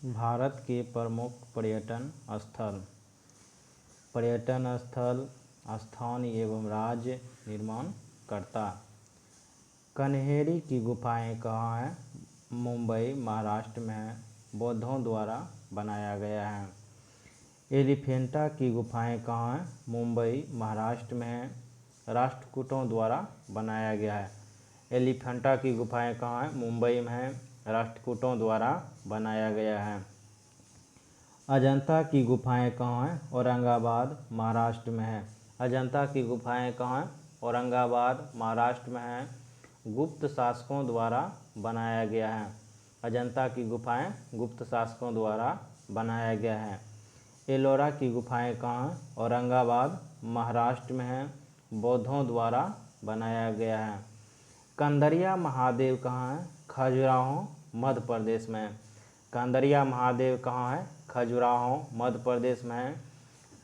भारत के प्रमुख पर्यटन स्थल स्थान एवं राज्य निर्माण करता। कन्हेरी की गुफाएं कहाँ हैं? मुंबई महाराष्ट्र में है, बौद्धों द्वारा बनाया गया है। एलिफेंटा की गुफाएं कहाँ हैं? मुंबई महाराष्ट्र में है, राष्ट्रकूटों द्वारा बनाया गया है। एलिफेंटा की गुफाएं कहाँ हैं? मुंबई में है, राष्ट्रकूटों द्वारा बनाया गया है। अजंता की गुफाएं कहाँ हैं? औरंगाबाद महाराष्ट्र में है। अजंता की गुफाएं कहाँ हैं? औरंगाबाद महाराष्ट्र में है, गुप्त शासकों द्वारा बनाया गया है। अजंता की गुफाएं गुप्त शासकों द्वारा बनाया गया है। एलोरा की गुफाएं कहाँ हैं? औरंगाबाद महाराष्ट्र में है, बौद्धों द्वारा बनाया गया है। कंदरिया महादेव कहाँ है? खजुराहो मध्य प्रदेश में है। कंदरिया महादेव कहाँ है? खजुराहो मध्य प्रदेश में है,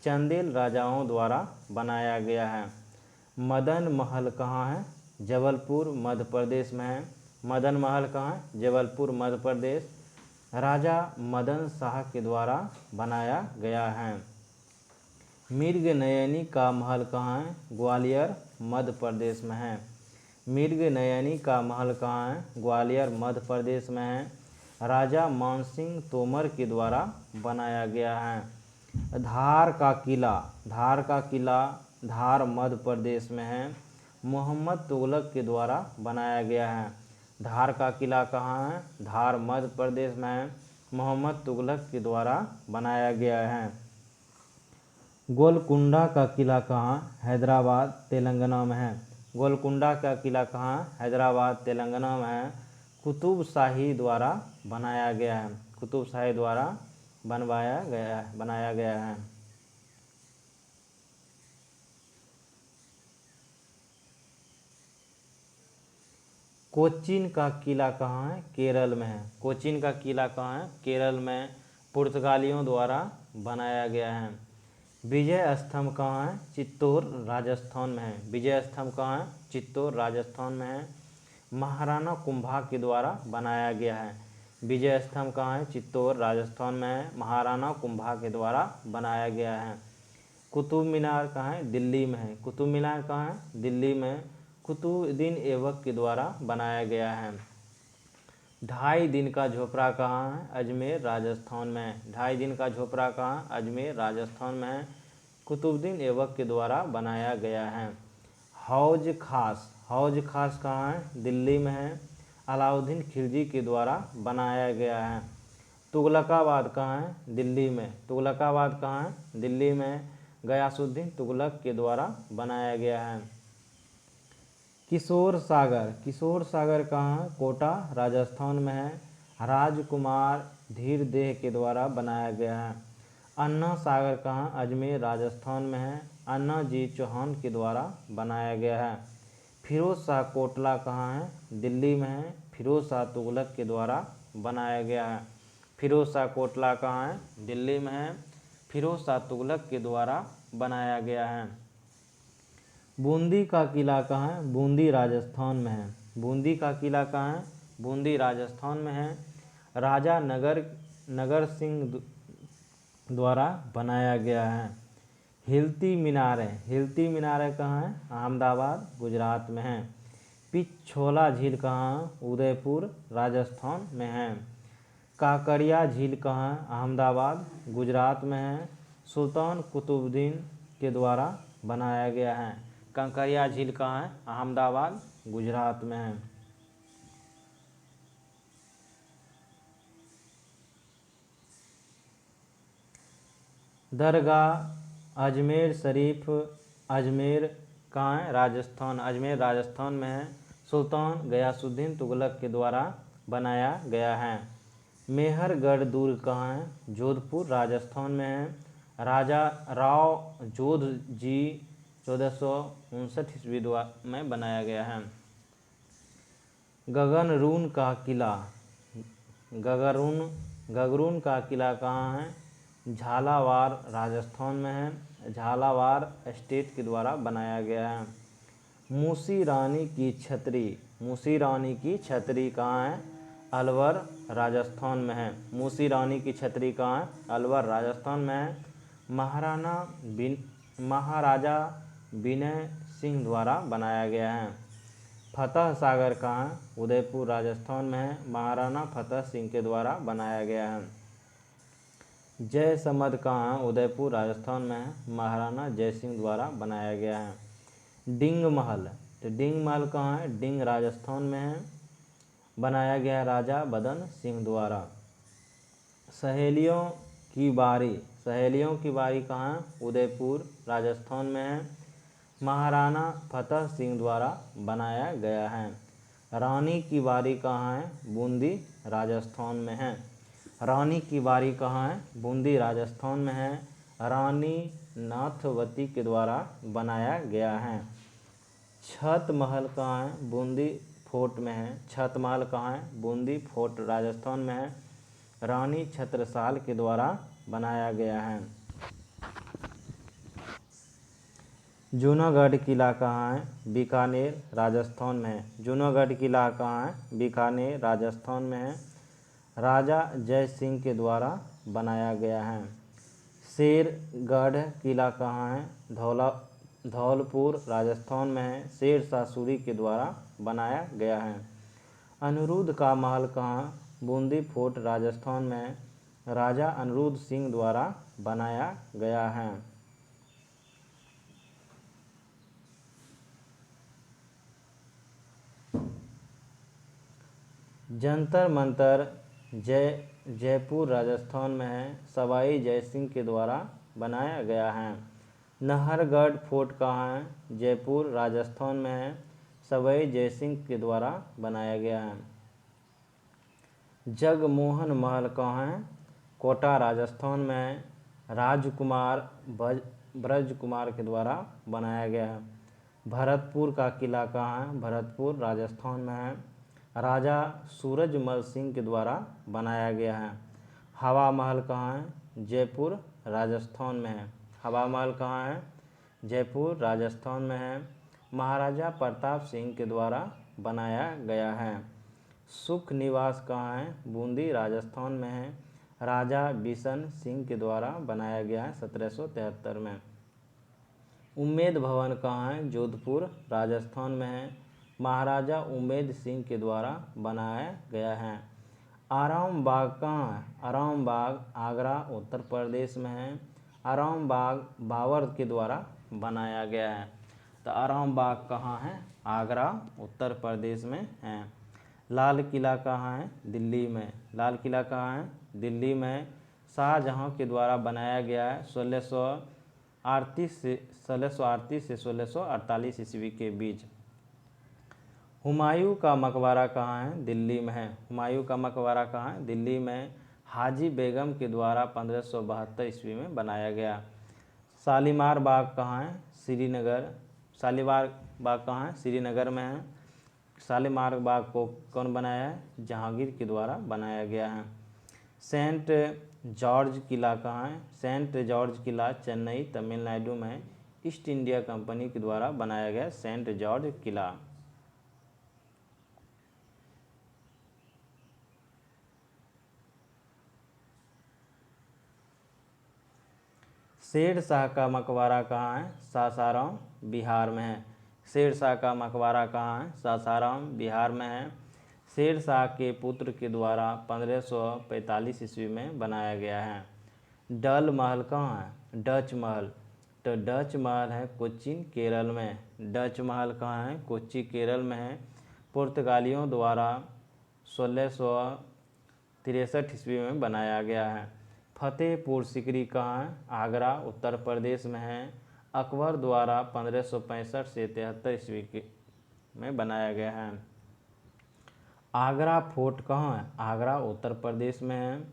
चंदेल राजाओं द्वारा बनाया गया है। मदन महल कहाँ है? जबलपुर मध्य प्रदेश में है। मदन महल कहाँ है? जबलपुर मध्य प्रदेश, राजा मदन शाह के द्वारा बनाया गया है। मृग नयनी का महल कहाँ है? ग्वालियर मध्य प्रदेश में है। मृग नयनी का महल कहाँ है? ग्वालियर मध्य प्रदेश में है, राजा मानसिंह तोमर के द्वारा बनाया गया है। धार का किला धार मध्य प्रदेश में है, मोहम्मद तुगलक के द्वारा बनाया गया है। धार का किला कहाँ है? धार मध्य प्रदेश में है, मोहम्मद तुगलक के द्वारा बनाया गया है। गोलकुंडा का किला कहाँ? हैदराबाद तेलंगाना में है। गोलकुंडा का किला कहाँ? हैदराबाद तेलंगाना में है, कुतुब शाही द्वारा बनाया गया है। कुतुब शाही द्वारा बनाया गया है। कोचीन का किला कहाँ है? केरल में है। कोचीन का किला कहाँ है? केरल में, पुर्तगालियों द्वारा बनाया गया है। विजय स्तंभ कहाँ है? चित्तौड़ राजस्थान में है। विजय स्तंभ कहाँ है? चित्तौड़ राजस्थान में है, महाराणा कुंभा के द्वारा बनाया गया है। विजय स्तंभ कहाँ है? चित्तौड़ राजस्थान में है, महाराणा कुंभा के द्वारा बनाया गया है। कुतुब मीनार कहाँ है? दिल्ली में है। कुतुब मीनार कहाँ है? दिल्ली में, कुतुबुद्दीन ऐबक के द्वारा बनाया गया है। ढाई दिन का झोपड़ा कहाँ है? अजमेर राजस्थान में है। ढाई दिन का झोपड़ा कहाँ? अजमेर राजस्थान में है, कुतुबुद्दीन ऐबक के द्वारा बनाया गया है। हौज खास कहाँ है? दिल्ली में है, अलाउद्दीन खिलजी के द्वारा बनाया गया है। तुगलकाबाद कहाँ है? दिल्ली में। तुगलकाबाद कहाँ है? दिल्ली में, गयासुद्दीन तुगलक के द्वारा बनाया गया है। किशोर सागर कहाँ है? कोटा राजस्थान में है, राजकुमार धीरदेह के द्वारा बनाया गया है। अन्ना सागर कहाँ? अजमेर राजस्थान में है, अन्ना जी चौहान के द्वारा बनाया गया है। फिरोज शाह कोटला कहाँ है? दिल्ली में है, फिरोज शाह तुगलक के द्वारा बनाया गया है। फिरोज शाह कोटला कहाँ है? दिल्ली में है, फिरोज शाह तुगलक के द्वारा बनाया गया है। बूंदी का किला कहाँ है? बूंदी राजस्थान में है। बूंदी का किला कहाँ है? बूंदी राजस्थान में है, राजा नगर सिंह द्वारा बनाया गया है। हिलती मीनारें कहाँ है? अहमदाबाद गुजरात में है। पिछोला झील कहाँ? उदयपुर राजस्थान में है। काकड़िया झील कहाँ? अहमदाबाद गुजरात में है, सुल्तान कुतुबुद्दीन के द्वारा बनाया गया है। काकड़िया झील कहाँ है? अहमदाबाद गुजरात में है। दरगाह अजमेर शरीफ अजमेर कहाँ है? राजस्थान। अजमेर राजस्थान में है, सुल्तान गयासुद्दीन तुगलक के द्वारा बनाया गया है। मेहरगढ़ दुर्ग कहाँ है? जोधपुर राजस्थान में है, राजा राव जोध जी 1459 ईस्वी में बनाया गया है। गगनरून का किला कहाँ है? झालावाड़ राजस्थान में है, झालावाड़ स्टेट के द्वारा बनाया गया है। मूसी रानी की छतरी कहाँ है? अलवर राजस्थान में है। मूसी रानी की छतरी कहाँ है? अलवर राजस्थान में है। महाराजा विनय सिंह द्वारा बनाया गया है। फतह सागर कहाँ है? उदयपुर राजस्थान में है। महाराणा फतेह सिंह के द्वारा बनाया गया है। जय समद कहाँ है? उदयपुर राजस्थान में है। महाराणा जय सिंह द्वारा बनाया गया है। डिंग महल, तो डिंग महल कहाँ है? डिंग राजस्थान में है। बनाया गया है राजा बदन सिंह द्वारा। सहेलियों की बारी कहाँ है? उदयपुर राजस्थान में है। महाराणा फतेह सिंह द्वारा बनाया गया है। रानी की बारी कहाँ है? बूंदी राजस्थान में है। रानी की बारी कहाँ है? बूंदी राजस्थान में है। रानी नाथवती के द्वारा बनाया गया है। छत महल कहाँ है? बूंदी फोर्ट में है। छत महल कहाँ है? बूंदी फोर्ट राजस्थान में है। रानी छत्रसाल के द्वारा बनाया गया है। जूनागढ़ किला कहाँ है? बीकानेर राजस्थान में है। जूनागढ़ किला कहाँ है? बीकानेर राजस्थान में है। राजा जय सिंह के द्वारा बनाया गया है। शेरगढ़ किला कहाँ है? धौलपुर राजस्थान में है। शेरशाह सूरी के द्वारा बनाया गया है। अनिरुद्ध का महल कहाँ? बूंदी फोर्ट राजस्थान में है। राजा अनिरुद्ध सिंह द्वारा बनाया गया है। जंतर मंतर जयपुर राजस्थान में है। सवाई जय सिंह के द्वारा बनाया गया है। नाहरगढ़ फोर्ट कहाँ है? जयपुर राजस्थान में है। सवाई जय सिंह के द्वारा बनाया गया है। जगमोहन महल कहाँ है? कोटा राजस्थान में है। राजकुमार ब्रजकुमार के द्वारा बनाया गया है। भरतपुर का किला कहाँ है? भरतपुर राजस्थान में है। राजा सूरजमल सिंह के द्वारा बनाया गया है। हवा महल कहाँ है? जयपुर राजस्थान में है। हवा महल कहाँ है? जयपुर राजस्थान में है। महाराजा प्रताप सिंह के द्वारा बनाया गया है। सुख निवास कहाँ है? बूंदी राजस्थान में है। राजा बिशन सिंह के द्वारा बनाया गया है 1773 में। उम्मेद भवन कहाँ है? जोधपुर राजस्थान में है। महाराजा उम्मेद सिंह के द्वारा बनाया गया है। आराम बाग कहाँ है? आराम बाग आगरा उत्तर प्रदेश में है। आराम बाग बाबर के द्वारा बनाया गया है। तो आराम बाग कहाँ है? आगरा उत्तर प्रदेश में है। लाल किला कहाँ है? दिल्ली में। लाल किला कहाँ है? दिल्ली में। शाहजहाँ के द्वारा बनाया गया है 1638 से 1648 ईस्वी के बीच। हुमायूं का मकबरा कहाँ है? दिल्ली में है। हुमायूं का मकबरा कहाँ है? दिल्ली में। हाजी बेगम के द्वारा 1572 ईस्वी में बनाया गया। शालीमार बाग कहाँ है? श्रीनगर। शालीमार बाग कहाँ है? श्रीनगर में है। शालीमार बाग को कौन बनाया है? जहांगीर के द्वारा बनाया गया है। सेंट जॉर्ज किला कहाँ है? सेंट जॉर्ज किला चेन्नई तमिलनाडु में ईस्ट इंडिया कंपनी के द्वारा बनाया गया सेंट जॉर्ज किला। शेरशाह का मकबरा कहाँ है? सासाराम बिहार में है। शेरशाह का मकबरा कहाँ है? सासाराम बिहार में है। शेरशाह के पुत्र के द्वारा 1545 ईस्वी में बनाया गया है। डल महल कहाँ है? डच महल, तो डच महल है कोच्चि केरल में। डच महल कहाँ है? कोच्चि केरल में है। पुर्तगालियों द्वारा 1663 ईस्वी में बनाया गया है। फतेहपुर सिकरी कहाँ है? आगरा उत्तर प्रदेश में है। अकबर द्वारा 1565 से 73 ईस्वी में बनाया गया है। आगरा फोर्ट कहाँ है? आगरा उत्तर प्रदेश में है।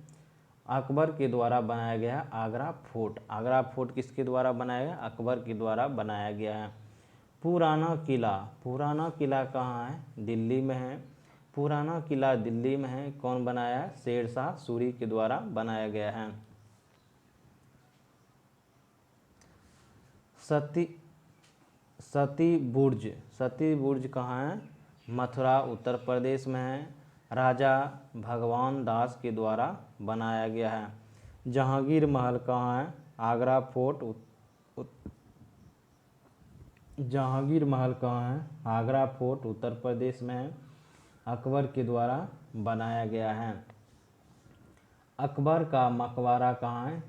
अकबर के द्वारा बनाया गया है आगरा फोर्ट। आगरा फोर्ट किसके द्वारा बनाया गया? अकबर के द्वारा बनाया गया है। पुराना किला कहाँ है? दिल्ली में है। पुराना किला दिल्ली में है। कौन बनाया है? शेरशाह सूरी के द्वारा बनाया गया है। सती बुर्ज कहाँ है? मथुरा उत्तर प्रदेश में है। राजा भगवान दास के द्वारा बनाया गया है। जहांगीर महल कहाँ है? आगरा फोर्ट जहांगीर महल कहाँ है? आगरा फोर्ट उत्तर प्रदेश में है। अकबर के द्वारा बनाया गया है। अकबर का मकबरा कहाँ है?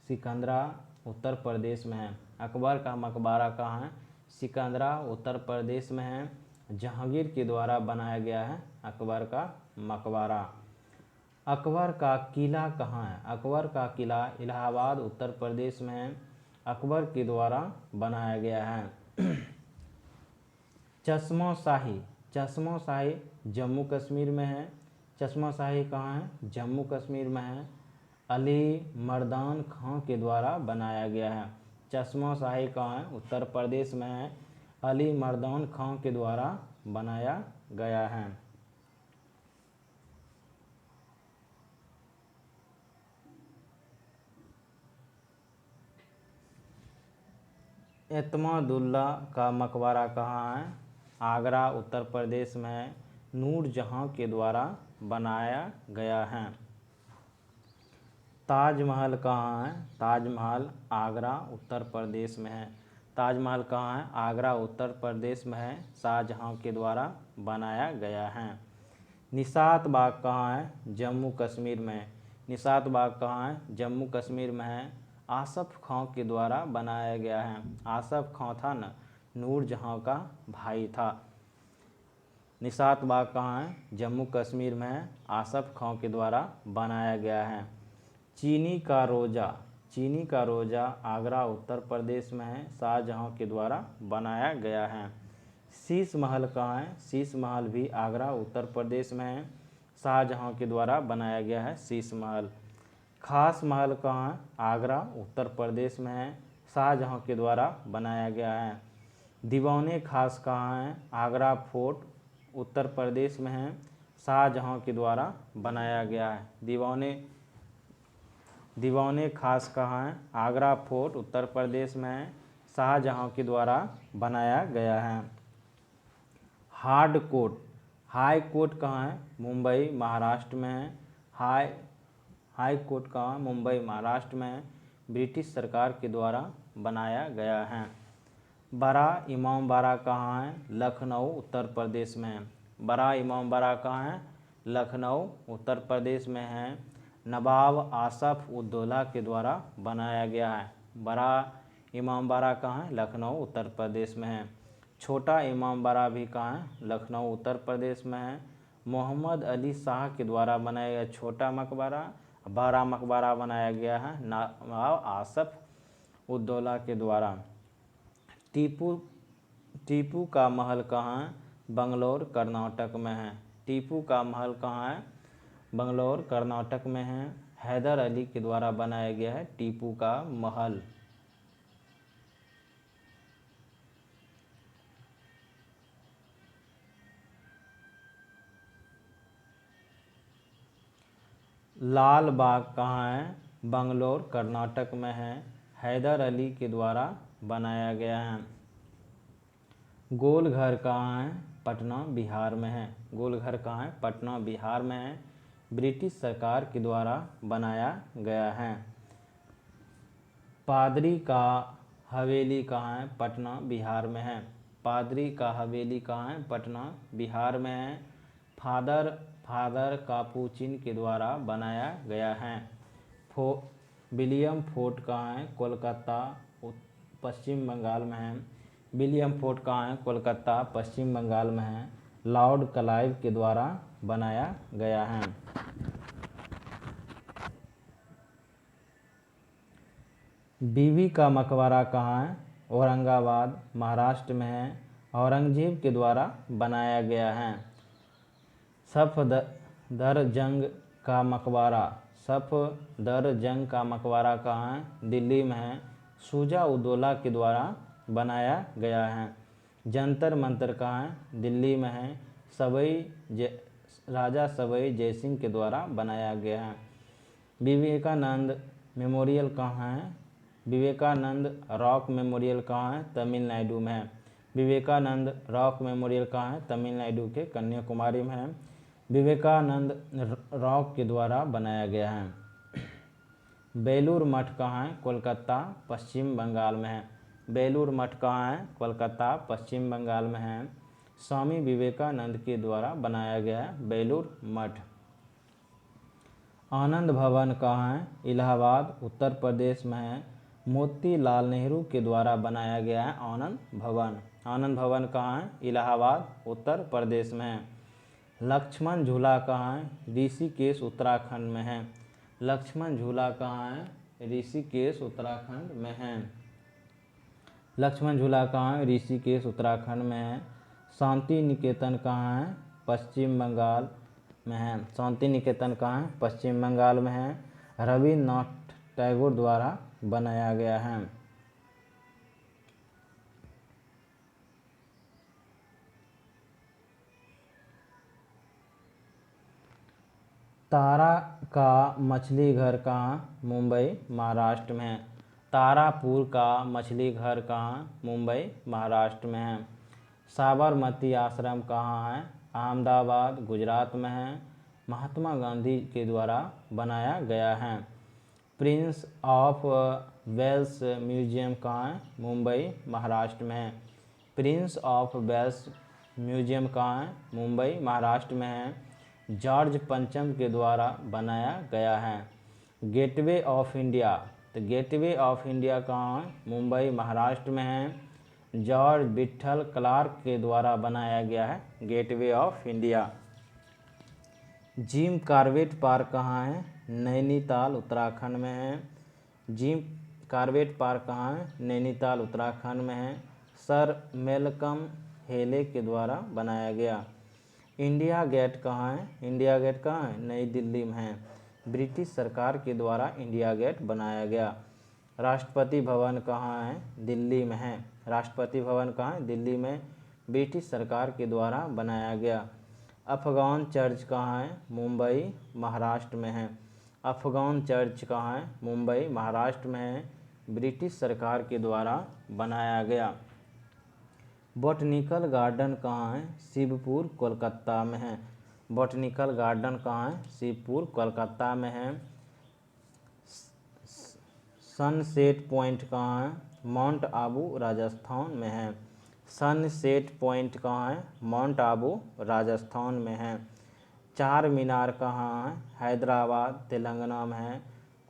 सिकंदरा उत्तर प्रदेश में है। अकबर का मकबरा कहाँ है? सिकंदरा उत्तर प्रदेश में है। जहांगीर के द्वारा बनाया गया है अकबर का मकबरा। अकबर का किला कहाँ है? अकबर का किला इलाहाबाद उत्तर प्रदेश में है। अकबर के द्वारा बनाया गया है। चश्मा शाही जम्मू कश्मीर में है। चश्मा शाही कहाँ है? जम्मू कश्मीर में है। अली मर्दान खां के द्वारा बनाया गया है। चश्मा शाही कहाँ है? उत्तर प्रदेश में है। अली मर्दान खां के द्वारा बनाया गया है। एतमादुल्ला का मकबरा कहाँ है? आगरा उत्तर प्रदेश में नूरजहां के द्वारा बनाया गया है। ताजमहल कहाँ है? ताजमहल आगरा उत्तर प्रदेश में है। ताजमहल कहाँ है? आगरा उत्तर प्रदेश में है। शाहजहां के द्वारा बनाया गया है। निशात बाग कहाँ है? जम्मू कश्मीर में। निशात बाग कहाँ है? जम्मू कश्मीर में है। आसफ खां के द्वारा बनाया गया है। आसफ खां था न नूरजहां का भाई था। निशात बाग कहाँ है? जम्मू कश्मीर में है। आसफ खां के द्वारा बनाया गया है। चीनी का रोज़ा आगरा उत्तर प्रदेश में है। शाहजहां के द्वारा बनाया गया है। शीश महल कहाँ है? शीश महल भी आगरा उत्तर प्रदेश में है। शाहजहां के द्वारा बनाया गया है शीश महल। खास महल कहाँ है? आगरा उत्तर प्रदेश में है। शाहजहां के द्वारा बनाया गया है। दीवाने खास कहाँ है? आगरा फोर्ट उत्तर प्रदेश में है। शाहजहां के द्वारा बनाया गया है। दीवाने खास कहाँ है? आगरा फोर्ट उत्तर प्रदेश में है। शाहजहां के द्वारा बनाया गया है। हाई कोर्ट कहाँ है? मुंबई महाराष्ट्र में है। हाई कोर्ट कहाँ? मुंबई महाराष्ट्र में है। ब्रिटिश सरकार के द्वारा बनाया गया है। बड़ा इमामबाड़ा कहाँ है? लखनऊ उत्तर प्रदेश में है। बड़ा इमामबाड़ा कहाँ है? लखनऊ उत्तर प्रदेश में है। नवाब आसफ उद्दौला के द्वारा बनाया गया है। बड़ा इमामबाड़ा कहाँ है? लखनऊ उत्तर प्रदेश में है। छोटा इमामबाड़ा भी कहाँ है? लखनऊ उत्तर प्रदेश में है। मोहम्मद अली शाह के द्वारा बनाया गया छोटा मकबरा। बड़ा मकबरा बनाया गया है नवाब आसफ उद्दौला के द्वारा। टीपू का महल कहाँ है? बंगलौर कर्नाटक में है। टीपू का महल कहाँ है? बंगलौर कर्नाटक में है। हैदर अली के द्वारा बनाया गया है टीपू का महल। लाल बाग कहाँ है? बंगलौर कर्नाटक में है। हैदर अली के द्वारा बनाया गया है। गोलघर कहाँ है? पटना बिहार में है। गोलघर कहाँ है? पटना बिहार में है। ब्रिटिश सरकार के द्वारा बनाया गया है। पादरी का हवेली कहाँ है? पटना बिहार में है। पादरी का हवेली कहाँ है? पटना बिहार में है। फादर कापुचिन के द्वारा बनाया गया है। विलियम फोर्ट कहाँ है? कोलकाता पश्चिम बंगाल में है। विलियम फोर्ट कहाँ है? कोलकाता पश्चिम बंगाल में है। लॉर्ड क्लाइव के द्वारा बनाया गया है। बीवी का मकबरा कहाँ है? औरंगाबाद महाराष्ट्र में है। औरंगजेब के द्वारा बनाया गया है। सफदरजंग का मकबरा कहाँ है? दिल्ली में है। शुजा उद्दौला के द्वारा बनाया गया है। जंतर मंतर कहाँ है? दिल्ली में है। राजा सवाई जयसिंह के द्वारा बनाया गया है। विवेकानंद मेमोरियल कहाँ है? विवेकानंद रॉक मेमोरियल कहाँ है? तमिलनाडु में है। विवेकानंद रॉक मेमोरियल कहाँ है? तमिलनाडु के कन्याकुमारी में है। विवेकानंद रॉक के द्वारा बनाया गया है। बेलूर मठ कहाँ है? कोलकाता, पश्चिम बंगाल में है। बेलूर मठ कहाँ है? कोलकाता, पश्चिम बंगाल में है। स्वामी विवेकानंद के द्वारा बनाया गया है बेलूर मठ। आनंद भवन कहाँ है? इलाहाबाद, उत्तर प्रदेश में है। मोतीलाल नेहरू के द्वारा बनाया गया है आनंद भवन। आनंद भवन कहाँ है? इलाहाबाद, उत्तर प्रदेश में है। लक्ष्मण झूला कहाँ है? ऋषिकेश, उत्तराखंड में है। लक्ष्मण झूला कहाँ है? ऋषिकेश, उत्तराखंड में है। लक्ष्मण झूला कहाँ है? ऋषिकेश, उत्तराखंड में है। शांति निकेतन कहाँ है? पश्चिम बंगाल में है। शांति निकेतन कहाँ है? पश्चिम बंगाल में है। रविन्द्रनाथ टैगोर द्वारा बनाया गया है। तारा का मछली घर कहाँ? मुंबई, महाराष्ट्र में है। तारापुर का मछली घर कहाँ? मुंबई, महाराष्ट्र में है। साबरमती आश्रम कहाँ है? अहमदाबाद, गुजरात में है। महात्मा गांधी के द्वारा बनाया गया है। प्रिंस ऑफ वेल्स म्यूजियम कहाँ है? मुंबई, महाराष्ट्र में है। प्रिंस ऑफ वेल्स म्यूजियम कहाँ है? मुंबई, महाराष्ट्र में है। जॉर्ज पंचम के द्वारा बनाया गया है। गेटवे ऑफ इंडिया, तो गेटवे ऑफ इंडिया कहाँ है? मुंबई, महाराष्ट्र में है। जॉर्ज विठल क्लार्क के द्वारा बनाया गया है gateway of India. Jim Corbett park कहाँ है? नैनीताल, उत्तराखंड में है। जिम कॉर्बेट पार्क कहाँ है? नैनीताल, उत्तराखंड में है। सर मेलकम हेले के द्वारा बनाया गया। इंडिया गेट कहाँ है? इंडिया गेट कहाँ है? नई दिल्ली में है। ब्रिटिश सरकार के द्वारा इंडिया गेट बनाया गया। राष्ट्रपति भवन कहाँ है? दिल्ली में है। राष्ट्रपति भवन कहाँ है? दिल्ली में। ब्रिटिश सरकार के द्वारा बनाया गया। अफगान चर्च कहाँ है? मुंबई, महाराष्ट्र में है। अफगान चर्च कहाँ है? मुंबई, महाराष्ट्र में है। ब्रिटिश सरकार के द्वारा बनाया गया। बॉटनिकल गार्डन कहाँ है? शिवपुर, कोलकाता में है। बॉटनिकल गार्डन कहाँ है? शिवपुर, कोलकाता में है। सनसेट पॉइंट कहाँ है? माउंट आबू, राजस्थान में है। सनसेट पॉइंट कहाँ है? माउंट आबू, राजस्थान में है। चार मीनार कहाँ है? हैदराबाद, तेलंगाना में है।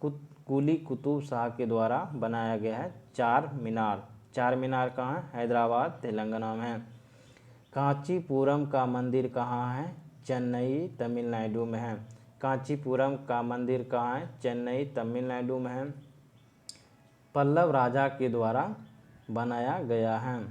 कुली कुतुब शाह के द्वारा बनाया गया है चार मीनार। चार मीनार कहाँ है? हैदराबाद, तेलंगाना में है। कांचीपुरम का मंदिर कहाँ है? चेन्नई, तमिलनाडु में है। कांचीपुरम का मंदिर कहाँ है? चेन्नई, तमिलनाडु में है। पल्लव राजा के द्वारा बनाया गया है।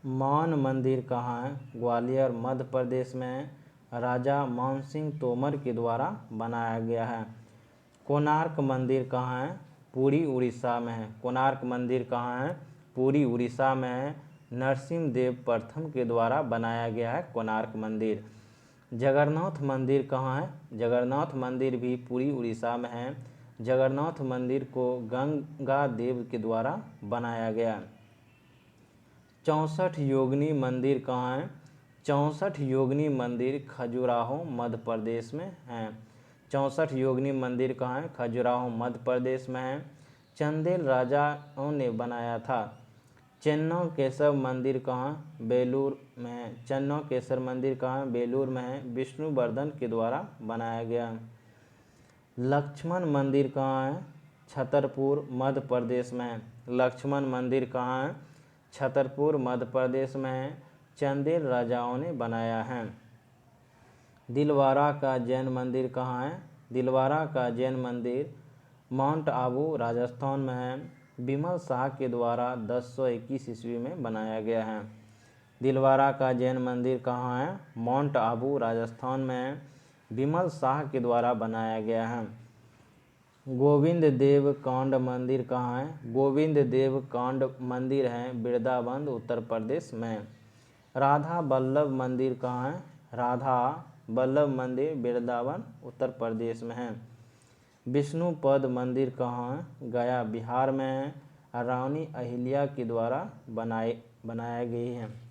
मान मंदिर कहाँ है? ग्वालियर, मध्य प्रदेश में है। राजा मानसिंह तोमर के द्वारा बनाया गया है। कोणार्क मंदिर कहाँ है? पुरी, उड़ीसा में है। कोणार्क मंदिर कहाँ है? पुरी, उड़ीसा में है। नरसिंहदेव प्रथम के द्वारा बनाया गया है कोणार्क मंदिर। जगन्नाथ मंदिर कहाँ है? जगन्नाथ मंदिर भी पुरी, उड़ीसा में है। जगन्नाथ मंदिर को गंगा देव के द्वारा बनाया गया। 64 योगिनी मंदिर कहाँ है? 64 योगिनी मंदिर खजुराहो, मध्य प्रदेश में है। 64 योगिनी मंदिर कहाँ है? खजुराहो, मध्य प्रदेश में है। चंदेल राजाओं ने बनाया था। चेन्नौ केशव मंदिर कहाँ? बेलूर में है। चेन्नौ केशव मंदिर कहाँ? बेलूर में है। विष्णुवर्धन के द्वारा बनाया गया। लक्ष्मण मंदिर कहाँ है? छतरपुर, मध्य प्रदेश में है। लक्ष्मण मंदिर कहाँ है? छतरपुर, मध्य प्रदेश में है। चंदेल राजाओं ने बनाया है। दिलवारा का जैन मंदिर कहाँ है? दिलवारा का जैन मंदिर माउंट आबू, राजस्थान में है। बिमल शाह के द्वारा 1021 ईस्वी में बनाया गया है। दिलवारा का जैन मंदिर कहाँ है? माउंट आबू, राजस्थान में है। बिमल शाह के द्वारा बनाया गया है। गोविंद देव कांड मंदिर कहाँ है? गोविंद देव कांड मंदिर है वृंदावन, उत्तर प्रदेश में। राधा वल्लभ मंदिर कहाँ है? राधा वल्लभ मंदिर वृंदावन, उत्तर प्रदेश में है। विष्णुपद मंदिर कहाँ है? गया, बिहार में है। रानी अहिल्या के द्वारा बनाया गई है।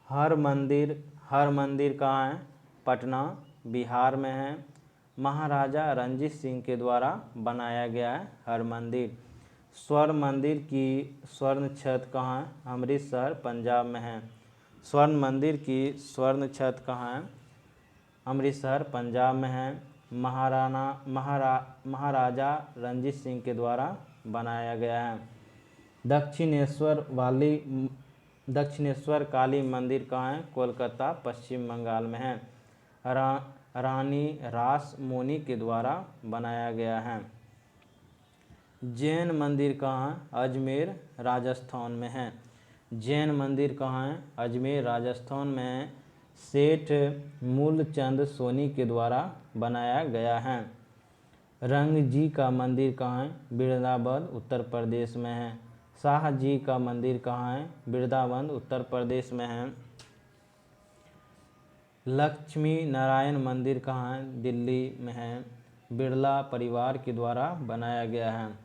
हर मंदिर कहाँ है? पटना बिहार में है। महाराजा रणजीत सिंह के द्वारा बनाया गया है हर मंदिर। स्वर्ण मंदिर की स्वर्ण छत कहाँ है? अमृतसर पंजाब में है। स्वर्ण मंदिर की स्वर्ण छत कहाँ है? अमृतसर पंजाब में है। महाराजा रणजीत सिंह के द्वारा बनाया गया है। दक्षिणेश्वर काली मंदिर कहाँ है? कोलकाता पश्चिम बंगाल में है। रानी रास मोनी के द्वारा बनाया गया है। जैन मंदिर कहाँ है? अजमेर राजस्थान में है। जैन मंदिर कहाँ है? अजमेर राजस्थान में है। सेठ मूलचंद सोनी के द्वारा बनाया गया है। रंग जी का मंदिर कहाँ है? वृंदावन उत्तर प्रदेश में है। शाह जी का मंदिर कहाँ है? वृंदावन उत्तर प्रदेश में है। लक्ष्मी नारायण मंदिर कहाँ है? दिल्ली में है। बिरला परिवार के द्वारा बनाया गया है।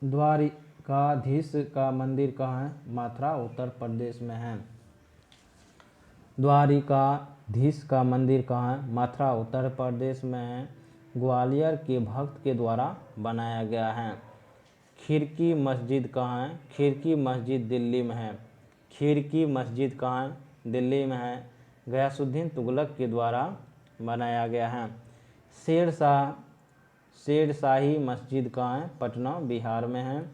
द्वारिकाधीश का मंदिर कहाँ है? मथुरा उत्तर प्रदेश में है। द्वारिकाधीश का मंदिर कहाँ है? मथुरा उत्तर प्रदेश में है। ग्वालियर के भक्त के द्वारा बनाया गया है। खिड़की मस्जिद कहाँ है? खिड़की मस्जिद दिल्ली में है। खिड़की मस्जिद कहाँ है? दिल्ली में है। गयासुद्दीन तुगलक के द्वारा बनाया गया है। शेरशाही मस्जिद कहाँ है? पटना बिहार में है।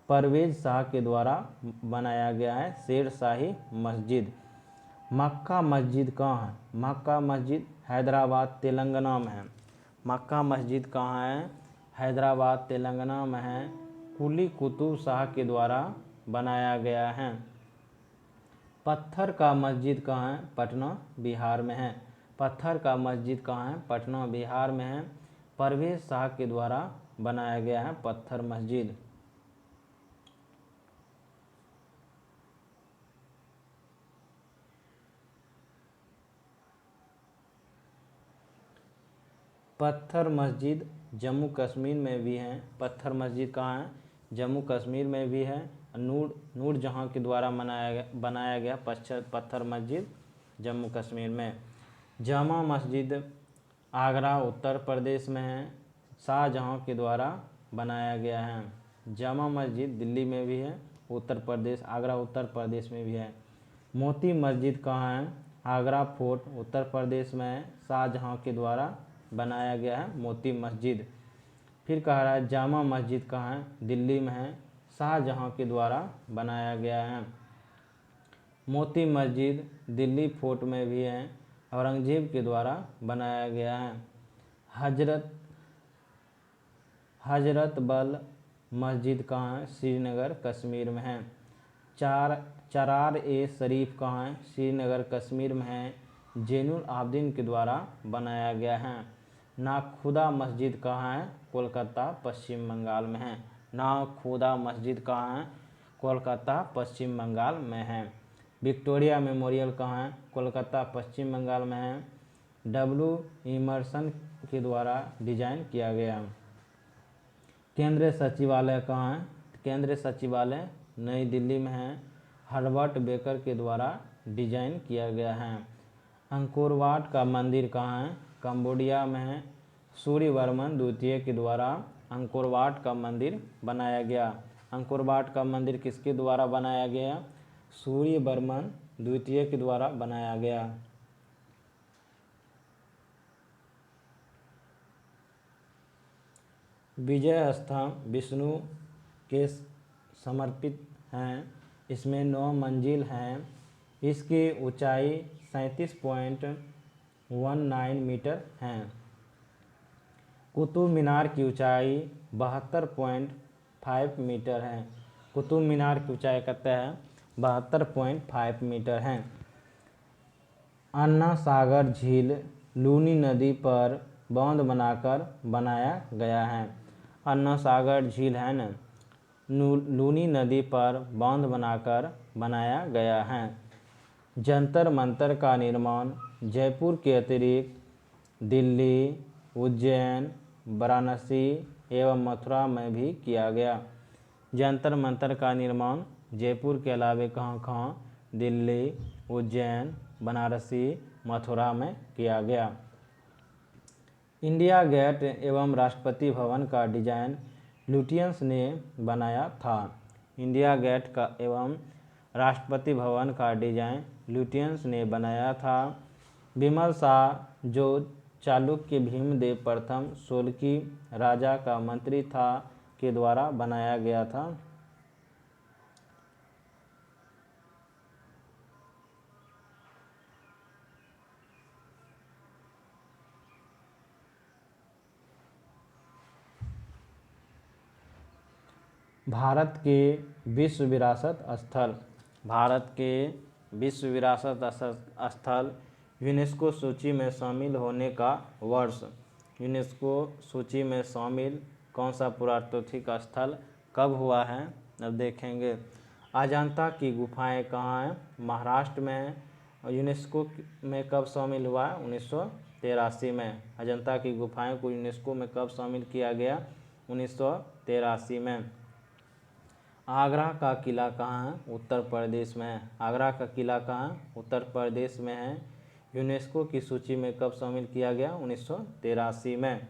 परवेज शाह के द्वारा बनाया गया है शेरशाही मस्जिद। मक्का मस्जिद कहाँ है? मक्का मस्जिद हैदराबाद तेलंगाना में है। मक्का मस्जिद कहाँ है? हैदराबाद तेलंगाना में है। कुली कुतुब शाह के द्वारा बनाया गया है। पत्थर का मस्जिद कहाँ है? पटना बिहार में है। पत्थर का मस्जिद कहाँ है? पटना बिहार में है। परवेज शाह के द्वारा बनाया गया है पत्थर मस्जिद। पत्थर मस्जिद जम्मू कश्मीर में भी है। पत्थर मस्जिद कहाँ है? जम्मू कश्मीर में भी है। नूरजहाँ के द्वारा बनाया गया पत्थर मस्जिद जम्मू कश्मीर में। जामा मस्जिद आगरा उत्तर प्रदेश में है। शाहजहाँ के द्वारा बनाया गया है। जामा मस्जिद दिल्ली में भी है। आगरा उत्तर प्रदेश में भी है। मोती मस्जिद कहाँ है? आगरा फोर्ट उत्तर प्रदेश में है। शाहजहाँ के द्वारा बनाया गया है मोती मस्जिद। फिर कह रहा है जामा मस्जिद कहाँ है? दिल्ली में है। शाहजहाँ के द्वारा बनाया गया है। मोती मस्जिद दिल्ली फोर्ट में भी है। औरंगजेब के द्वारा बनाया गया है। हजरत बल मस्जिद कहाँ है? श्रीनगर कश्मीर में है। चरार ए शरीफ कहाँ है? श्रीनगर कश्मीर में है। जैनुल आबदीन के द्वारा बनाया गया है। नाखुदा मस्जिद कहाँ है? कोलकाता पश्चिम बंगाल में है। नाखुदा मस्जिद कहाँ है? कोलकाता पश्चिम बंगाल में है। विक्टोरिया मेमोरियल कहाँ है? कोलकाता पश्चिम बंगाल में है। डब्ल्यू इमर्सन के द्वारा डिजाइन किया गया। केंद्रीय सचिवालय कहाँ है? केंद्रीय सचिवालय नई दिल्ली में है। हर्बर्ट बेकर के द्वारा डिजाइन किया गया है। अंकोरवाट का मंदिर कहाँ है? कंबोडिया में है। सूर्यवर्मन द्वितीय के द्वारा अंकोरवाट का मंदिर बनाया गया। अंकोरवाट का मंदिर किसके द्वारा बनाया गया? सूर्यवर्मन द्वितीय के द्वारा बनाया गया। विजय स्तंभ विष्णु के समर्पित हैं। इसमें 9 मंजिल हैं। इसकी ऊंचाई 37.19 मीटर है। कुतुब मीनार की ऊंचाई 72.5 मीटर है। कुतुब मीनार की ऊंचाई कहते हैं 72.5 मीटर है। अन्ना सागर झील लूनी नदी पर बांध बनाकर बनाया गया है। अन्ना सागर झील है न, लूनी नदी पर बांध बनाकर बनाया गया है। जंतर मंतर का निर्माण जयपुर के अतिरिक्त दिल्ली, उज्जैन, वाराणसी एवं मथुरा में भी किया गया। जंतर मंतर का निर्माण जयपुर के अलावे कहाँ दिल्ली, उज्जैन, बनारसी, मथुरा में किया गया। इंडिया गेट एवं राष्ट्रपति भवन का डिजाइन ल्यूटियंस ने बनाया था। इंडिया गेट का एवं राष्ट्रपति भवन का डिजाइन ल्यूटियंस ने बनाया था। विमल शाह जो चालुक्य भीमदेव प्रथम सोलंकी राजा का मंत्री था के द्वारा बनाया गया था। भारत के विश्व विरासत स्थल। भारत के विश्व विरासत स्थल यूनेस्को सूची में शामिल होने का वर्ष। यूनेस्को सूची में शामिल कौन सा पुरातात्विक स्थल कब हुआ है, अब देखेंगे। अजंता की गुफाएं कहाँ हैं? महाराष्ट्र में है। यूनेस्को में कब शामिल हुआ है? 1983 में। अजंता की गुफाएं को यूनेस्को में कब शामिल किया गया? 1983 में। आगरा का किला कहाँ है? उत्तर प्रदेश में है। आगरा का किला कहाँ है? उत्तर प्रदेश में है। यूनेस्को की सूची में कब शामिल किया गया? 1983 में।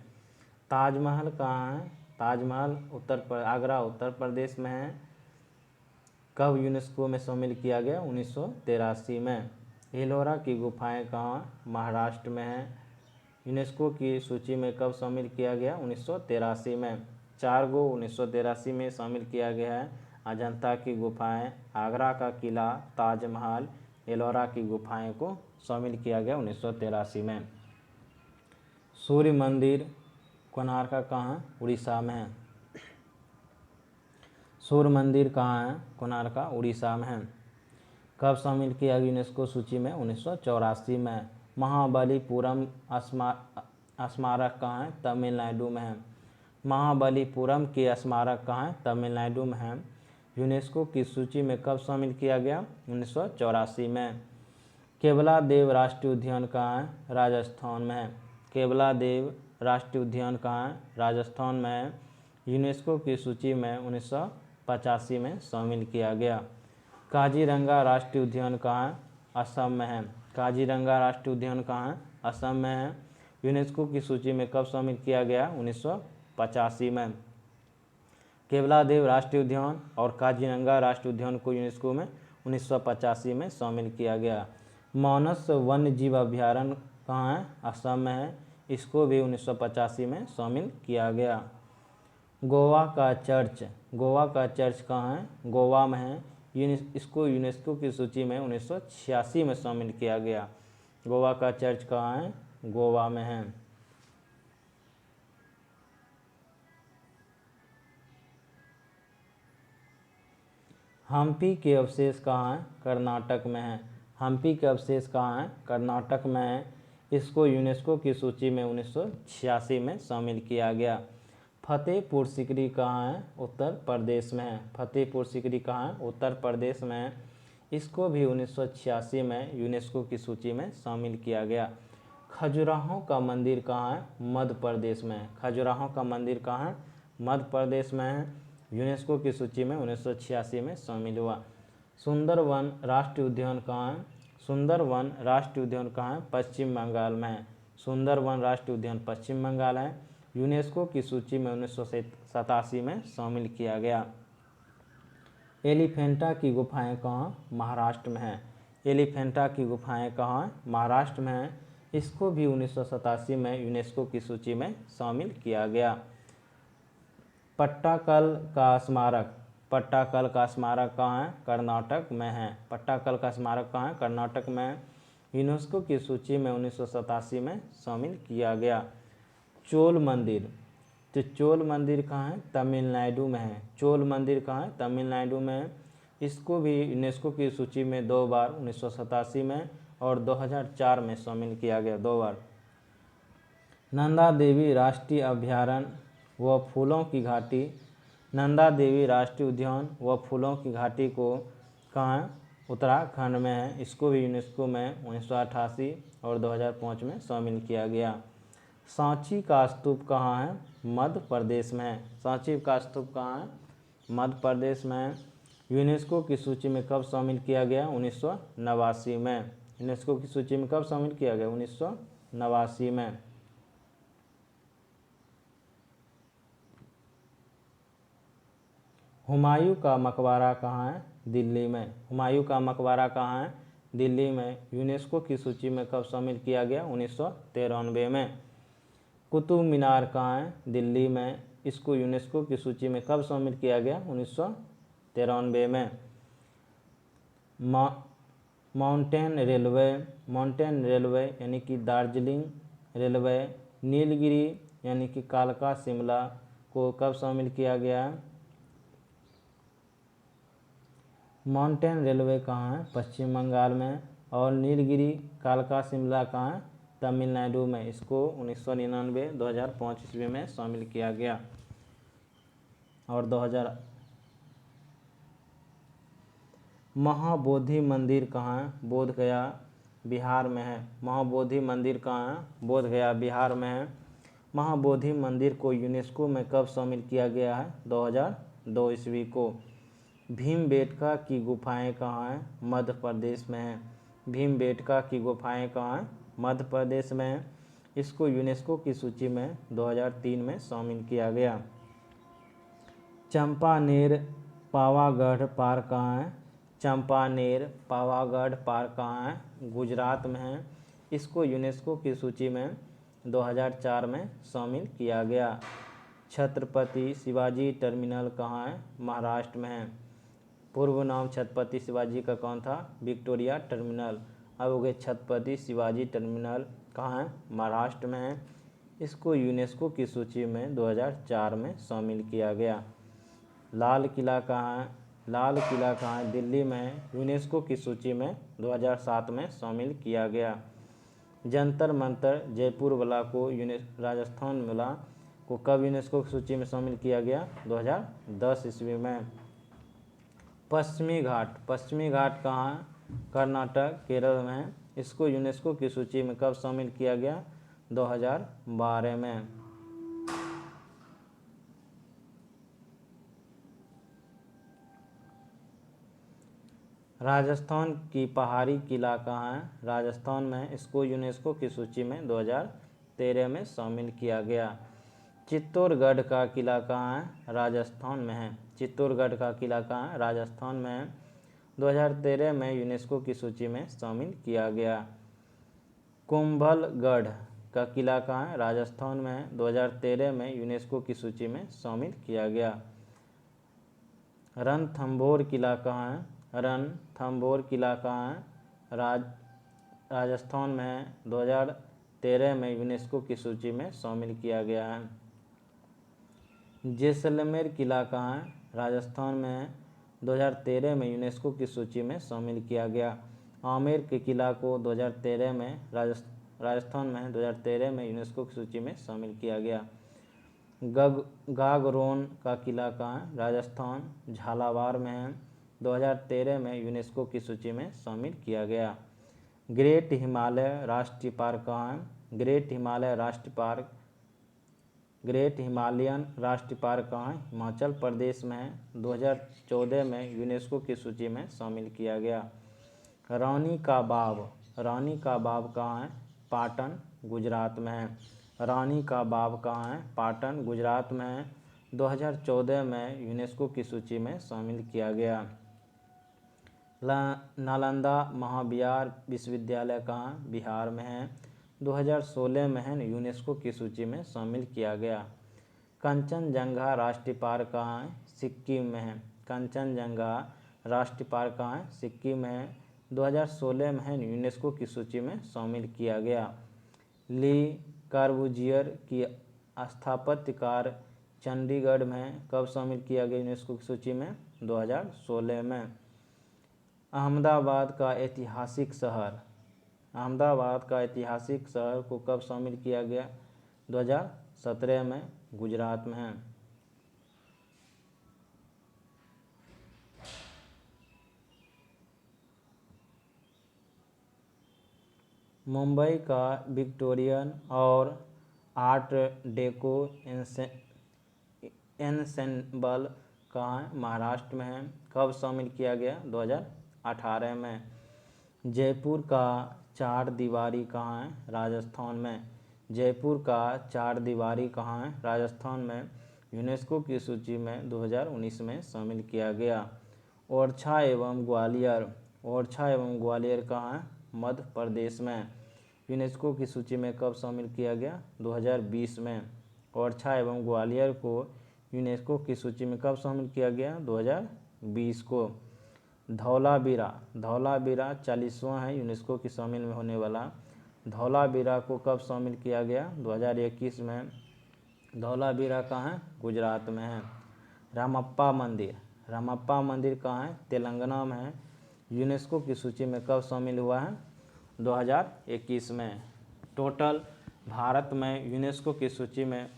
ताजमहल कहाँ है? ताजमहल आगरा उत्तर प्रदेश में है। कब यूनेस्को में शामिल किया गया? 1983 में। एलोरा की गुफाएं कहाँ? महाराष्ट्र में है। यूनेस्को की सूची में कब शामिल किया गया? 1983 में। 4 गो 1983 में शामिल किया गया है। अजंता की गुफाएं, आगरा का किला, ताजमहल, एलोरा की गुफाएं को शामिल किया गया 1983 में। सूर्य मंदिर कोणार्क कहाँ है? उड़ीसा में है। सूर्य मंदिर कहाँ है? कोणार्क उड़ीसा में है। कब शामिल किया गया यूनेस्को सूची में? 1984 में। महाबलीपुरम स्मारक कहाँ है? तमिलनाडु में है। महाबलीपुरम के स्मारक कहाँ है? तमिलनाडु में है। यूनेस्को की सूची में कब शामिल किया गया? 1984 में। केवला देव राष्ट्रीय उद्यान कहाँ है? राजस्थान में है। केवला देव राष्ट्रीय उद्यान कहाँ है? राजस्थान में है। यूनेस्को की सूची में 1985 में शामिल किया गया। काजीरंगा राष्ट्रीय उद्यान कहाँ है? असम में है। काजीरंगा राष्ट्रीय उद्यान कहाँ है? असम में है। यूनेस्को की सूची में कब शामिल किया गया? 1985 में। केवला देव राष्ट्रीय उद्यान और काजीरंगा राष्ट्रीय उद्यान को यूनेस्को में 1985 में शामिल किया गया। मानस वन्य जीव अभ्यारण्य कहाँ है? असम में है। इसको भी 1985 में शामिल किया गया। गोवा का चर्च कहाँ है? गोवा में है। इसको यूनेस्को की सूची में 1986 में शामिल किया गया। गोवा का चर्च कहाँ है? गोवा में है। हम्पी के अवशेष कहाँ हैं? कर्नाटक में है। हम्पी के अवशेष कहाँ हैं? कर्नाटक में है। इसको यूनेस्को की सूची में 1986 में शामिल किया गया। फतेहपुर सीकरी कहाँ है? उत्तर प्रदेश में है। फतेहपुर सीकरी कहाँ है? उत्तर प्रदेश में है। इसको भी 1986 में यूनेस्को की सूची में शामिल किया गया। खजुराहो का मंदिर कहाँ है? मध्य प्रदेश में है। खजुराहो का मंदिर कहाँ है? मध्य प्रदेश में है। यूनेस्को की सूची में 1986 में शामिल हुआ। सुंदरवन राष्ट्रीय उद्यान कहाँ है? सुंदरवन राष्ट्रीय उद्यान कहाँ है? पश्चिम बंगाल में है। सुंदरवन राष्ट्रीय उद्यान पश्चिम बंगाल है। यूनेस्को की सूची में 1987 में शामिल किया गया। एलिफेंटा की गुफाएं कहाँ? महाराष्ट्र में है। एलिफेंटा की गुफाएं कहाँ? महाराष्ट्र में है। इसको भी 1987 में यूनेस्को की सूची में शामिल किया गया। पट्टाकल का स्मारक कहाँ है? कर्नाटक में है। पट्टाकल का स्मारक कहाँ है? कर्नाटक में है। यूनेस्को की सूची में 1987 में शामिल किया गया। चोल मंदिर कहाँ है? तमिलनाडु में है। चोल मंदिर कहाँ है? तमिलनाडु में है। इसको भी यूनेस्को की सूची में 2 बार 1987 में और 2004 में शामिल किया गया, 2 बार। नंदा देवी राष्ट्रीय अभ्यारण्य व फूलों की घाटी नंदा देवी राष्ट्रीय उद्यान व फूलों की घाटी को कहाँ है? उत्तराखंड में है। इसको भी यूनेस्को में 1988 और 2005 में शामिल किया गया। सांची का स्तूप कहाँ है? मध्य प्रदेश में है। सांची का स्तूप कहाँ है? मध्य प्रदेश में है। यूनेस्को की सूची में कब शामिल किया गया? 1989 में। यूनेस्को की सूची में कब शामिल किया गया? 1989 में। हुमायूं का मकबरा कहाँ है? दिल्ली में। हुमायूं का मकबरा कहाँ है? दिल्ली में। यूनेस्को की सूची में कब शामिल किया गया? 1993 में। कुतुब मीनार कहाँ है? दिल्ली में। इसको यूनेस्को की सूची में कब शामिल किया गया? 1993 में। माउंटेन रेलवे यानी कि दार्जिलिंग रेलवे, नीलगिरी यानी कि कालका शिमला को कब शामिल किया गया है? माउंटेन रेलवे कहाँ है? पश्चिम बंगाल में। और नीलगिरी कालका शिमला कहाँ है? तमिलनाडु में। इसको 1999 2005 ईस्वी में शामिल किया गया। और 2000 महाबोधि मंदिर कहाँ है? बोध गया बिहार में है। महाबोधि मंदिर कहाँ है? बोध गया बिहार में है। महाबोधि मंदिर को यूनेस्को में कब शामिल किया गया है? 2002 ईस्वी को। भीमबेटका की गुफाएं कहाँ हैं? मध्य प्रदेश में है। भीमबेटका की गुफाएं कहाँ हैं? मध्य प्रदेश में है। इसको यूनेस्को की सूची में 2003 में शामिल किया गया। चंपानेर पावागढ़ पार्क कहाँ है? चंपानेर पावागढ़ पार्क कहाँ है? गुजरात में है। इसको यूनेस्को की सूची में 2004 में शामिल किया गया। छत्रपति शिवाजी टर्मिनल कहाँ है? महाराष्ट्र में है। पूर्व नाम छत्रपति शिवाजी का कौन था? Victoria terminal. अब हो गए छत्रपति शिवाजी टर्मिनल कहाँ है? महाराष्ट्र में है। इसको यूनेस्को की सूची में 2004 में शामिल किया गया। लाल किला कहाँ है? लाल किला कहाँ है? दिल्ली में है। यूनेस्को की सूची में 2007 में शामिल किया गया। जंतर मंतर जयपुर वाला को राजस्थान वाला को कब यूनेस्को की सूची में शामिल किया गया? 2010 ईस्वी में। पश्चिमी घाट कहाँ है? कर्नाटक केरल में है। इसको यूनेस्को की सूची में कब शामिल किया गया? 2012 में। राजस्थान की पहाड़ी किला कहाँ है? राजस्थान में। इसको यूनेस्को की सूची में 2013 में शामिल किया गया। चित्तौड़गढ़ का किला कहाँ है? राजस्थान में है। चित्तौड़गढ़ का किला कहाँ है? राजस्थान में है। 2013 में यूनेस्को की सूची में शामिल किया गया। कुंभलगढ़ का किला कहाँ है? राजस्थान में है। 2013 में यूनेस्को की सूची में शामिल किया गया। रणथंभौर किला कहाँ है? रणथंभौर किला कहाँ है? राजस्थान में है। 2013 में यूनेस्को की सूची में शामिल किया गया है। जैसलमेर किला कहाँ है? राजस्थान में है। 2013 में यूनेस्को की सूची में शामिल किया गया। आमेर के किला को 2013 में राजस्थान में 2013 में यूनेस्को की सूची में शामिल किया गया। गागरोन का किला कहाँ है? राजस्थान झालावाड़ में है। 2013 में यूनेस्को की सूची में शामिल किया गया। ग्रेट हिमालय राष्ट्रीय पार्क कहाँ है? ग्रेट हिमालयन राष्ट्रीय पार्क कहाँ है? हिमाचल प्रदेश में है। 2014 में यूनेस्को की सूची में शामिल किया गया। रानी का बाव कहाँ है? पाटन गुजरात में है। रानी का बाव कहाँ है? पाटन गुजरात में है। 2014 में यूनेस्को की सूची में शामिल किया गया। नालंदा महाविहार विश्वविद्यालय कहाँ? बिहार में है। 2016 में है यूनेस्को की सूची में शामिल किया गया। कंचनजंगा राष्ट्रीय पार्क कहाँ है? सिक्किम में है। कंचनजंगा राष्ट्रीय पार्क कहाँ है? सिक्किम में है। 2016 में है यूनेस्को की सूची में शामिल किया गया। ली कार्बूजियर की स्थापत्य कार्य चंडीगढ़ में कब शामिल किया गया यूनेस्को की सूची में? 2016 में। अहमदाबाद का ऐतिहासिक शहर को कब शामिल किया गया? 2017 में। गुजरात में है। मुंबई का विक्टोरियन और आर्ट डेको एंसेंबल कहाँ है? महाराष्ट्र में है। कब शामिल किया गया? 2018 में। जयपुर का चार दीवारी कहाँ है? राजस्थान में। जयपुर का चार दीवारी कहाँ है? राजस्थान में। यूनेस्को की सूची में 2019 में शामिल किया गया। ओरछा एवं ग्वालियर, ओरछा एवं ग्वालियर कहाँ है? मध्य प्रदेश में। यूनेस्को की सूची में कब शामिल किया गया? 2020 में। ओरछा एवं ग्वालियर को यूनेस्को की सूची में कब शामिल किया गया? 2020 को। धौलावीरा, धौलावीरा 40वां है यूनेस्को की शामिल में होने वाला। धौलावीरा को कब शामिल किया गया? 2021 में। धौलावीरा कहाँ है? गुजरात में है। रामप्पा मंदिर, रामप्पा मंदिर कहाँ है? तेलंगाना में है। यूनेस्को की सूची में कब शामिल हुआ है? 2021 में। टोटल भारत में यूनेस्को की सूची में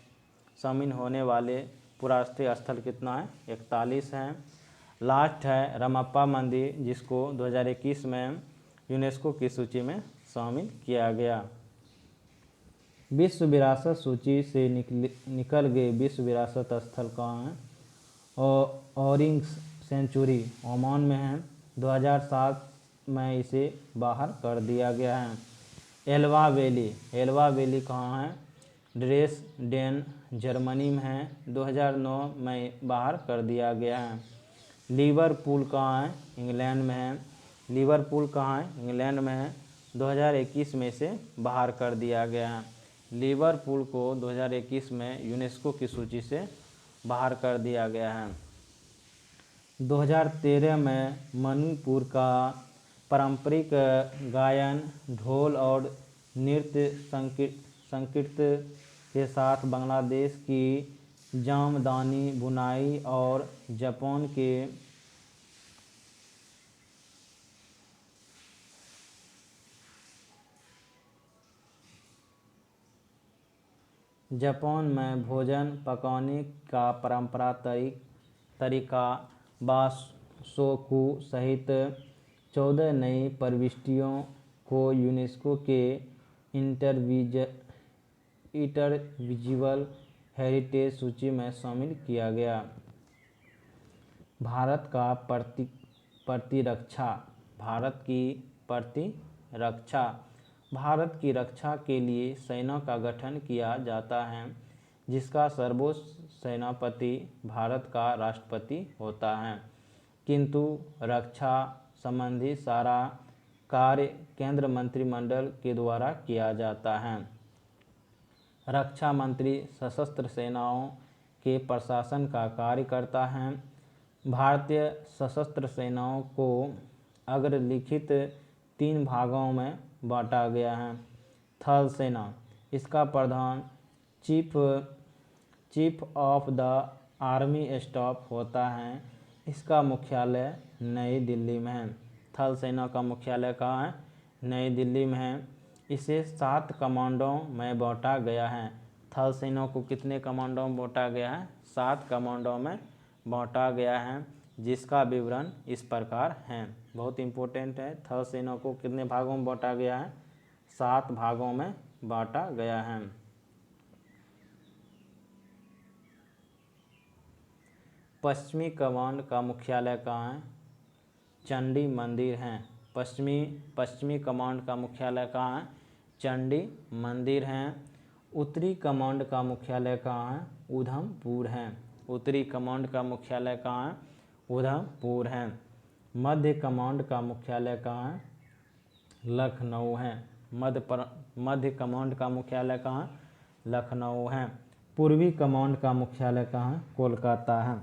शामिल होने वाले पुरातत्व स्थल कितना है? 41 हैं। लास्ट है रामप्पा मंदिर, जिसको 2021 में यूनेस्को की सूची में शामिल किया गया। विश्व विरासत सूची से निकल गए विश्व विरासत स्थल कहाँ हैं? ऑरिंग्स सेंचुरी ओमान में है। 2007 में इसे बाहर कर दिया गया है। एल्वा वैली, एल्वा वैली कहाँ है? ड्रेसडेन जर्मनी में है। 2009 में बाहर कर दिया गया है। लिवरपूल कहाँ है? इंग्लैंड में है। लिवरपूल कहाँ है? इंग्लैंड में है। 2021 में से बाहर कर दिया गया है। लिवरपूल को 2021 में यूनेस्को की सूची से बाहर कर दिया गया है। 2013 में मणिपुर का पारंपरिक गायन, ढोल और नृत्य संकीर्तन के साथ बांग्लादेश की जामदानी बुनाई और जापान में भोजन पकाने का पारंपरिक तरीका बाशोकु सहित 14 नई प्रविष्टियों को यूनेस्को के इंटरविजुअल हेरिटेज सूची में शामिल किया गया। भारत का प्रतिरक्षा, भारत की प्रतिरक्षा, भारत की रक्षा के लिए सेना का गठन किया जाता है, जिसका सर्वोच्च सेनापति भारत का राष्ट्रपति होता है, किंतु रक्षा संबंधी सारा कार्य केंद्र मंत्रिमंडल के द्वारा किया जाता है। रक्षा मंत्री सशस्त्र सेनाओं के प्रशासन का कार्य करता है। भारतीय सशस्त्र सेनाओं को अग्रलिखित 3 भागों में बांटा गया है। थल सेना, इसका प्रधान chief of the army staff होता है। इसका मुख्यालय नई दिल्ली में है। थल सेना का मुख्यालय कहाँ है? नई दिल्ली में है। इसे 7 कमांडों में बांटा गया है। थल सेना को कितने कमांडों में बांटा गया है? 7 कमांडों में बांटा गया है, जिसका विवरण इस प्रकार है। बहुत इंपॉर्टेंट है। थल सेना को कितने भागों में बांटा गया है? 7 भागों में बांटा गया है। पश्चिमी कमांड का मुख्यालय कहाँ है? चंडी मंदिर है। पश्चिमी कमांड का मुख्यालय कहाँ है? चंडी मंदिर है। उत्तरी कमांड का मुख्यालय कहाँ है? उधमपुर है। उत्तरी कमांड का मुख्यालय कहाँ है? उधमपुर है। मध्य कमांड का मुख्यालय कहाँ है? लखनऊ है। मध्य कमांड का मुख्यालय कहाँ है? लखनऊ है। पूर्वी कमांड का मुख्यालय कहाँ है? कोलकाता है।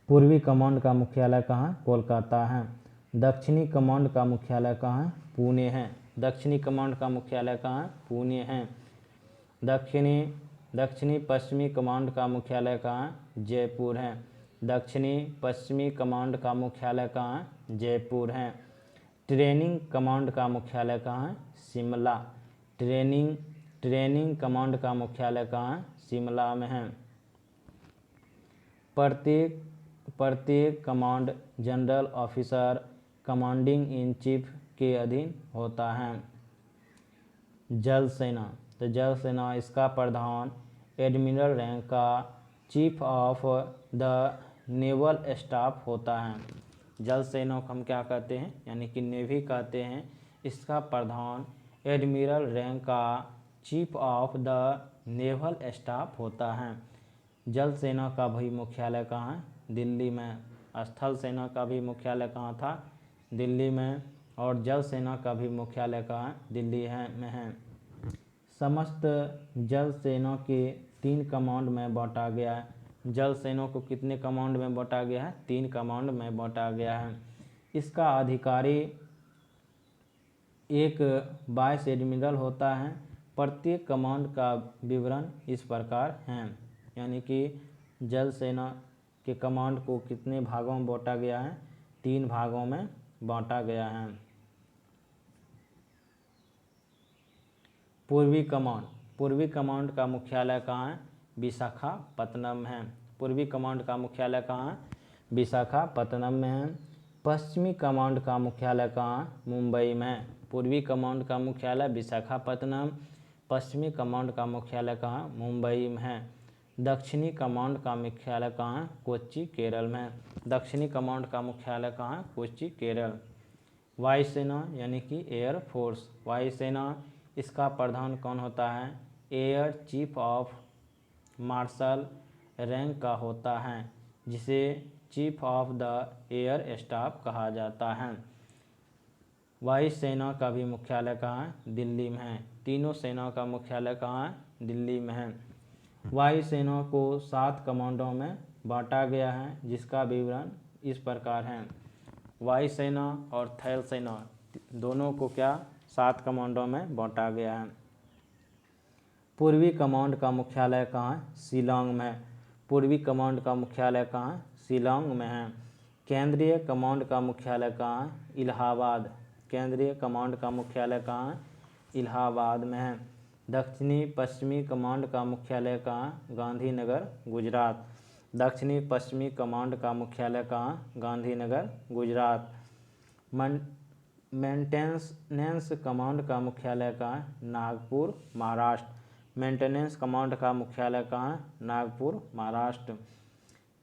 पूर्वी कमांड का मुख्यालय कहाँ है? कोलकाता है। दक्षिणी कमांड का मुख्यालय कहाँ है? पुणे है। दक्षिणी कमांड का मुख्यालय कहाँ है? पुणे है। दक्षिणी पश्चिमी कमांड का मुख्यालय कहाँ है? जयपुर है। दक्षिणी पश्चिमी कमांड का मुख्यालय कहाँ है? जयपुर है। ट्रेनिंग कमांड का मुख्यालय कहाँ है? शिमला। ट्रेनिंग कमांड का मुख्यालय कहाँ है? शिमला में है। प्रत्येक command general officer commanding in chief के अधीन होता है। जल सेना, तो जल सेना इसका प्रधान एडमिरल रैंक का chief of the naval staff होता है। जल सेना को हम क्या कहते हैं, यानी कि नेवी कहते हैं। इसका प्रधान एडमिरल रैंक का chief of the naval staff होता है। जल सेना का भी मुख्यालय कहाँ है, दिल्ली में। स्थल सेना का भी मुख्यालय कहाँ था, दिल्ली में। और जल सेना का भी मुख्यालय कहाँ है, दिल्ली में है। समस्त जल सेना के 3 कमांड में बांटा गया है। जल सेना को कितने कमांड में बांटा गया है, 3 कमांड में बांटा गया है। इसका अधिकारी एक वाइस एडमिरल होता है। प्रत्येक कमांड का विवरण इस प्रकार हैं, यानी कि जल सेना के कमांड को कितने भागों में बांटा गया है, 3 भागों में बांटा गया है। पूर्वी कमांड, पूर्वी कमांड का मुख्यालय कहाँ है, विशाखापत्तनम है। पूर्वी कमांड का मुख्यालय कहाँ है, विशाखापत्तनम में है। पश्चिमी कमांड का मुख्यालय कहाँ है, मुंबई में। पूर्वी कमांड का मुख्यालय विशाखापत्तनम, पश्चिमी कमांड का मुख्यालय कहाँ, मुंबई में है। दक्षिणी कमांड का मुख्यालय कहाँ है, कोच्चि, केरल में। दक्षिणी कमांड का मुख्यालय कहाँ है, कोच्चि, केरल। वायुसेना यानी कि एयर फोर्स, वायुसेना इसका प्रधान कौन होता है, air chief of marshal rank का होता है, जिसे chief of the air staff कहा जाता है। वायुसेना का भी मुख्यालय कहाँ है, दिल्ली में है। तीनों सेनाओं का मुख्यालय कहाँ है, दिल्ली में है। वायुसेना को 7 कमांडों में बांटा गया है, जिसका विवरण इस प्रकार है। वायुसेना और थल सेना दोनों को क्या 7 कमांडों में बांटा गया है। पूर्वी कमांड का मुख्यालय कहाँ है, शिलांग में। पूर्वी कमांड का मुख्यालय कहाँ है, शिलांग में है। केंद्रीय कमांड का मुख्यालय कहाँ है, इलाहाबाद। केंद्रीय कमांड का मुख्यालय कहाँ है, इलाहाबाद में है। दक्षिणी पश्चिमी कमांड का मुख्यालय कहाँ, गांधीनगर, गुजरात। दक्षिणी पश्चिमी कमांड का मुख्यालय कहाँ, गांधीनगर, गुजरात। मेंटेनेंस कमांड का मुख्यालय कहाँ, नागपुर, महाराष्ट्र। मेंटेनेंस कमांड का मुख्यालय कहाँ, नागपुर, महाराष्ट्र।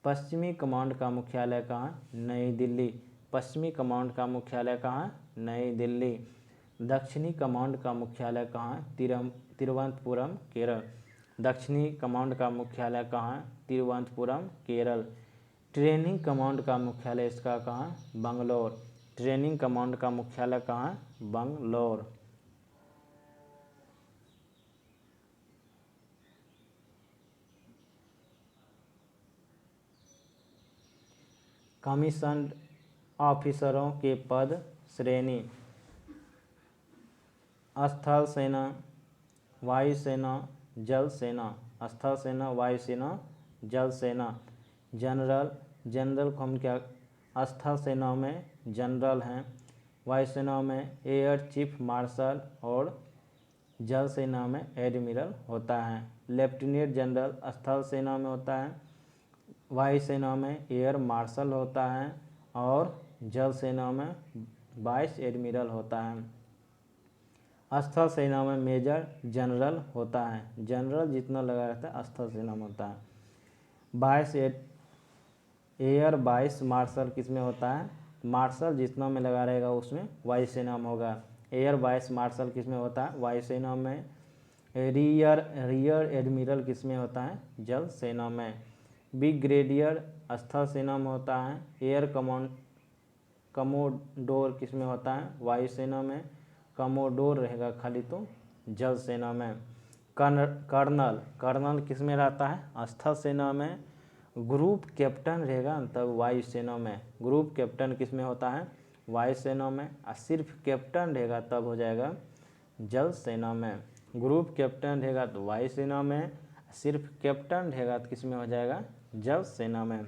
पश्चिमी कमांड का मुख्यालय कहाँ, नई दिल्ली। पश्चिमी कमांड का मुख्यालय कहाँ, नई दिल्ली। दक्षिणी कमांड का मुख्यालय कहाँ, तिरुवनंतपुरम, केरल। दक्षिणी कमांड का मुख्यालय कहाँ, तिरुवनंतपुरम, केरल। ट्रेनिंग कमांड का मुख्यालय इसका कहाँ, बंगलौर। ट्रेनिंग कमांड का मुख्यालय कहाँ, बंगलौर। कमीशन्ड ऑफिसरों के पद श्रेणी, स्थल सेना, वायुसेना, जल सेना। स्थल सेना, वायुसेना, जल सेना। जनरल, जनरल को हम क्या, स्थल सेना में जनरल हैं, वायुसेना में एयर चीफ मार्शल और जल सेना में एडमिरल होता है। लेफ्टिनेंट जनरल स्थल सेना में होता है, वायुसेना में एयर मार्शल होता है और जल सेना में वाइस एडमिरल होता है। स्थल सेना में मेजर जनरल होता है। जनरल जितना लगा रहता है स्थल सेना में होता है। एयर वाइस मार्शल किस में होता है, मार्शल जितना में लगा रहेगा उसमें वायुसेना में होगा। एयर वाइस मार्शल किस में होता है, वायुसेना में। रियर एडमिरल किस में होता है, जल सेना में। ब्रिगेडियर स्थल सेना में होता है। एयर कमोडोर किस में होता है, वायुसेना में। कमोडोर रहेगा खाली तो जल सेना में। कर्नल किस में रहता है, स्थल सेना में। ग्रुप कैप्टन रहेगा तब वायुसेना में। ग्रुप कैप्टन किस में होता है, वायुसेना में। और सिर्फ कैप्टन रहेगा तब हो जाएगा जल सेना में। ग्रुप कैप्टन रहेगा तो वायुसेना में, सिर्फ कैप्टन रहेगा तो किस में हो जाएगा, जल सेना में।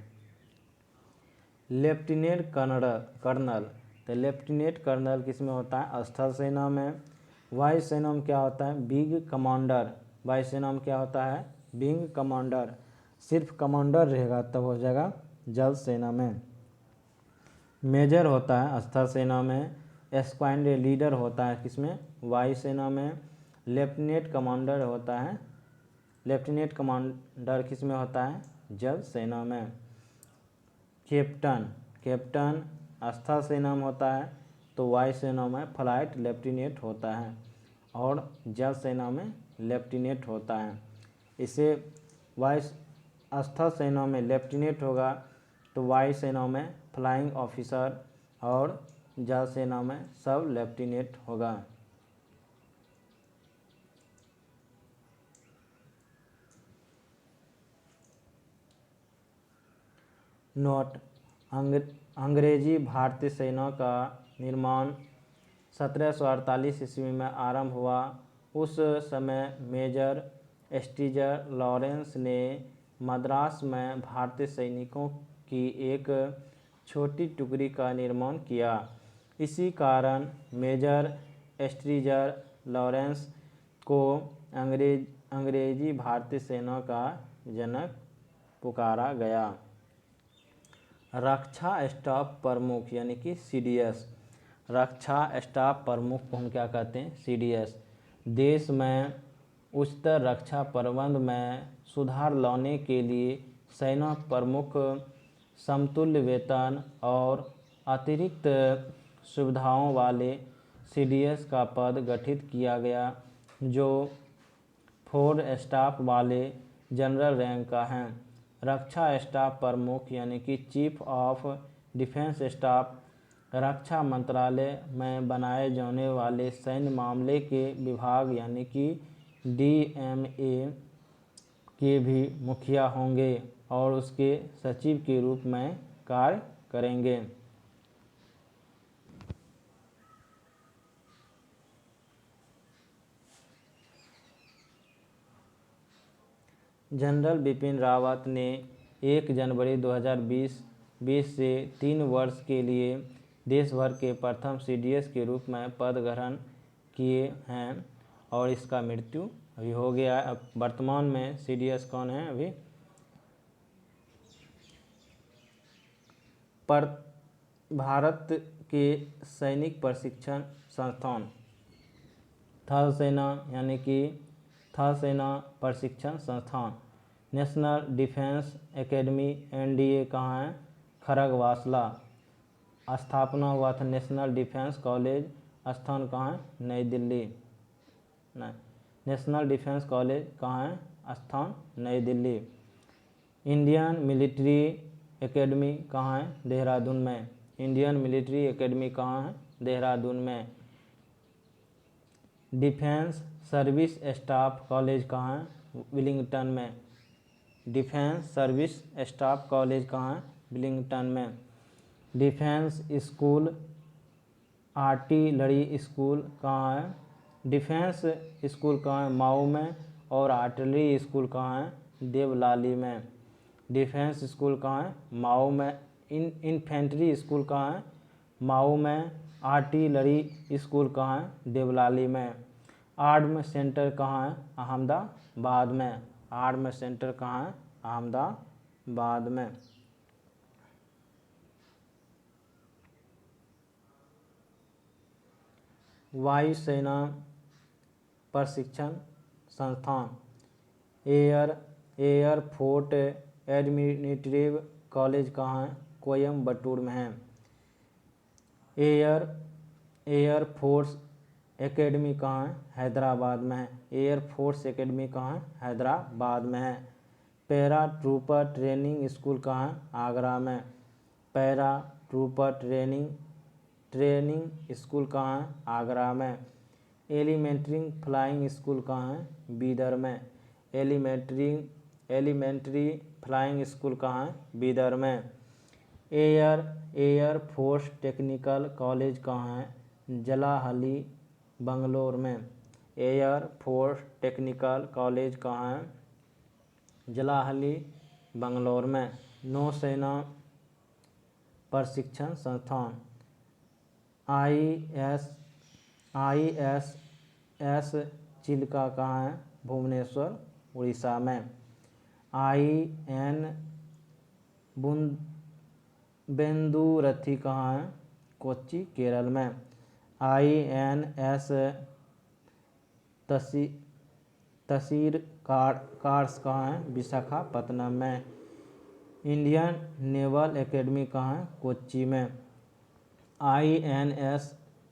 लेफ्टिनेंट कर्नल, तो लेफ्टिनेंट कर्नल किस में होता है, स्थल सेना में। वायुसेना में क्या होता है, विंग कमांडर। वायुसेना में क्या होता है, विंग कमांडर। सिर्फ कमांडर रहेगा तब हो जाएगा जल सेना में। मेजर होता है स्थल सेना में। स्क्वाड्रन लीडर होता है किसमें, वायुसेना में। लेफ्टिनेंट कमांडर होता है, लेफ्टिनेंट कमांडर किस में होता है, जल सेना में। कैप्टन, कैप्टन स्थल सेना में होता है, तो वायु सेना में फ्लाइट लेफ्टिनेंट होता है और जल सेना में लेफ्टिनेंट होता है। इसे वायु स्थल सेना में लेफ्टिनेंट होगा तो वायु सेना में फ्लाइंग ऑफिसर और जल सेना में सब लेफ्टिनेंट होगा। नोट: अंग्रेजी भारतीय सेना का निर्माण 1748 ईस्वी में आरंभ हुआ। उस समय मेजर स्टीजर लॉरेंस ने मद्रास में भारतीय सैनिकों की एक छोटी टुकड़ी का निर्माण किया। इसी कारण मेजर स्टीजर लॉरेंस को अंग्रेजी भारतीय सेना का जनक पुकारा गया। रक्षा स्टाफ प्रमुख यानी कि CDS, रक्षा स्टाफ प्रमुख को हम क्या कहते हैं, CDS। देश में उच्चतर रक्षा प्रबंध में सुधार लाने के लिए सेना प्रमुख समतुल्य वेतन और अतिरिक्त सुविधाओं वाले CDS का पद गठित किया गया, जो 4 स्टाफ वाले जनरल रैंक का है। रक्षा स्टाफ प्रमुख यानी कि चीफ ऑफ डिफेंस स्टाफ रक्षा मंत्रालय में बनाए जाने वाले सैन्य मामले के विभाग यानी कि DMA के भी मुखिया होंगे और उसके सचिव के रूप में कार्य करेंगे। जनरल बिपिन रावत ने 1 जनवरी 2020 से 3 वर्ष के लिए देश भर के प्रथम CDS के रूप में पद ग्रहण किए हैं और इसका मृत्यु अभी हो गया। अब वर्तमान में CDS कौन है अभी? भारत के सैनिक प्रशिक्षण संस्थान थल सेना यानी कि थल सेना प्रशिक्षण संस्थान, नेशनल डिफेंस एकेडमी NDA कहाँ है? खड़गवासला। स्थापना हुआ था नेशनल डिफेंस कॉलेज, स्थान कहाँ है? नई दिल्ली। नहीं, नेशनल डिफेंस कॉलेज कहाँ है? स्थान नई दिल्ली। इंडियन मिलिट्री एकेडमी कहाँ है? देहरादून में। इंडियन मिलिट्री एकेडमी कहाँ है? देहरादून में। डिफेंस सर्विस स्टाफ कॉलेज कहाँ है? विलिंगटन में। डिफेंस सर्विस स्टाफ कॉलेज कहाँ है? विलिंगटन में। डिफेंस स्कूल आर्टिलरी स्कूल कहाँ है? डिफेंस स्कूल कहाँ है? मऊ में। और आर्टिलरी स्कूल कहाँ है? देवलाली में। डिफेंस स्कूल कहाँ है? मऊ में। इन्फेंट्री स्कूल कहाँ है? मऊ में। आर्टिलरी स्कूल कहाँ है? देवलाली में। आर्म सेंटर कहाँ है? अहमदाबाद में। आर्म सेंटर कहाँ है? अहमदाबाद में। वायुसेना प्रशिक्षण संस्थान एयरफोर्स एडमिनिस्ट्रेटिव कॉलेज कहाँ है? कोयम्बटूर में है। एयरफोर्स एकेडमी कहाँ है? हैदराबाद में है। एयरफोर्स एकेडमी कहाँ है? हैदराबाद में है। पैरा ट्रूपर ट्रेनिंग स्कूल कहाँ है? आगरा में। पैरा ट्रूपर ट्रेनिंग स्कूल कहाँ है? आगरा में। एलिमेंट्री फ्लाइंग स्कूल कहाँ है? बीदर में। एलिमेंट्री फ्लाइंग स्कूल कहाँ है? बीदर में। एयर फोर्स टेक्निकल कॉलेज कहाँ है? जलाहली बंगलोर में। एयर फोर्स टेक्निकल कॉलेज कहाँ है? जलाहली बंगलोर में। नौसेना प्रशिक्षण संस्थान ISS चिल्का कहाँ है? भुवनेश्वर उड़ीसा में। बेंदुरथी कहाँ है? कोच्चि केरल में। INS तहसील कार्स कहाँ है? विशाखापत्तनम में। इंडियन नेवल एकेडमी कहाँ है? कोच्चि में। INS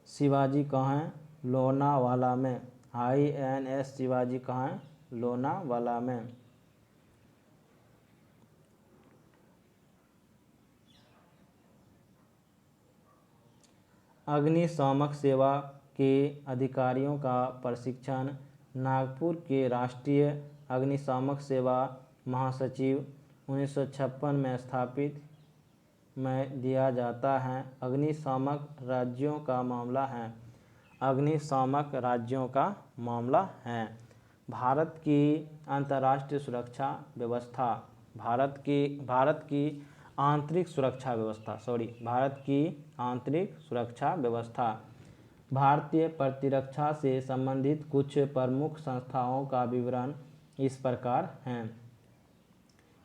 शिवाजी कहाँ है? लोनावाला में। INS शिवाजी कहाँ है? लोनावाला में। अग्निशामक सेवा के अधिकारियों का प्रशिक्षण नागपुर के राष्ट्रीय अग्निशामक सेवा महासचिव 1956 में स्थापित में दिया जाता है। अग्निशामक राज्यों का मामला है। अग्निशामक राज्यों का मामला है। भारत की अंतर्राष्ट्रीय सुरक्षा व्यवस्था। भारत की आंतरिक सुरक्षा व्यवस्था। भारतीय प्रतिरक्षा से संबंधित कुछ प्रमुख संस्थाओं का विवरण इस प्रकार हैं।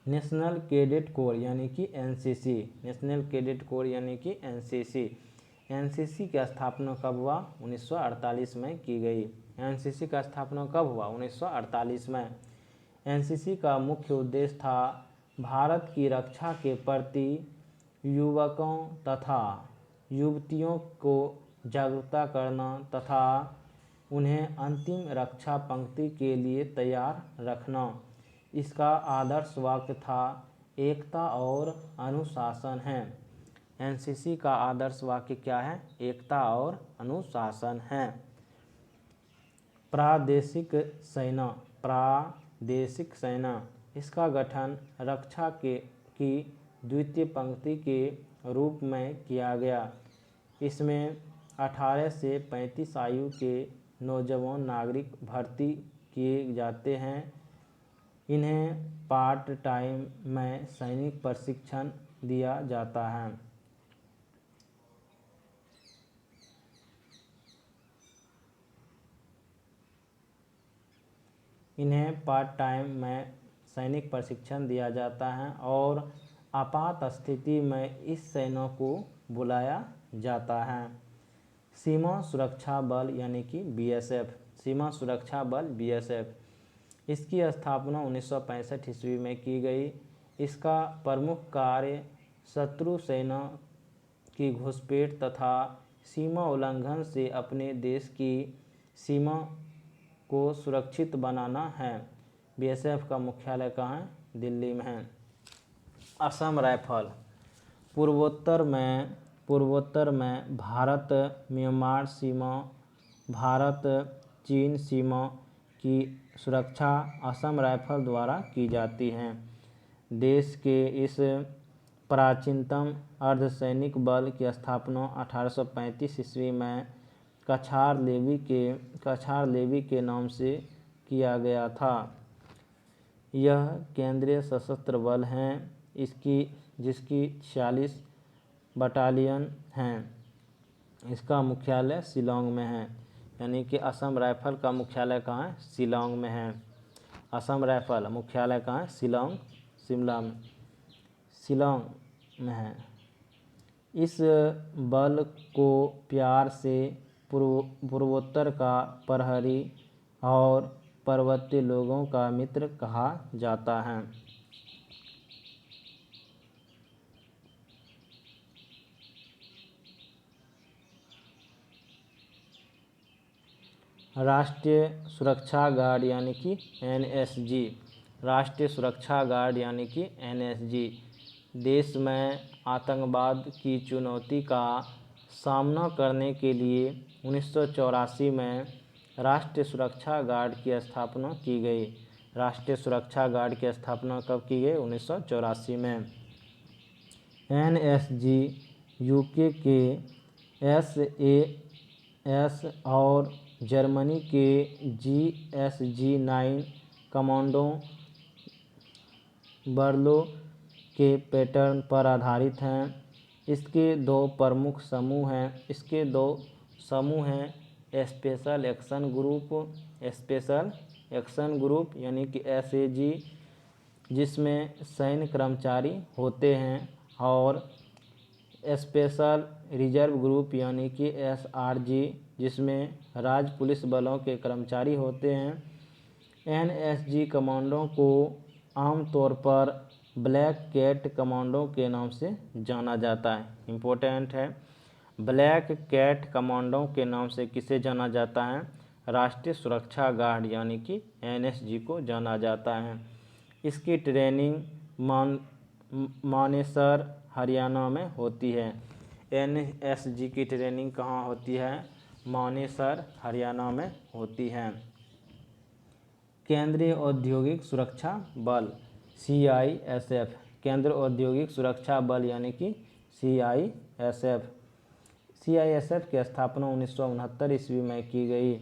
नेशनल कैडेट कोर यानी कि NCC। नेशनल कैडेट कोर यानी कि NCC। NCC की स्थापना कब हुआ? 1948 में की गई। NCC का स्थापना कब हुआ? 1948 में। NCC का मुख्य उद्देश्य था भारत की रक्षा के प्रति युवकों तथा युवतियों को जागरूक करना तथा उन्हें अंतिम रक्षा पंक्ति के लिए तैयार रखना। इसका आदर्श वाक्य था एकता और अनुशासन है। NCC का आदर्श वाक्य क्या है? एकता और अनुशासन है। प्रादेशिक सेना। इसका गठन रक्षा की द्वितीय पंक्ति के रूप में किया गया। इसमें 18 से 35 आयु के नौजवान नागरिक भर्ती किए जाते हैं। इन्हें पार्ट टाइम में सैनिक प्रशिक्षण दिया जाता है। और आपात स्थिति में इस सेना को बुलाया जाता है। सीमा सुरक्षा बल यानी कि BSF। सीमा सुरक्षा बल BSF। इसकी स्थापना 1965 ईस्वी में की गई। इसका प्रमुख कार्य शत्रु सेना की घुसपैठ तथा सीमा उल्लंघन से अपने देश की सीमा को सुरक्षित बनाना है। BSF का मुख्यालय कहाँ है? दिल्ली में है। असम राइफल। पूर्वोत्तर में भारत म्यांमार सीमा, भारत चीन सीमा की सुरक्षा असम राइफल द्वारा की जाती है। देश के इस प्राचीनतम अर्धसैनिक बल की स्थापना 1835 ईस्वी में कछार लेवी के नाम से किया गया था। यह केंद्रीय सशस्त्र बल है। जिसकी 46 बटालियन हैं। इसका मुख्यालय शिलांग में है। यानी कि असम राइफल का मुख्यालय कहाँ है? शिलांग में है। असम राइफल मुख्यालय कहाँ है? शिलांग में है। इस बल को प्यार से पूर्वोत्तर का प्रहरी और पर्वतीय लोगों का मित्र कहा जाता है। राष्ट्रीय सुरक्षा गार्ड यानी कि NSG। राष्ट्रीय सुरक्षा गार्ड यानी कि NSG देश में आतंकवाद की चुनौती का सामना करने के लिए 1984 में राष्ट्रीय सुरक्षा गार्ड की स्थापना की गई। राष्ट्रीय सुरक्षा गार्ड की स्थापना कब की गई? 1984 में। NSG UK के SAS और जर्मनी के GSG-9 कमांडो बर्लो के पैटर्न पर आधारित हैं। इसके दो प्रमुख समूह हैं। स्पेशल एक्शन ग्रुप यानी कि SAG जिसमें सैन्य कर्मचारी होते हैं और स्पेशल रिजर्व ग्रुप यानी कि SRG जिसमें राज्य पुलिस बलों के कर्मचारी होते हैं। एनएसजी कमांडो को आमतौर पर ब्लैक कैट कमांडो के नाम से जाना जाता है। इम्पोर्टेंट है, ब्लैक कैट कमांडो के नाम से किसे जाना जाता है? राष्ट्रीय सुरक्षा गार्ड यानी कि एनएसजी को जाना जाता है। इसकी ट्रेनिंग मानेसर हरियाणा में होती है। एनएसजी की ट्रेनिंग कहाँ होती है? मानेसर हरियाणा में होती है। केंद्रीय औद्योगिक सुरक्षा बल सीआईएसएफ, केंद्रीय औद्योगिक सुरक्षा बल यानी कि सीआईएसएफ। सीआईएसएफ की स्थापना 1969 ईस्वी में की गई।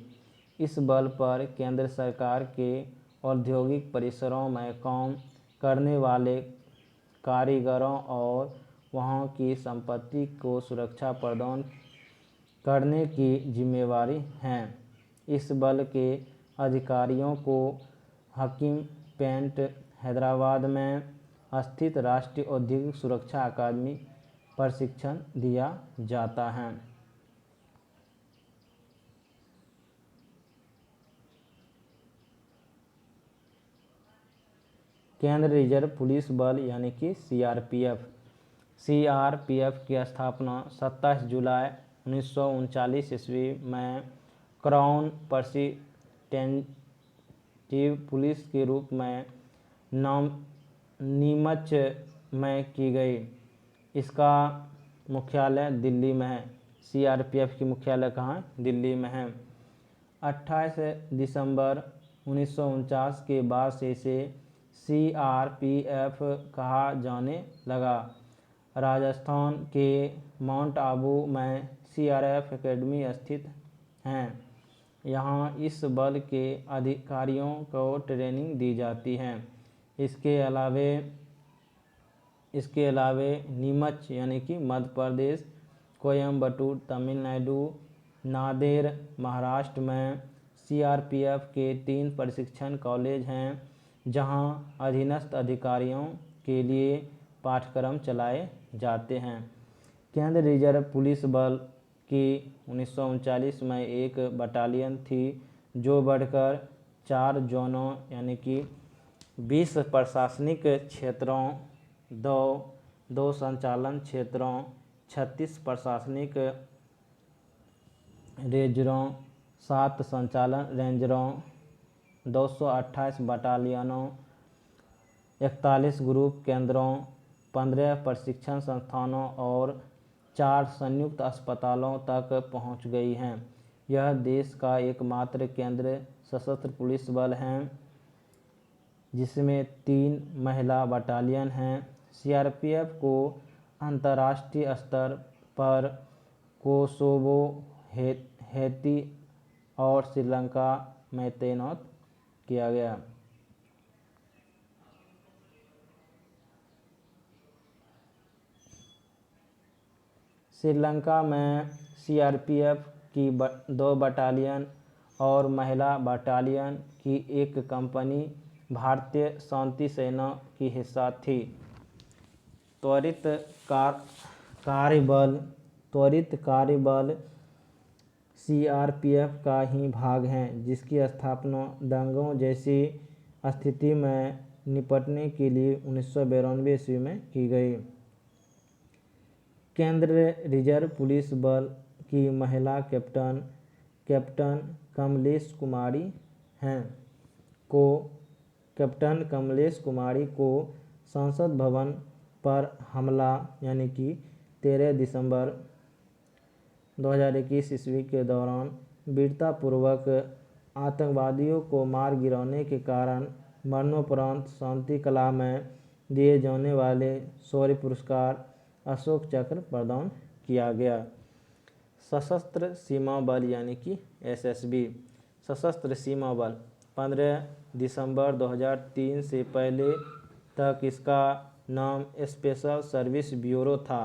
इस बल पर केंद्र सरकार के औद्योगिक परिसरों में काम करने वाले कारीगरों और वहां की संपत्ति को सुरक्षा प्रदान करने की जिम्मेवारी है। इस बल के अधिकारियों को हकीम पेंट हैदराबाद में स्थित राष्ट्रीय औद्योगिक सुरक्षा अकादमी प्रशिक्षण दिया जाता है। केंद्रीय रिजर्व पुलिस बल यानी कि सीआरपीएफ। सीआरपीएफ की स्थापना 27 जुलाई 1939 ईस्वी में क्राउन प्रेसिडेंटिव पुलिस के रूप में नीमच में की गई। इसका मुख्यालय दिल्ली में है। सीआरपीएफ की मुख्यालय कहाँ है? दिल्ली में है। 28 दिसंबर 1949 के बाद से इसे सीआरपीएफ कहा जाने लगा। राजस्थान के माउंट आबू में सीआरपीएफ एकेडमी स्थित हैं। यहाँ इस बल के अधिकारियों को ट्रेनिंग दी जाती है। इसके अलावे नीमच यानी कि मध्य प्रदेश, कोयम्बटूर तमिलनाडु, नांदेड़ महाराष्ट्र में सीआरपीएफ के 3 प्रशिक्षण कॉलेज हैं, जहां अधीनस्थ अधिकारियों के लिए पाठ्यक्रम चलाए जाते हैं। केंद्रीय रिजर्व पुलिस बल की 1939 में एक बटालियन थी, जो बढ़कर 4 जोनों यानी कि 20 प्रशासनिक क्षेत्रों, 2 संचालन क्षेत्रों, 36 प्रशासनिक रेंजरों, 7 संचालन रेंजरों, 228 बटालियनों, 41 ग्रुप केंद्रों, 15 प्रशिक्षण संस्थानों और 4 संयुक्त अस्पतालों तक पहुंच गई हैं। यह देश का एकमात्र केंद्रीय सशस्त्र पुलिस बल है जिसमें 3 महिला बटालियन हैं। सीआरपीएफ को अंतर्राष्ट्रीय स्तर पर कोसोवो, हैती और श्रीलंका में तैनात किया गया। श्रीलंका में सीआरपीएफ की 2 बटालियन और महिला बटालियन की 1 कंपनी भारतीय शांति सेना की हिस्सा थी। त्वरित कार्यबल सीआरपीएफ का ही भाग है, जिसकी स्थापना दंगों जैसी स्थिति में निपटने के लिए 1992 ईस्वी में की गई। केंद्रीय रिजर्व पुलिस बल की महिला कैप्टन कमलेश कुमारी हैं। कैप्टन कमलेश कुमारी को संसद भवन पर हमला यानी कि 13 दिसंबर 2021 ईस्वी के दौरान वीरतापूर्वक आतंकवादियों को मार गिराने के कारण मरणोपरांत शांति कला में दिए जाने वाले शौर्य पुरस्कार अशोक चक्र प्रदान किया गया। सशस्त्र सीमा बल यानी कि एसएसबी। सशस्त्र सीमा बल 15 दिसंबर 2003 से पहले तक इसका नाम स्पेशल सर्विस ब्यूरो था।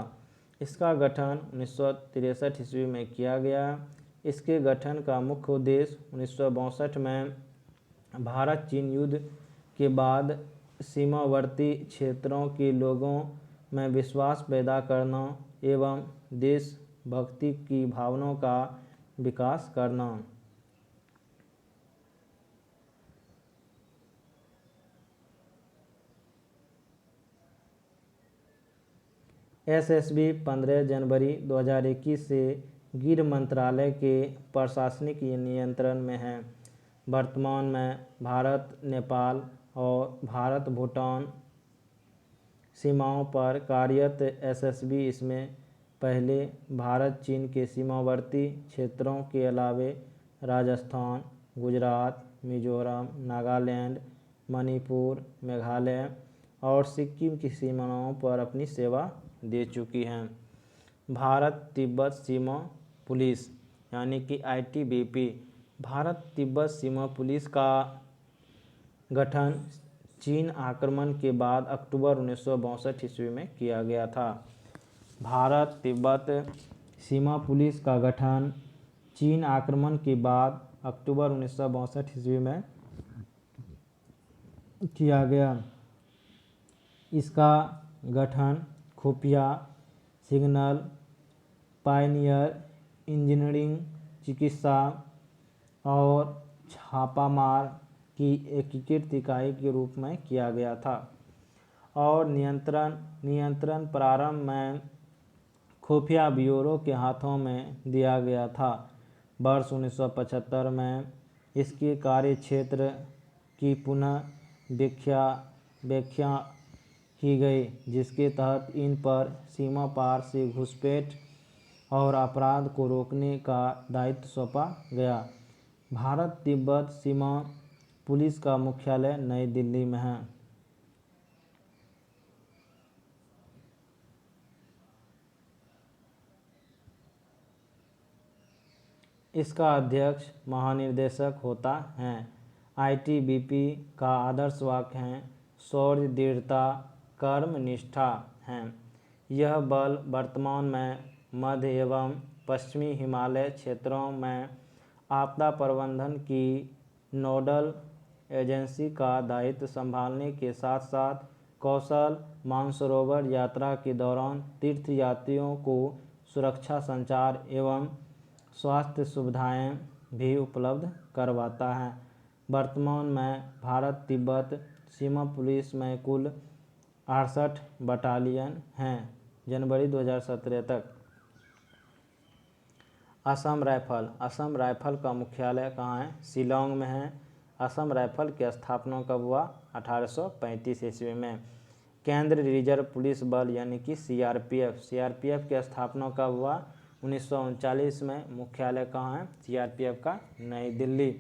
इसका गठन 1963 ईस्वी में किया गया। इसके गठन का मुख्य उद्देश्य 1962 में भारत चीन युद्ध के बाद सीमावर्ती क्षेत्रों के लोगों में विश्वास पैदा करना एवं देशभक्ति की भावना का विकास करना। एसएसबी 15 जनवरी 2021 से गृह मंत्रालय के प्रशासनिक नियंत्रण में है। वर्तमान में भारत नेपाल और भारत भूटान सीमाओं पर कार्यरत एसएसबी इसमें पहले भारत चीन के सीमावर्ती क्षेत्रों के अलावे राजस्थान, गुजरात, मिजोरम, नागालैंड, मणिपुर, मेघालय और सिक्किम की सीमाओं पर अपनी सेवा दे चुकी हैं। भारत तिब्बत सीमा पुलिस यानी कि आईटीबीपी, भारत तिब्बत सीमा पुलिस का गठन चीन आक्रमण के बाद अक्टूबर 1962 ईस्वी में किया गया था। भारत तिब्बत सीमा पुलिस का गठन चीन आक्रमण के बाद अक्टूबर 1962 ईस्वी में किया गया। इसका गठन खुफिया, सिग्नल, पायनियर, इंजीनियरिंग, चिकित्सा और छापामार की एकीकृत इकाई के रूप में किया गया था और नियंत्रण प्रारंभ में खुफिया ब्यूरो के हाथों में दिया गया था। वर्ष 1975 में इसके कार्यक्षेत्र की पुनः व्याख्या की गई, जिसके तहत इन पर सीमा पार से घुसपैठ और अपराध को रोकने का दायित्व सौंपा गया। भारत तिब्बत सीमा पुलिस का मुख्यालय नई दिल्ली में है। इसका अध्यक्ष महानिदेशक होता है। आईटीबीपी का आदर्श वाक्य है शौर्य, दृढ़ता, कर्म निष्ठा है। यह बल वर्तमान में मध्य एवं पश्चिमी हिमालय क्षेत्रों में आपदा प्रबंधन की नोडल एजेंसी का दायित्व संभालने के साथ साथ कौशल मानसरोवर यात्रा के दौरान तीर्थयात्रियों को सुरक्षा, संचार एवं स्वास्थ्य सुविधाएं भी उपलब्ध करवाता है। वर्तमान में भारत तिब्बत सीमा पुलिस में कुल 68 बटालियन हैं। जनवरी 2017 तक। असम राइफल का मुख्यालय कहाँ है? शिलोंग में है। असम राइफल की स्थापना कब हुआ? 1835 ईस्वी में। केंद्रीय रिजर्व पुलिस बल यानी कि सीआरपीएफ की स्थापना कब हुआ? 1939 में। मुख्यालय कहाँ है सीआरपीएफ का? नई दिल्ली।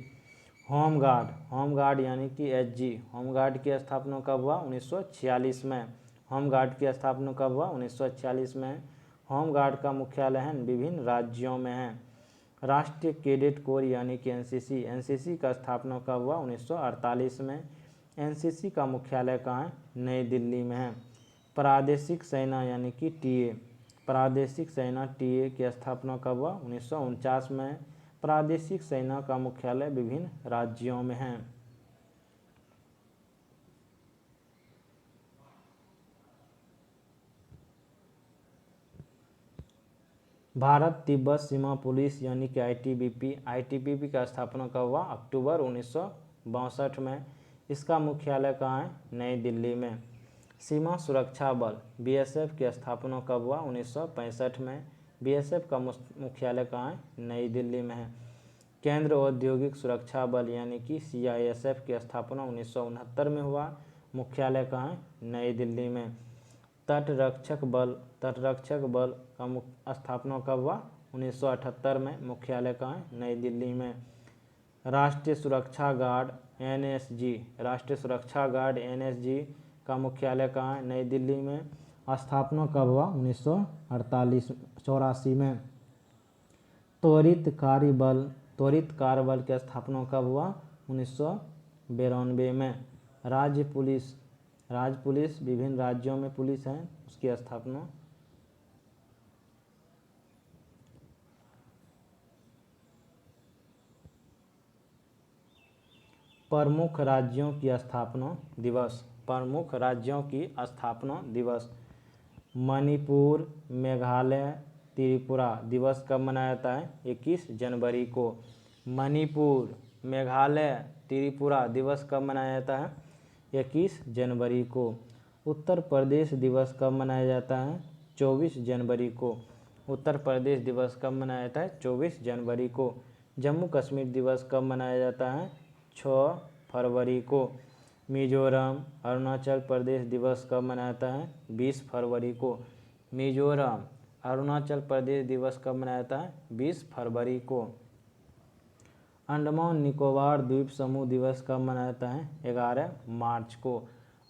होमगार्ड यानी कि एचजी, होमगार्ड की स्थापना कब हुआ? 1946 में। होमगार्ड की स्थापना कब हुआ? 1946 में। होमगार्ड का मुख्यालय है विभिन्न राज्यों में है। राष्ट्रीय कैडेट कोर यानी कि एनसीसी का स्थापना कब हुआ? 1948 में। एनसीसी का मुख्यालय कहाँ है? नई दिल्ली में है। प्रादेशिक सेना यानी कि प्रादेशिक सेना टीए की स्थापना कब हुआ? 1949 में। प्रादेशिक सेना का मुख्यालय विभिन्न राज्यों में है। भारत तिब्बत सीमा पुलिस यानी कि आईटीबीपी का स्थापना कब हुआ? अक्टूबर 1962 में। इसका मुख्यालय कहाँ है? नई दिल्ली में। सीमा सुरक्षा बल बीएसएफ की स्थापना कब हुआ? 1965 में। बीएसएफ का मुख्यालय कहाँ है? नई दिल्ली में है। केंद्र औद्योगिक सुरक्षा बल यानी कि सीआईएसएफ की स्थापना 1969 में हुआ। मुख्यालय कहाँ है? नई दिल्ली में। तटरक्षक बल का स्थापना कब हुआ? 1978 में। मुख्यालय कहाँ है? नई दिल्ली में। राष्ट्रीय सुरक्षा गार्ड एनएसजी का मुख्यालय कहाँ है? नई दिल्ली में। स्थापना कब हुआ? 1984 में। त्वरित कार्यबल की स्थापना कब हुआ? 1992 में। राज्य पुलिस विभिन्न राज्यों में पुलिस है, उसकी स्थापना प्रमुख राज्यों की स्थापना दिवस मणिपुर, मेघालय, त्रिपुरा दिवस कब मनाया जाता है? 21 जनवरी को। मणिपुर, मेघालय, त्रिपुरा दिवस कब मनाया जाता है? 21 जनवरी को। उत्तर प्रदेश दिवस कब मनाया जाता है? 24 जनवरी को। उत्तर प्रदेश दिवस कब मनाया जाता है? 24 जनवरी को। जम्मू कश्मीर दिवस कब मनाया जाता है? 6 फरवरी को। मिजोरम, अरुणाचल प्रदेश दिवस कब मनाया जाता है? 20 फरवरी को। मिजोरम, अरुणाचल प्रदेश दिवस कब मनाया जाता है? 20 फरवरी को। अंडमान निकोबार द्वीप समूह दिवस कब मनाया जाता है? 11 मार्च को।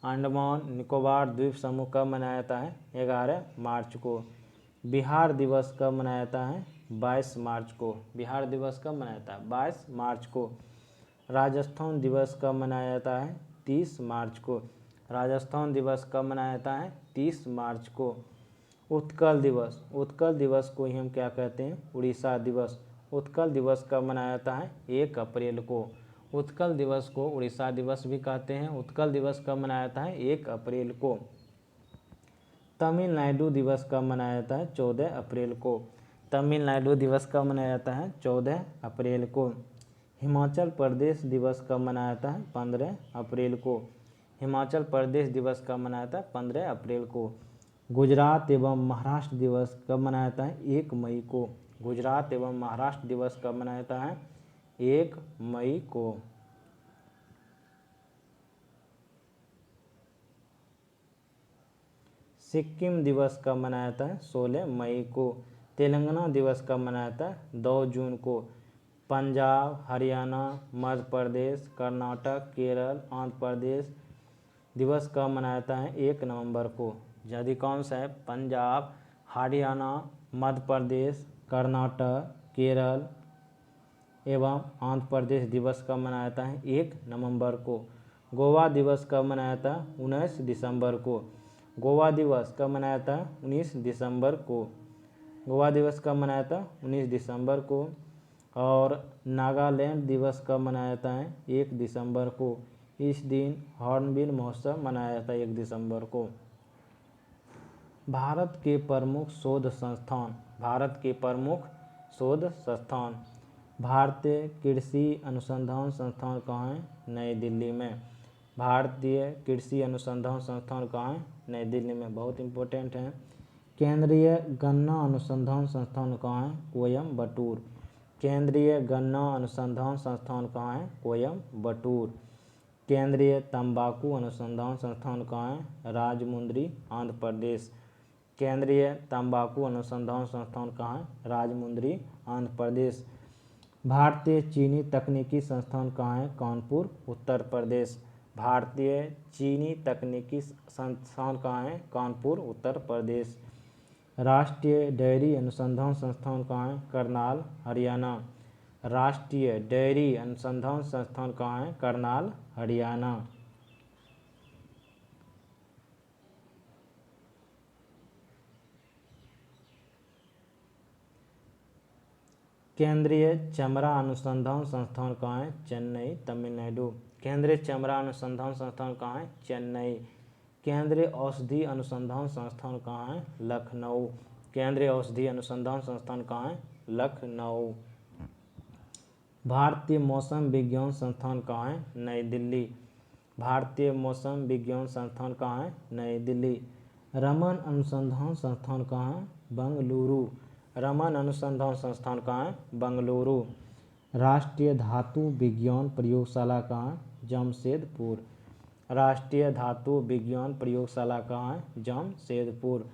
अंडमान निकोबार द्वीप समूह कब मनाया जाता है? 11 मार्च को। बिहार दिवस कब मनाया जाता है? 22 मार्च को। बिहार दिवस कब मनाया जाता है? 22 मार्च को। राजस्थान दिवस कब मनाया जाता है? 30 मार्च को। राजस्थान दिवस कब मनाया जाता है? 30 मार्च को। उत्कल दिवस, उत्कल दिवस को ही हम क्या कहते हैं? उड़ीसा दिवस। उत्कल दिवस कब मनाया जाता है? 1 अप्रैल को। उत्कल दिवस को उड़ीसा दिवस भी कहते हैं। उत्कल दिवस कब मनाया जाता है? 1 अप्रैल को। तमिलनाडु दिवस कब मनाया जाता है? 14 अप्रैल को। तमिलनाडु दिवस कब मनाया जाता है? 14 अप्रैल को। हिमाचल प्रदेश दिवस कब मनाया जाता है? 15 अप्रैल को। हिमाचल प्रदेश दिवस कब मनाया जाता है? 15 अप्रैल को। गुजरात एवं महाराष्ट्र दिवस कब मनाया जाता है? 1 मई को। गुजरात एवं महाराष्ट्र दिवस कब मनाया जाता है? 1 मई को। सिक्किम दिवस कब मनाया जाता है? 16 मई को। तेलंगाना दिवस कब मनाया जाता है? 2 जून को। पंजाब, हरियाणा, मध्य प्रदेश, कर्नाटक, केरल, आंध्र प्रदेश दिवस कब मनाया जाता है? 1 नवंबर को। अधिकांश है पंजाब, हरियाणा, मध्य प्रदेश, कर्नाटक, केरल एवं आंध्र प्रदेश दिवस कब मनाया जाता है? 1 नवंबर को। गोवा दिवस कब मनाया जाता है? 19 दिसंबर को। गोवा दिवस कब मनाया जाता है? 19 दिसंबर को। गोवा दिवस कब मनाया जाता है? 19 दिसंबर को। और नागालैंड दिवस कब मनाया जाता है? 1 दिसंबर को। इस दिन हॉर्नबिल महोत्सव मनाया जाता है 1 दिसंबर को। भारत के प्रमुख शोध संस्थान, भारत के प्रमुख शोध संस्थान। भारतीय कृषि अनुसंधान संस्थान कहाँ है? नई दिल्ली में। भारतीय कृषि अनुसंधान संस्थान कहाँ है? नई दिल्ली में। बहुत इंपॉर्टेंट है। केंद्रीय गन्ना अनुसंधान संस्थान कहाँ है? कोयम्बटूर। केंद्रीय गन्ना अनुसंधान संस्थान कहाँ है? कोयम्बटूर। केंद्रीय तंबाकू अनुसंधान संस्थान कहाँ है? राजमुंद्री, आंध्र प्रदेश। केंद्रीय तंबाकू अनुसंधान संस्थान कहाँ है? राजमुंद्री, आंध्र प्रदेश। भारतीय चीनी तकनीकी संस्थान कहाँ है? कानपुर, उत्तर प्रदेश। भारतीय चीनी तकनीकी संस्थान कहाँ है? कानपुर, उत्तर प्रदेश। राष्ट्रीय डेयरी अनुसंधान संस्थान कहाँ है? करनाल, हरियाणा। राष्ट्रीय डेयरी अनुसंधान संस्थान कहाँ है? करनाल, हरियाणा। केंद्रीय चमड़ा अनुसंधान संस्थान कहाँ है? चेन्नई, तमिलनाडु। केंद्रीय चमड़ा अनुसंधान संस्थान कहाँ है? चेन्नई। केंद्रीय औषधि अनुसंधान संस्थान कहाँ है? लखनऊ। केंद्रीय औषधि अनुसंधान संस्थान कहाँ है? लखनऊ। भारतीय मौसम विज्ञान संस्थान कहाँ है? नई दिल्ली। भारतीय मौसम विज्ञान संस्थान कहाँ है? नई दिल्ली। रमन अनुसंधान संस्थान कहाँ है? बंगलुरु। रमन अनुसंधान संस्थान कहाँ है? बंगलुरु। राष्ट्रीय धातु विज्ञान प्रयोगशाला कहाँ है? जमशेदपुर। राष्ट्रीय धातु विज्ञान प्रयोगशाला कहाँ है? जमशेदपुर।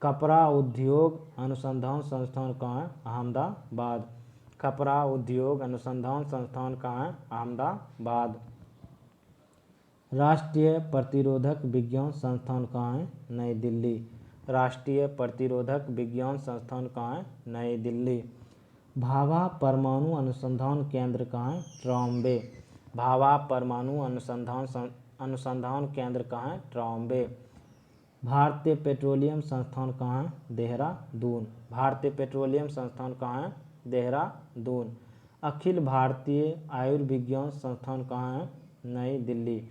कपड़ा उद्योग अनुसंधान संस्थान कहाँ है? अहमदाबाद। कपड़ा उद्योग अनुसंधान संस्थान कहाँ है? अहमदाबाद। राष्ट्रीय प्रतिरोधक विज्ञान संस्थान कहाँ है? नई दिल्ली। राष्ट्रीय प्रतिरोधक विज्ञान संस्थान कहाँ है? नई दिल्ली। भाभा परमाणु अनुसंधान केंद्र कहाँ है? ट्रॉम्बे। भाभा परमाणु अनुसंधान केंद्र कहाँ है? ट्रॉम्बे। भारतीय पेट्रोलियम संस्थान कहाँ है? देहरादून। भारतीय पेट्रोलियम संस्थान कहाँ है? देहरादून। अखिल भारतीय आयुर्विज्ञान संस्थान कहाँ है? नई दिल्ली।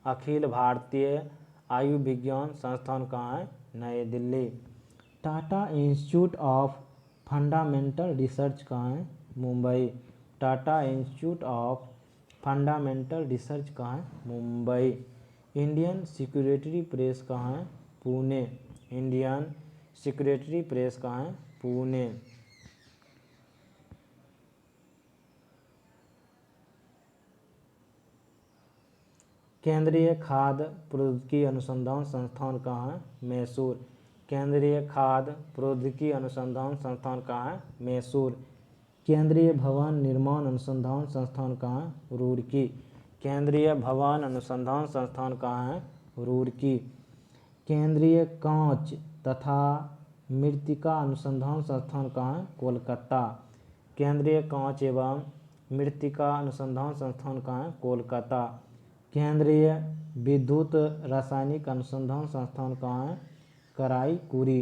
अखिल भारतीय आयुर्विज्ञान संस्थान कहाँ है? नई Delhi. Tata institute of fundamental research कहाँ है? Mumbai. Tata institute of fundamental research कहाँ है? मुंबई। इंडियन सिक्योरिटी प्रेस कहाँ है? पुणे। इंडियन सिक्योरिटी प्रेस कहाँ है? पुणे। केंद्रीय खाद्य प्रौद्योगिकी अनुसंधान संस्थान कहाँ है? मैसूर। केंद्रीय खाद्य प्रौद्योगिकी अनुसंधान संस्थान कहाँ है? मैसूर। केंद्रीय भवन निर्माण अनुसंधान संस्थान कहाँ है? रुड़की। केंद्रीय भवन अनुसंधान संस्थान कहाँ है? रुड़की। केंद्रीय कांच तथा मृत्तिका अनुसंधान संस्थान कहाँ है? कोलकाता। केंद्रीय कांच एवं मृत्तिका अनुसंधान संस्थान कहाँ है? कोलकाता। केंद्रीय विद्युत रासायनिक अनुसंधान संस्थान कहाँ है? कराईकुरी।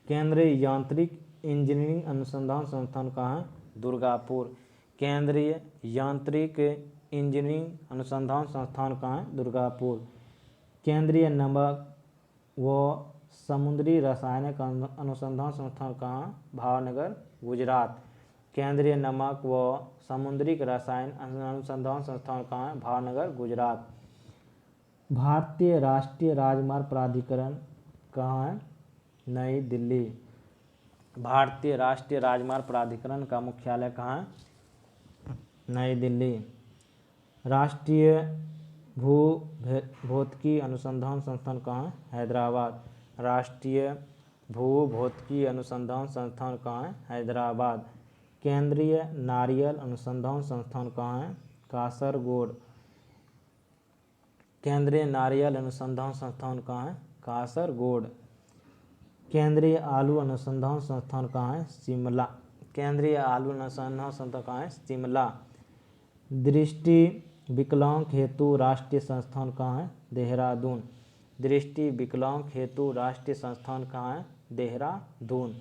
केंद्रीय यांत्रिक इंजीनियरिंग अनुसंधान संस्थान कहाँ है? दुर्गापुर। केंद्रीय यांत्रिक इंजीनियरिंग अनुसंधान संस्थान कहाँ है? दुर्गापुर। केंद्रीय नमक व समुद्री रासायनिक अनुसंधान संस्थान कहाँ है? भावनगर, गुजरात। केंद्रीय नमक व समुद्री रसायन अनुसंधान संस्थान कहाँ है? भावनगर, गुजरात। भारतीय राष्ट्रीय राजमार्ग प्राधिकरण कहाँ है? नई दिल्ली। भारतीय राष्ट्रीय राजमार्ग प्राधिकरण का मुख्यालय कहाँ है? नई दिल्ली। राष्ट्रीय भूभौतिकी अनुसंधान संस्थान कहाँ है? हैदराबाद। राष्ट्रीय भूभौतिकी अनुसंधान संस्थान कहाँ है? हैदराबाद। केंद्रीय नारियल अनुसंधान संस्थान कहाँ है? कासरगोड। केंद्रीय नारियल अनुसंधान संस्थान कहाँ है? कासरगोड। केंद्रीय आलू अनुसंधान संस्थान कहाँ है? शिमला। केंद्रीय आलू अनुसंधान संस्थान कहाँ है? शिमला। दृष्टि विकलांग हेतु राष्ट्रीय संस्थान कहाँ है? देहरादून। दृष्टि विकलांग हेतु राष्ट्रीय संस्थान कहाँ है? देहरादून।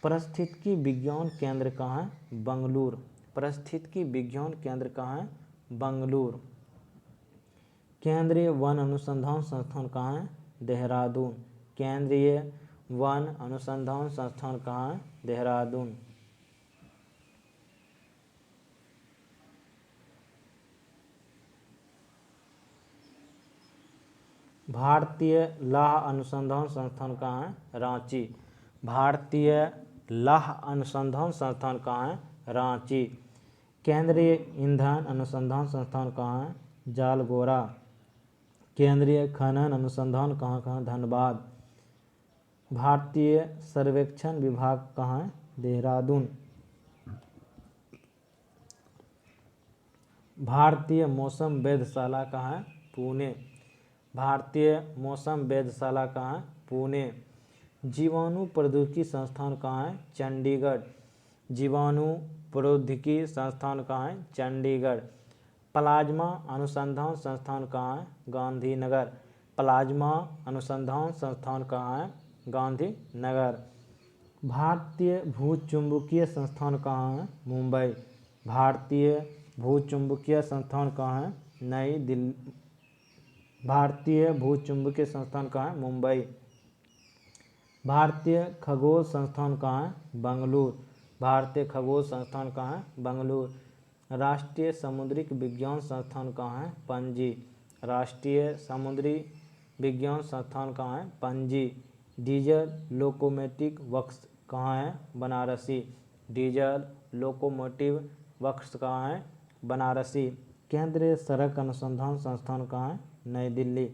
पारिस्थितिकी विज्ञान केंद्र कहाँ है? बंगलुरु। पारिस्थितिकी विज्ञान केंद्र कहाँ है? बंगलुरु। केंद्रीय वन अनुसंधान संस्थान कहाँ है? देहरादून। केंद्रीय वन अनुसंधान संस्थान कहाँ है? देहरादून। भारतीय लौह अनुसंधान संस्थान कहाँ है? रांची। भारतीय लौह अनुसंधान संस्थान कहाँ है? रांची। केंद्रीय ईंधन अनुसंधान संस्थान कहाँ है? जालगोरा। केंद्रीय खनन अनुसंधान कहाँ? धनबाद। भारतीय सर्वेक्षण विभाग कहाँ है? देहरादून। भारतीय मौसम वेधशाला कहाँ है? पुणे। भारतीय मौसम वेधशाला कहाँ है? पुणे। जीवाणु प्रौद्योगिकी संस्थान कहाँ है? चंडीगढ़। जीवाणु प्रौद्योगिकी संस्थान कहाँ है? चंडीगढ़। प्लाज्मा अनुसंधान संस्थान कहाँ है? गांधीनगर। प्लाज्मा अनुसंधान संस्थान कहाँ है? गांधीनगर। भारतीय भूचुंबकीय संस्थान कहाँ है? मुंबई। भारतीय भूचुंबकीय संस्थान कहाँ है? नई दिल्ली। भारतीय भूचुंबकीय संस्थान कहाँ है? मुंबई। भारतीय खगोल संस्थान कहाँ है? बेंगलुरु। भारतीय खगोल संस्थान कहाँ है? बेंगलुरु। राष्ट्रीय समुद्रिक विज्ञान संस्थान कहाँ है? पणजी। राष्ट्रीय समुद्री विज्ञान संस्थान कहाँ है? पणजी। डीजल लोकोमोटिव वर्क्स कहाँ है? बनारसी। डीजल लोकोमोटिव वर्क्स कहाँ है? बनारसी। केंद्रीय सड़क अनुसंधान संस्थान कहाँ है? नई दिल्ली।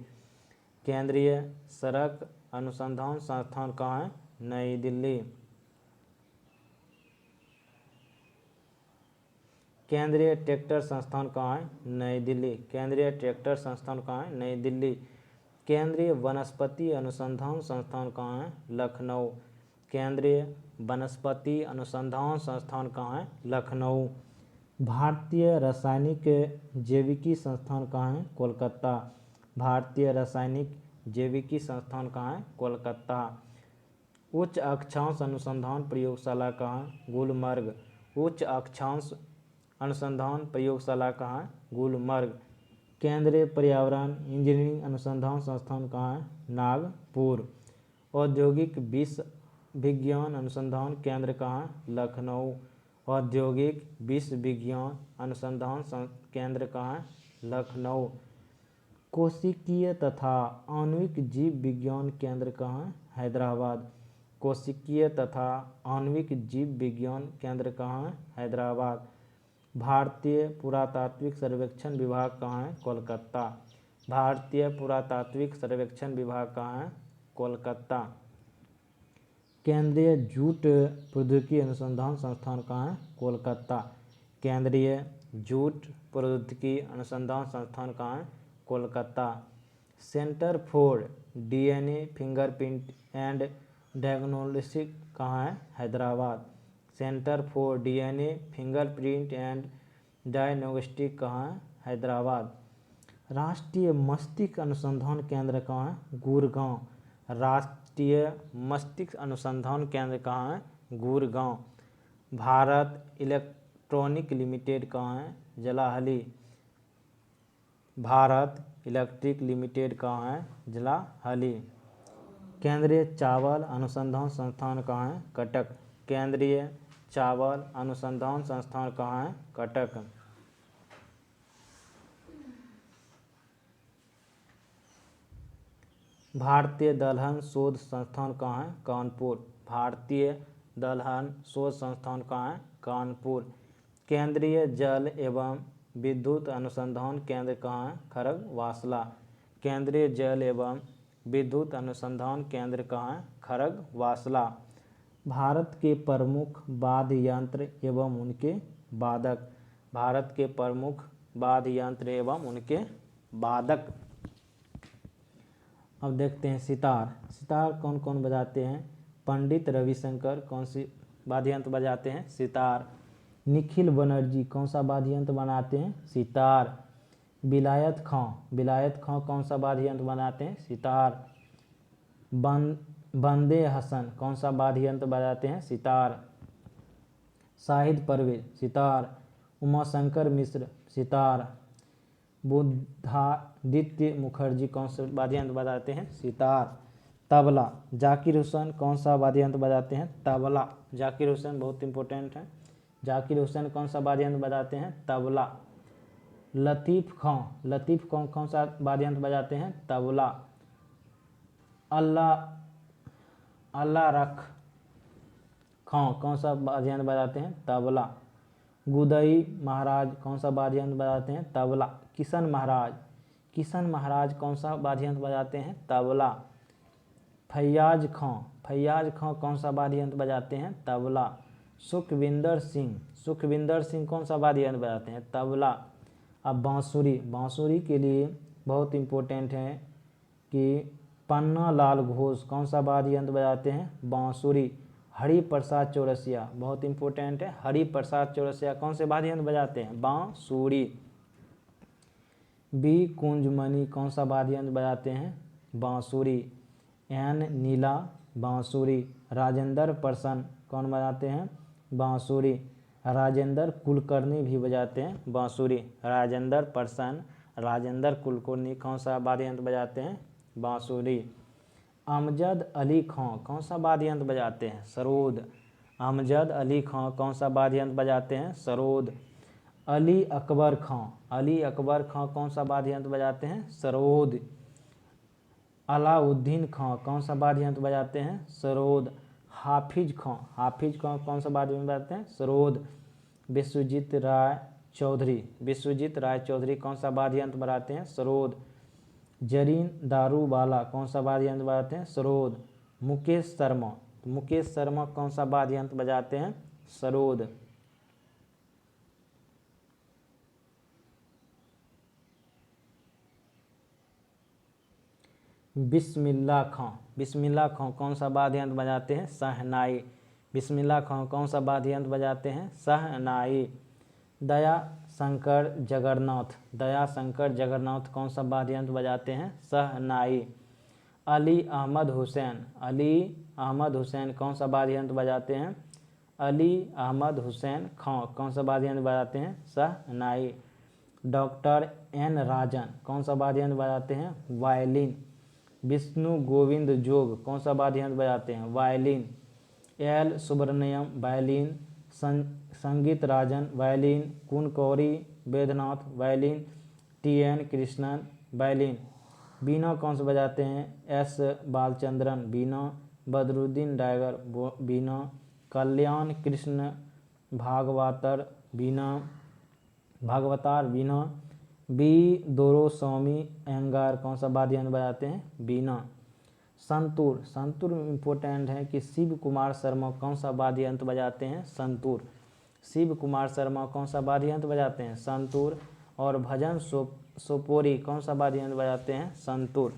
केंद्रीय सड़क अनुसंधान संस्थान कहाँ है? नई दिल्ली। केंद्रीय ट्रैक्टर संस्थान कहाँ है? नई दिल्ली। केंद्रीय ट्रैक्टर संस्थान कहाँ है? नई दिल्ली। केंद्रीय वनस्पति अनुसंधान संस्थान कहाँ है? लखनऊ। केंद्रीय वनस्पति अनुसंधान संस्थान कहाँ है? लखनऊ। भारतीय रासायनिक जैविकी संस्थान कहाँ है? कोलकाता। भारतीय रासायनिक जैविकी संस्थान कहाँ है? कोलकाता। उच्च अक्षांश अनुसंधान प्रयोगशाला कहाँ? गुलमर्ग। उच्च अक्षांश अनुसंधान प्रयोगशाला कहाँ? गुलमर्ग। केंद्रीय पर्यावरण इंजीनियरिंग अनुसंधान संस्थान कहाँ है? नागपुर। औद्योगिक विश्व विज्ञान अनुसंधान केंद्र कहाँ है? लखनऊ। औद्योगिक विश्व विज्ञान अनुसंधान केंद्र कहाँ है? लखनऊ। कोशिकीय तथा आणविक जीव विज्ञान केंद्र कहाँ है? हैदराबाद। कोशिकीय तथा आणविक जीव विज्ञान केंद्र कहाँ है? हैदराबाद। भारतीय पुरातात्विक सर्वेक्षण विभाग कहाँ है? कोलकाता। भारतीय पुरातात्विक सर्वेक्षण विभाग कहाँ है? कोलकाता। केंद्रीय जूट प्रौद्योगिकी अनुसंधान संस्थान कहाँ है? कोलकाता। केंद्रीय जूट प्रौद्योगिकी अनुसंधान संस्थान कहाँ है? Kolkata. Centre for DNA fingerprint and diagnostic कहाँ है? Hyderabad. Centre for DNA fingerprint and diagnostic कहाँ है? हैदराबाद। राष्ट्रीय मस्तिष्क अनुसंधान केंद्र कहाँ है? गुड़गांव। राष्ट्रीय मस्तिष्क अनुसंधान केंद्र कहाँ है? गुड़गांव। भारत इलेक्ट्रॉनिक लिमिटेड कहाँ है? जलाहली। भारत इलेक्ट्रिक लिमिटेड कहाँ है? जलाहली। केंद्रीय चावल अनुसंधान संस्थान कहाँ है? कटक। केंद्रीय चावल अनुसंधान संस्थान कहाँ है? कटक। भारतीय दलहन शोध संस्थान कहाँ है? कानपुर। भारतीय दलहन शोध संस्थान कहाँ है? कानपुर। केंद्रीय जल एवं विद्युत अनुसंधान केंद्र कहाँ है? खड़गवासला। केंद्रीय जल एवं विद्युत अनुसंधान केंद्र कहाँ है? खड़गवासला। भारत के प्रमुख वाद्य यंत्र एवं उनके वादक। भारत के प्रमुख वाद्य यंत्र एवं उनके वादक। अब देखते हैं सितार। सितार कौन कौन बजाते हैं? पंडित रविशंकर कौन सी वाद्य यंत्र बजाते हैं? सितार। निखिल बनर्जी कौन सा वाद्य यंत्र बनाते हैं? सितार। विलायत खां। विलायत खां कौन सा वाद्य यंत्र बनाते हैं? सितार। बंदे हसन कौन सा वाद्य यंत्र बजाते हैं? सितार। शाहिद परवेज सितार। उमाशंकर मिश्र सितार। बुद्धादित्य मुखर्जी कौन सा वाद्य यंत्र बजाते हैं? सितार। तबला। जाकिर हुसैन कौन सा वाद्य यंत्र बजाते हैं? तबला। जाकिर हुसैन बहुत इंपॉर्टेंट है। जाकिर हुसैन कौन सा वाद्य यंत्र बजाते हैं? तबला। लतीफ़ खां। लतीफ़ खां कौन सा वाद्य यंत्र बजाते हैं? तबला। अल्लाह रख खां कौन सा वाद्य यंत्र बजाते हैं? तबला। गुदई महाराज कौन सा वाद्य यंत्र बजाते हैं? तबला। किशन महाराज। किशन महाराज कौन सा वाद्य यंत्र बजाते हैं? तबला। फैयाज खां। फैयाज खां कौन सा वाद्य यंत्र बजाते हैं? तबला। सुखविंदर सिंह। सुखविंदर सिंह कौन सा वाद्य यंत्र बजाते हैं? तबला। अब बांसुरी। बांसुरी के लिए बहुत इम्पोर्टेंट है कि पन्ना लाल घोष कौन सा वाद्य यंत्र बजाते हैं? बांसुरी। हरि प्रसाद चौरसिया बहुत इंपॉर्टेंट है। हरि प्रसाद चौरसिया कौन से वाद्य यंत्र बजाते हैं? बांसुरी। बी कुंजमणि कौन सा वाद्य यंत्र बजाते हैं? बांसुरी। एन नीला बांसुरी। राजेंद्र प्रसन्न कौन बजाते हैं? बांसुरी। राजेंद्र कुलकर्णी भी बजाते हैं बांसुरी। राजेंद्र प्रसन्न, राजेंद्र कुलकर्णी कौन सा वाद्य यंत्र बजाते हैं? बांसुरी। अमजद अली खां कौन सा वाद्य यंत्र बजाते हैं? सरोद। अमजद अली खां कौन सा वाद्य यंत्र बजाते हैं? सरोद। अली अकबर खां। अली अकबर खां कौन सा वाद्य यंत्र बजाते हैं? सरोद। अलाउद्दीन खां कौन सा वाद्य यंत्र बजाते हैं? सरोद। हाफिज खां। हाफिज खां कौन सा वाद्य यंत्र बजाते हैं? सरोद। विश्वजीत राय चौधरी। विश्वजीत राय चौधरी कौन सा वाद्य यंत्र बजाते हैं? सरोद। जरीन दारूवाला कौन सा वाद्य यंत्र बजाते हैं? सरोद। मुकेश शर्मा। मुकेश शर्मा कौन सा वाद्य यंत्र बजाते हैं? सरोद। बिस्मिल्लाह खां। बिस्मिल्लाह खां कौन सा वाद्य यंत्र बजाते हैं? शहनाई। बिस्मिल्लाह खां कौन सा वाद्य यंत्र बजाते हैं? शहनाई। दया शंकर जगन्नाथ। दया शंकर जगन्नाथ कौन सा वाद्य यंत्र बजाते हैं? शहनाई। अली अहमद हुसैन। अली अहमद हुसैन कौन सा वाद्य यंत्र बजाते हैं? अली अहमद हुसैन खां कौन सा वाद्य यंत्र बजाते हैं? शहनाई। डॉक्टर एन राजन कौन सा वाद्य यंत्र बजाते हैं? वायलिन। विष्णु गोविंद जोग कौन सा वाद्य यंत्र बजाते हैं? Violin. L Subramaniam violin. Sangeeta Rajan violin. Kunnakudi Vaidyanathan violin. T N. Krishnan violin. बीना कौन सा बजाते हैं? एस बालचंद्रन बीना। बदरुद्दीन डागर बीना। कल्याण कृष्ण भागवतर बीना। बी दोरोस्वामी अयंगार कौन सा वाद्य यंत्र बजाते हैं? बीना। संतूर। संतूर इम्पोर्टेंट है कि शिव कुमार शर्मा कौन सा वाद्य यंत्र बजाते हैं? संतूर। शिव कुमार शर्मा कौन सा वाद्य यंत्र बजाते हैं? संतूर। और भजन सोपोरी कौन सा वाद्य यंत्र बजाते हैं? संतूर।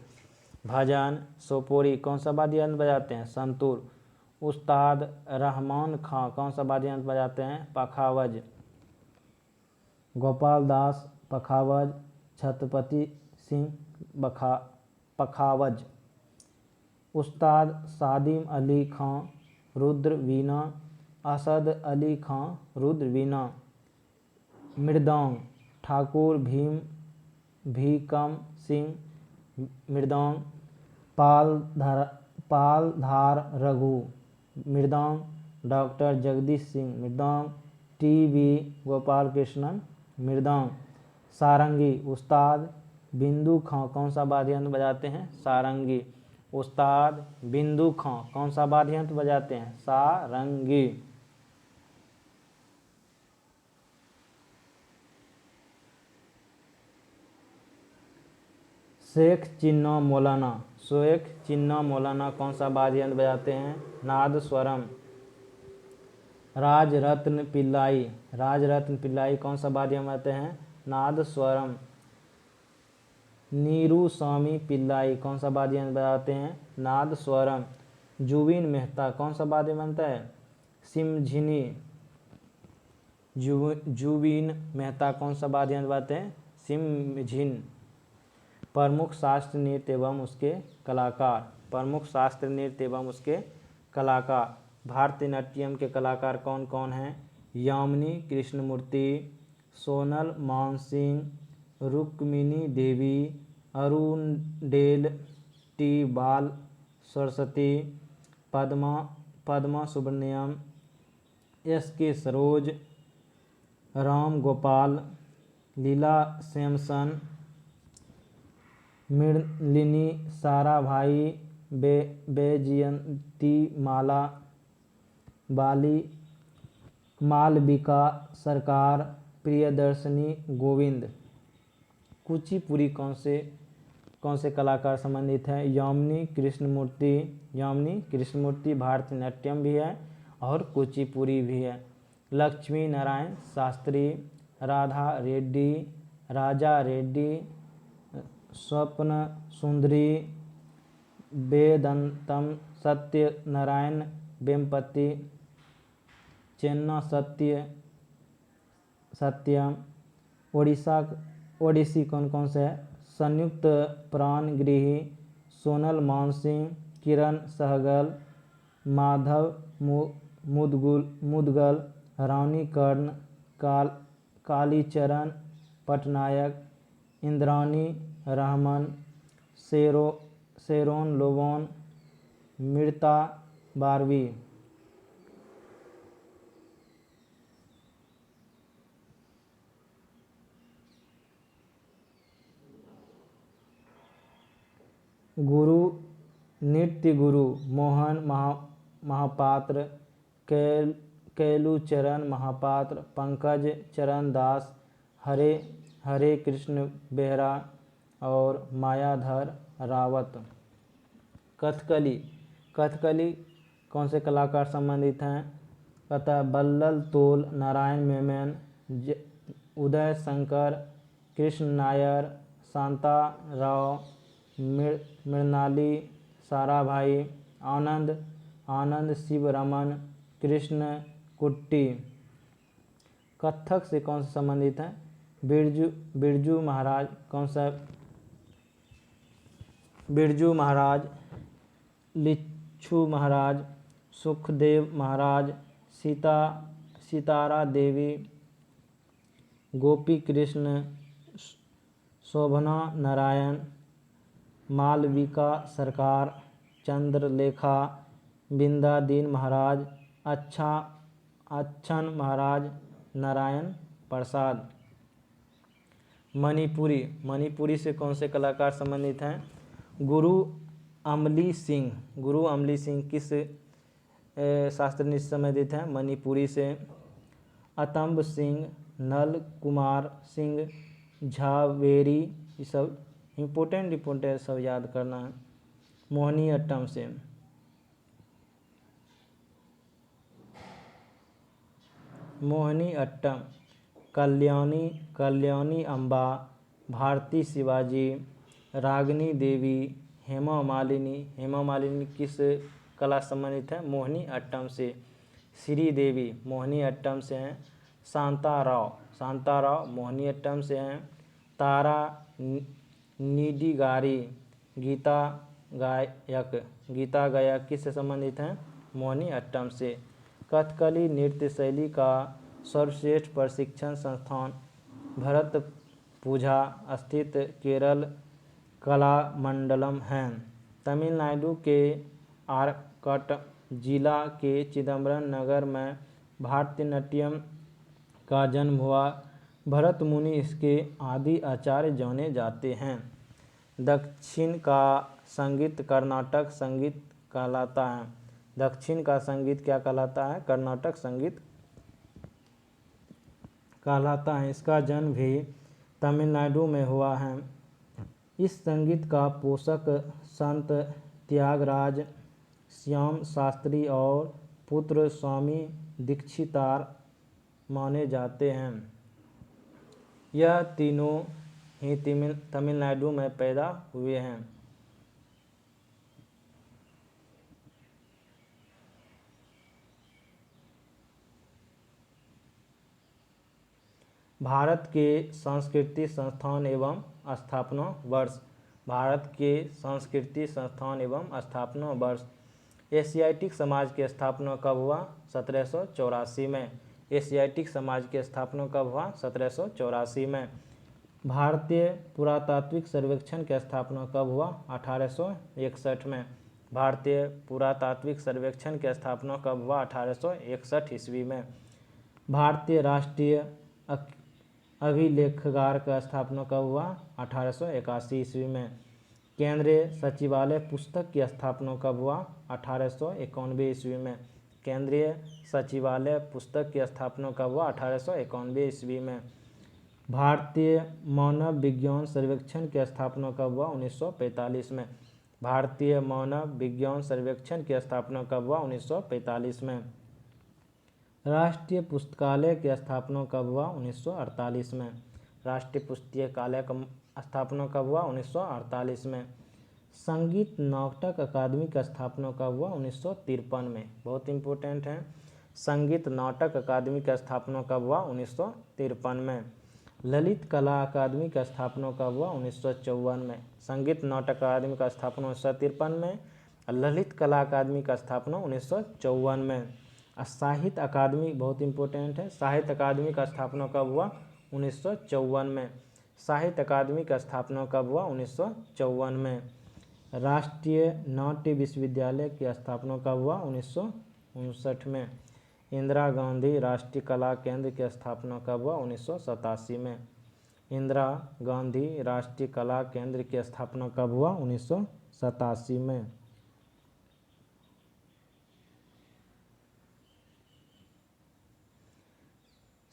भजन सोपोरी कौन सा वाद्य यंत्र बजाते हैं? संतूर। उस्ताद रहमान खां कौन सा वाद्य यंत्र बजाते हैं? पखावज। गोपाल दास पखावज। छत्रपति सिंह पखावज। उस्ताद सादिम अली खां रुद्र वीणा। असद अली खां रुद्र वीणा। मृदंग ठाकुर भीकम सिंह मृदंग। पालधार रघु मृदंग। डॉक्टर जगदीश सिंह मृदंग। टी.वी. गोपाल कृष्णन मृदंग। सारंगी उस्ताद बिंदु खां कौन सा वाद्य यंत्र बजाते हैं? सारंगी। उस्ताद बिंदु खां कौन सा वाद्य यंत्र बजाते हैं? सारंगी। शेख चिन्ना मौलाना कौन सा वाद्य यंत्र बजाते हैं? नादस्वरम। राजरत्न पिल्लाई कौन सा वाद्य यंत्र बजाते हैं? नादस्वरम। नीरुस्वामी पिल्लाई कौन सा वाद्य यंत्र बजाते हैं? नादस्वरम। जुबिन मेहता कौन सा वाद्य बनता है? सिमझिनी। जुबिन मेहता कौन सा वाद्य यंत्र बजाते हैं? सिमझिन। प्रमुख शास्त्रीय नृत्य एवं उसके कलाकार। भारतीय नाट्यम के कलाकार कौन कौन हैं? यामिनी कृष्णमूर्ति, सोनल मानसिंह, रुक्मिणी देवी, अरुणडेल, टी. बाल सरस्वती, पद्मा सुब्रमण्यम, एस.के. सरोज, राम गोपाल, लीला सैमसन, मृणालिनी साराभाई, बैजयंती माला, मालविका सरकार, प्रियदर्शनी गोविंद। कुचिपुड़ी कौन से कलाकार संबंधित है? यामिनी कृष्णमूर्ति भारतीय नाट्यम भी है और कुचिपुड़ी भी है। लक्ष्मी नारायण शास्त्री, राजा रेड्डी, स्वप्न सुंदरी, वेदंतम सत्यनारायण वेम्पति, चेन्ना सत्यम। ओडिसी कौन कौन से है? संयुक्त प्राणगृही, सोनल मानसिंह, किरण सहगल, माधव मुदगल, रानी कर्ण, कालीचरण पटनायक, इंद्रानी रहमान, शेरोन लोबोन, मृता बारवी। गुरु नृत्य गुरु मोहन महापात्र, कैलूचरण महापात्र, पंकज चरण दास, हरे कृष्ण बेहरा और मायाधर रावत। कथकली कौन से कलाकार संबंधित हैं? कहता है बल्लल तोल, नारायण मेनन, उदय शंकर, कृष्ण नायर, शांता राव, मृणाली साराभाई, आनंद शिवरमन, कृष्ण कुट्टी। कथक से कौन से संबंधित हैं? बिरजू महाराज कौन सा? बिरजू महाराज, लिच्छू महाराज, सुखदेव महाराज, सितारा देवी, गोपी कृष्ण, शोभना नारायण, मालविका सरकार, चंद्रलेखा, बिंदादीन महाराज, अच्छन महाराज, नारायण प्रसाद। मणिपुरी, मणिपुरी से कौन से कलाकार संबंधित हैं? गुरु अमली सिंह। गुरु अमली सिंह किस शास्त्रनी से संबंधित हैं? मणिपुरी से। अतंब सिंह, नल कुमार सिंह, झावेरी, ये सब इम्पोर्टेंट सब याद करना है। मोहिनी अट्टम से। मोहिनी अट्टम, कल्याणी, कल्याणी अम्बा, भारती शिवाजी, रागिनी देवी, हेमा मालिनी। हेमा मालिनी किस कला संबंधित है? मोहिनी अट्टम से। श्रीदेवी मोहिनी अट्टम से हैं। शांताराव, शांताराव मोहिनी अट्टम से हैं। तारा नीडिगारी, गीता गायक, गीता गायक किससे संबंधित हैं? मोहिनी अट्टम से। कथकली नृत्य शैली का सर्वश्रेष्ठ प्रशिक्षण संस्थान भरतपुझा स्थित केरल कलामंडलम है। तमिलनाडु के आरकट जिला के चिदम्बरम नगर में भारतनाट्यम का जन्म हुआ। भरत मुनि इसके आदि आचार्य जाने जाते हैं। दक्षिण का संगीत कर्नाटक संगीत कहलाता है। दक्षिण का संगीत क्या कहलाता है? कर्नाटक संगीत कहलाता है। इसका जन्म भी तमिलनाडु में हुआ है। इस संगीत का पोषक संत त्यागराज, श्याम शास्त्री और पुत्र स्वामी दीक्षितार माने जाते हैं। यह तीनों ही तमिलनाडु में पैदा हुए हैं। भारत के संस्कृति संस्थान एवं स्थापना वर्ष। भारत के संस्कृति संस्थान एवं स्थापना वर्ष। एशियाटिक समाज की स्थापना कब हुआ? 1784 में। एशियाटिक समाज की स्थापना कब हुआ? 1784 में। भारतीय पुरातात्विक सर्वेक्षण की स्थापना कब हुआ? 1861 में। भारतीय पुरातात्विक सर्वेक्षण की स्थापना कब हुआ? 1861 ईस्वी में। भारतीय राष्ट्रीय अभिलेखागार का स्थापना कब हुआ? 1881 ईस्वी में। केंद्रीय सचिवालय पुस्तक की स्थापना कब हुआ? 1891 ईस्वी में। केंद्रीय सचिवालय पुस्तक की स्थापना कब हुआ? 1891 ईस्वी में। भारतीय मानव विज्ञान सर्वेक्षण की स्थापना कब हुआ? 1945 में। भारतीय मानव विज्ञान सर्वेक्षण की स्थापना कब हुआ? 1945 में। राष्ट्रीय पुस्तकालय की स्थापना कब हुआ? 1948 में। राष्ट्रीय पुस्तकालय का स्थापना कब हुआ? 1948 में। संगीत नाटक अकादमी का स्थापना कब हुआ? 1953 में। बहुत इंपॉर्टेंट है। संगीत नाटक अकादमी का स्थापना कब हुआ? 1953 में। ललित कला अकादमी का स्थापना कब हुआ? 1954 में। संगीत नाटक अकादमी का स्थापना 1953 में। ललित कला अकादमी का स्थापना 1954 में। साहित्य अकादमी बहुत इंपॉर्टेंट है। साहित्य अकादमी का स्थापना कब हुआ? 1954 में। साहित्य अकादमी का स्थापना कब हुआ? 1954 में। राष्ट्रीय नाट्य विश्वविद्यालय की स्थापना कब हुआ? 1959 में। इंदिरा गांधी राष्ट्रीय कला केंद्र की स्थापना कब हुआ? 1987 में। इंदिरा गांधी राष्ट्रीय कला केंद्र की स्थापना कब हुआ? 1987 में।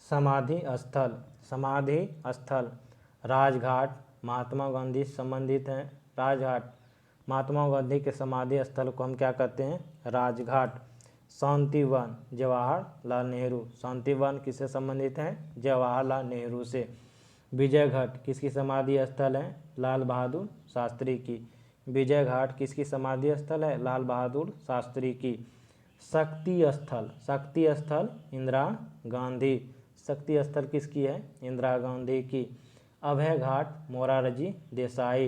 समाधि स्थल। समाधि स्थल राजघाट महात्मा गांधी से संबंधित हैं। राजघाट महात्मा गांधी के समाधि स्थल को हम क्या कहते हैं? राजघाट। शांतिवन जवाहरलाल नेहरू। शांतिवन किससे संबंधित है? जवाहरलाल नेहरू से। विजय घाट किसकी समाधि स्थल है? लाल बहादुर शास्त्री की। विजय घाट किसकी समाधि स्थल है? लाल बहादुर शास्त्री की। शक्ति स्थल। शक्ति स्थल इंदिरा गांधी। शक्ति स्थल किसकी है? इंदिरा गांधी की। अभय घाट मोरारजी देसाई।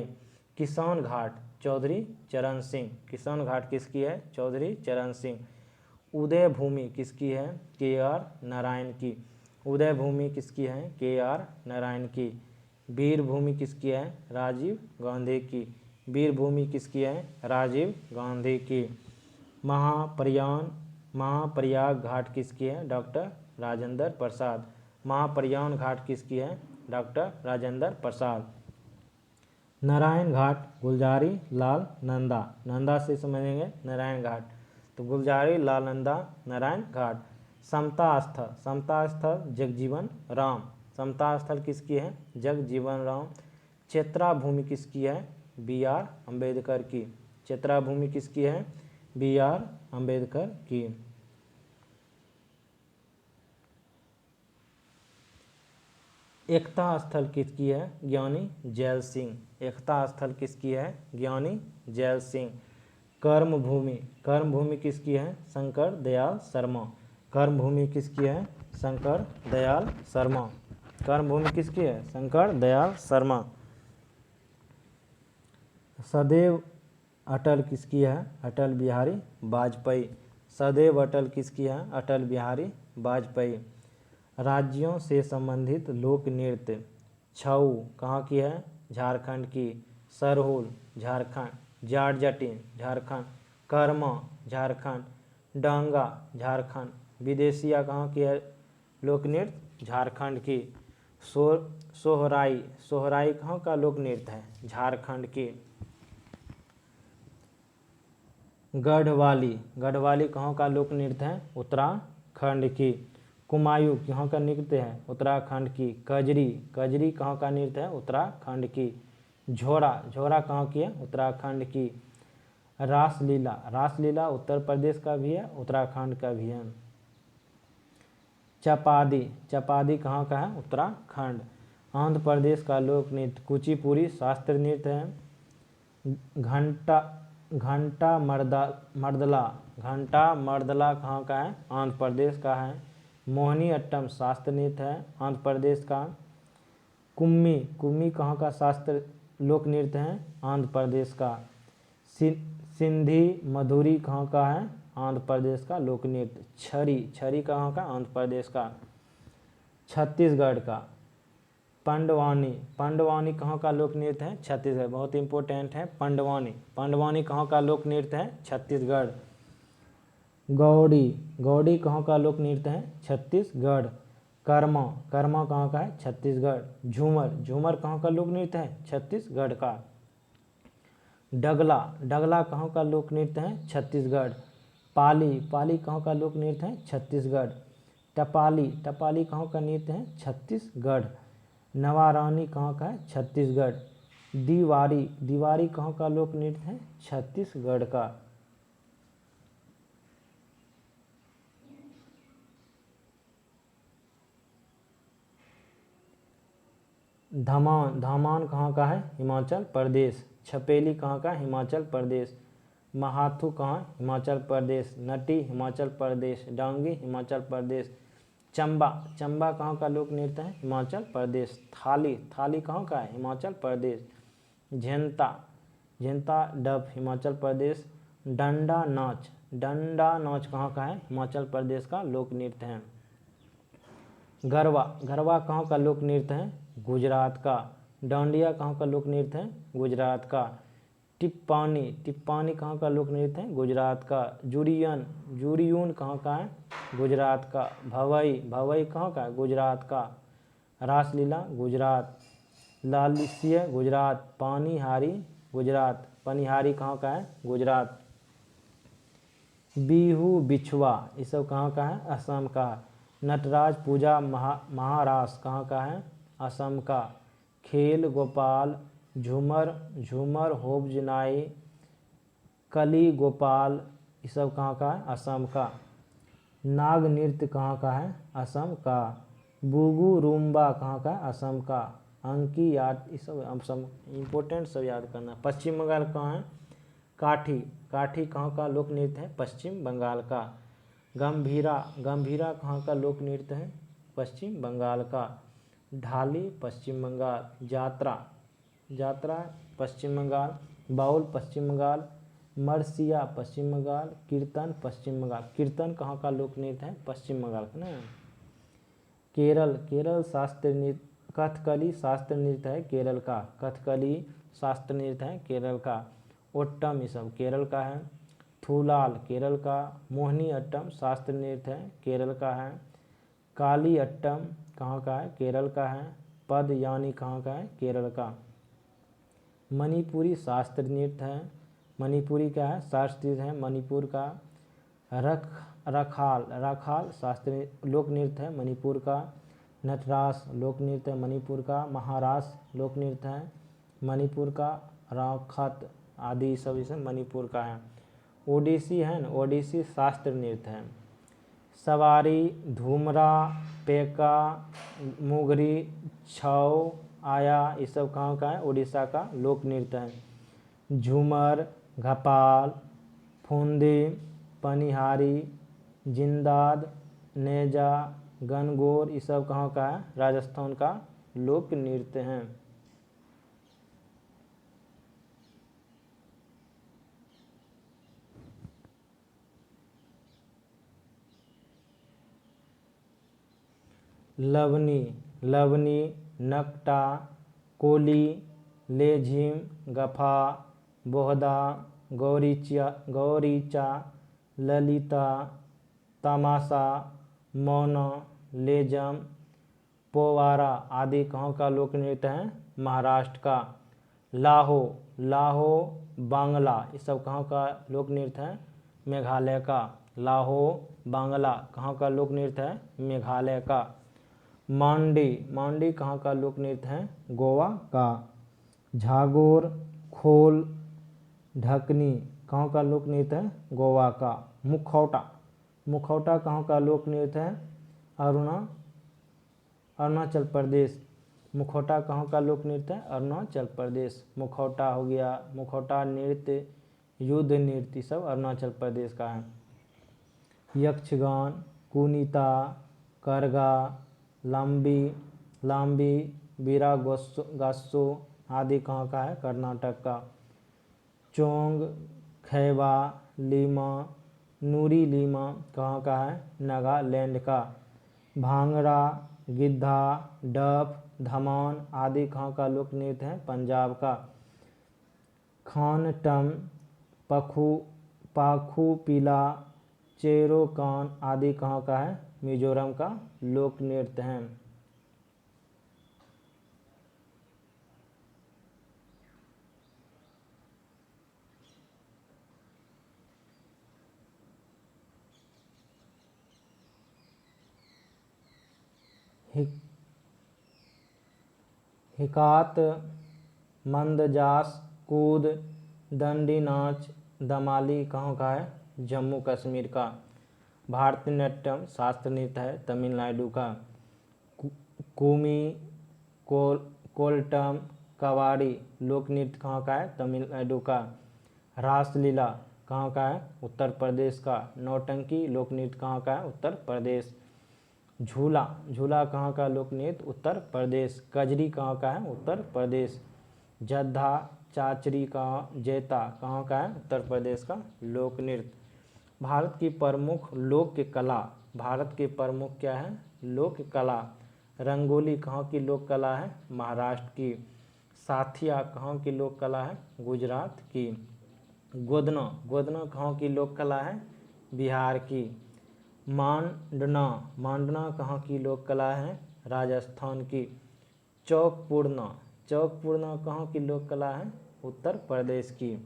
किसान घाट चौधरी चरण सिंह। किसान घाट किसकी है? चौधरी चरण सिंह। उदय भूमि किसकी है? KR नारायण की। उदय भूमि किसकी है? KR नारायण की। वीर भूमि किसकी है? राजीव गांधी की। वीरभूमि किसकी है? राजीव गांधी की। महाप्रयाग घाट किसकी है? डॉक्टर राजेंद्र प्रसाद। महाप्रयाग घाट किसकी है? डॉक्टर राजेंद्र प्रसाद। नारायण घाट गुलजारी लाल नंदा। नंदा से समझेंगे नारायण घाट, तो गुलजारी लाल नंदा नारायण घाट। समता स्थल जगजीवन राम। समता स्थल किसकी है? जगजीवन राम। चेत्रा भूमि किसकी है? BR अम्बेडकर की। चेत्रा भूमि किसकी है? BR अम्बेडकर की। एकता स्थल किसकी है? ज्ञानी जैल सिंह। एकता स्थल किसकी है? ज्ञानी जैल सिंह। कर्म भूमि किसकी है? शंकर दयाल शर्मा। कर्म भूमि किसकी है? शंकर दयाल शर्मा। कर्म भूमि किसकी है? शंकर दयाल शर्मा। सदैव अटल किसकी है? अटल बिहारी वाजपेयी। सदैव अटल किसकी है? अटल बिहारी वाजपेयी। राज्यों से संबंधित लोक नृत्य। छऊ कहाँ की है? झारखंड की। सरहुल झारखंड। जाट जटिन झारखंड। कर्मा झारखंड। डांगा झारखंड। विदेशिया कहाँ की है? लोक नृत्य झारखंड की। सोहराई कहाँ का लोक नृत्य है? झारखंड की। गढ़वाली कहाँ का लोक नृत्य है? उत्तराखंड की। कुमायूं कहाँ का नृत्य है? उत्तराखंड की। कजरी कहाँ का नृत्य है? उत्तराखंड की। झोरा कहाँ की है? उत्तराखंड की। रासलीला उत्तर प्रदेश का भी है, उत्तराखंड का भी है। चपादी कहाँ का है? उत्तराखंड। आंध्र प्रदेश का लोक नृत्य कुचिपुड़ी शास्त्रीय नृत्य है। घंटा मर्दला कहाँ का है? आंध्र प्रदेश का है। मोहिनी अट्टम शास्त्रीय नृत्य है, आंध्र प्रदेश का। कुम्मी कहाँ का शास्त्रीय लोक नृत्य है? आंध्र प्रदेश का। सिंधी मधुरी कहाँ का है? आंध्र प्रदेश का लोक नृत्य। छरी कहाँ का? आंध्र प्रदेश का। छत्तीसगढ़ का। पंडवानी कहाँ का लोक नृत्य है? छत्तीसगढ़। बहुत इंपॉर्टेंट है पंडवानी कहाँ का लोक नृत्य है? छत्तीसगढ़। गौड़ी कहाँ का लोक नृत्य है? छत्तीसगढ़। कर्मा कहाँ का है? छत्तीसगढ़। झूमर कहाँ का लोक नृत्य है? छत्तीसगढ़ का। डगला कहाँ का लोक नृत्य है? छत्तीसगढ़। पाली कहाँ का लोक नृत्य है? छत्तीसगढ़। टपाली कहाँ का नृत्य है? छत्तीसगढ़। नवारानी कहाँ का है? छत्तीसगढ़। दीवारी कहाँ का लोक नृत्य है? छत्तीसगढ़ का। धामान कहाँ का है? हिमाचल प्रदेश। छपेली कहाँ का है? हिमाचल प्रदेश। महाथू कहाँ? हिमाचल प्रदेश। नटी हिमाचल प्रदेश। डांगी हिमाचल प्रदेश। चंबा कहाँ का लोक नृत्य है? हिमाचल प्रदेश। थाली कहाँ का है? हिमाचल प्रदेश। झेंता डफ हिमाचल प्रदेश। डंडा नाच कहाँ का है? हिमाचल प्रदेश का लोक नृत्य है। गरबा कहाँ का लोक नृत्य है? गुजरात का। डांडिया कहाँ का लोक नृत्य है? गुजरात का। टिप्पानी कहाँ का लोक नृत्य है? गुजरात का। जुरियून कहाँ का है? गुजरात का। भवई कहाँ का है? गुजरात का। रासलीला गुजरात। लालिस्य गुजरात। पानीहारी गुजरात। पनिहारी कहाँ का है? गुजरात। बिहू बिछुआ ये सब कहाँ का है? असम का। नटराज पूजा महारास कहाँ का है? असम का। खेल गोपाल झूमर होबजनाई कली गोपाल ये सब कहाँ का है? असम का। नाग नृत्य कहाँ का है? असम का। बुगु रूम्बा कहाँ का है? असम का। अंकी याद ये सब इम्पोर्टेंट सब याद करना। पश्चिम बंगाल कहाँ है? काठी कहाँ का लोक नृत्य है? पश्चिम बंगाल का। गंभीरा कहाँ का लोक नृत्य है? पश्चिम बंगाल का। ढाली पश्चिम बंगाल। जात्रा पश्चिम बंगाल। बाउल पश्चिम बंगाल। मरसिया पश्चिम बंगाल। कीर्तन पश्चिम बंगाल। कीर्तन कहाँ का लोक नृत्य है? पश्चिम बंगाल का ना। केरल शास्त्रीय नृत्य कथकली शास्त्र नृत्य है केरल का, कथकली शास्त्र नृत्य है केरल का। ओट्टम ये सब केरल का है। थूलाल केरल का। मोहिनी अट्टम शास्त्र नृत्य है केरल का है। काली अट्टम कहाँ का है? केरल का है। पद यानी कहाँ का है? केरल का। मणिपुरी शास्त्र नृत्य है, मणिपुरी क्या है? शास्त्र नृत्य है मणिपुर का। रखाल शास्त्रीय लोक नृत्य है मणिपुर का। नटरास लोक नृत्य है मणिपुर का। महारास लोक नृत्य है मणिपुर का। राखत आदि सब इसे मणिपुर का है। ओडिसी है ना, ओडिसी शास्त्र नृत्य है। सवारी, धूमरा, पेका, मुगरी, छौ, आया ये सब कहाँ का है? उड़ीसा का लोक नृत्य है। झूमर, घपाल, फुंदी, पनिहारी, जिंदाद, नेजा, गनगौर ये सब कहाँ का है? राजस्थान का लोक नृत्य हैं। लवनी, नकटा, कोली, लेझिम, गफा, बोहदा, गौरीचा, ललिता, तमाशा, मौना, लेजम, पोवारा आदि कहाँ का लोक नृत्य है? महाराष्ट्र का। लाहो बांग्ला ये सब कहाँ का लोक नृत्य है? मेघालय का। लाहो बांग्ला कहाँ का लोक नृत्य है? मेघालय का। मांडी कहाँ का लोक नृत्य है? गोवा का। झागोर, खोल, ढकनी कहाँ का लोक नृत्य है? गोवा का। मुखौटा कहाँ का लोक नृत्य है? अरुणाचल प्रदेश। मुखौटा कहाँ का लोक नृत्य है? अरुणाचल प्रदेश। मुखौटा हो गया, मुखौटा नृत्य, युद्ध नृत्य सब अरुणाचल प्रदेश का है। यक्षगान, कुनीता, करगा, लाम्बी, बीरा गासो आदि कहाँ का है? कर्नाटक का। चोंग, खैबा, लीमा, नूरी लीमा कहाँ का है? नागालैंड का। भांगड़ा, गिद्धा, डफ, धमान आदि कहाँ का लोक नृत्य है? पंजाब का। खानटम, पाखू पीला, चेरोकान आदि कहाँ का है? मिजोरम का लोक नृत्य है। हिकात, मंदजास, कूद, दंडी नाच, दमाली कहाँ का है? जम्मू कश्मीर का। भारतनाट्यम शास्त्र नृत्य है तमिलनाडु का। कुमी, कोल्टम, कवाड़ी लोक नृत्य कहाँ का है? तमिलनाडु का। रासलीला कहाँ का है? उत्तर प्रदेश का। नौटंकी लोक नृत्य कहाँ का है? उत्तर प्रदेश। झूला कहाँ का लोक नृत्य? उत्तर प्रदेश। कजरी कहाँ का है? उत्तर प्रदेश। जद्दा, चाचरी का जैता कहाँ का है? उत्तर प्रदेश का लोक नृत्य। भारत की प्रमुख लोक कला, भारत की प्रमुख क्या है? लोक कला। रंगोली कहाँ की लोक कला है? महाराष्ट्र की। साथिया कहाँ की लोक कला है? गुजरात की। गोदना कहाँ की लोक कला है? बिहार की। मांडना कहाँ की लोक कला है? राजस्थान की। चौकपूर्णा कहाँ की लोक कला है? उत्तर प्रदेश की।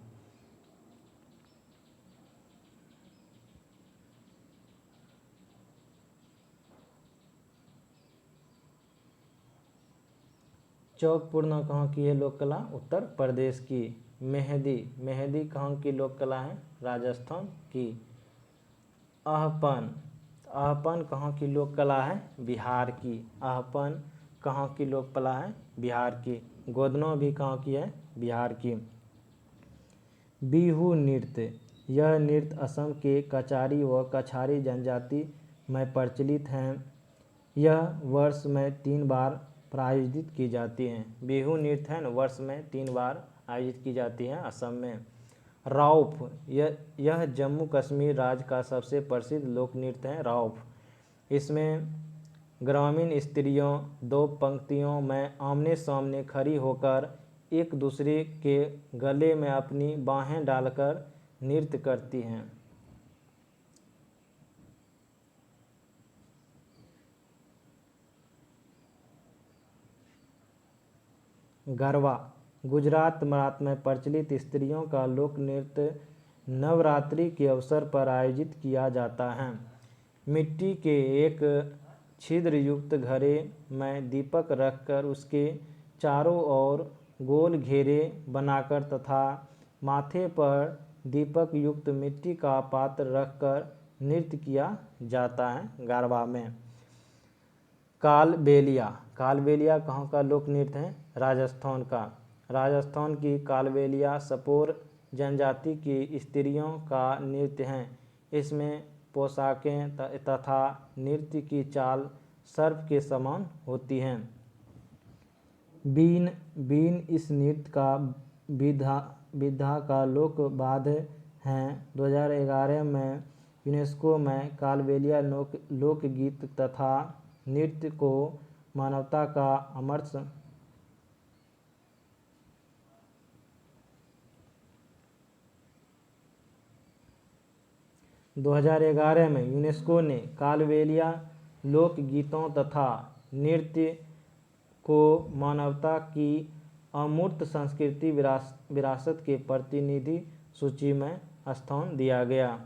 चौकपूर्णा कहाँ की है लोक कला? उत्तर प्रदेश की। मेहंदी कहाँ की लोक कला है? राजस्थान की। आहपन कहाँ की लोक कला है? बिहार की। आहपन कहाँ की लोक कला है? बिहार की। गोदना भी कहाँ की है? बिहार की। बिहू नृत्य, यह नृत्य असम के कचारी व कछारी जनजाति में प्रचलित हैं। यह वर्ष में 3 बार आयोजित की जाती हैं। बिहू नृत्य है न वर्ष में 3 बार आयोजित की जाती है असम में। रौफ, यह जम्मू कश्मीर राज्य का सबसे प्रसिद्ध लोक नृत्य है। रौफ इसमें ग्रामीण स्त्रियों दो पंक्तियों में आमने सामने खड़ी होकर एक दूसरे के गले में अपनी बाहें डालकर नृत्य करती हैं। गरबा गुजरात में प्रचलित स्त्रियों का लोक नृत्य नवरात्रि के अवसर पर आयोजित किया जाता है। मिट्टी के एक छिद्र युक्त घड़े में दीपक रखकर उसके चारों ओर गोल घेरे बनाकर तथा माथे पर दीपक युक्त मिट्टी का पात्र रखकर नृत्य किया जाता है। गरबा में कालबेलिया कहाँ का लोक नृत्य है? राजस्थान का। राजस्थान की कालबेलिया सपोर जनजाति की स्त्रियों का नृत्य है। इसमें पोशाकें तथा नृत्य की चाल सर्प के समान होती हैं। बीन इस नृत्य का विधा का लोक वाद्य है। 2011 में यूनेस्को में कालबेलिया लोकगीत तथा नृत्य को मानवता का अमर 2011 में यूनेस्को ने कालबेलिया लोकगीतों तथा नृत्य को मानवता की अमूर्त सांस्कृतिक विरासत के प्रतिनिधि सूची में स्थान दिया गया।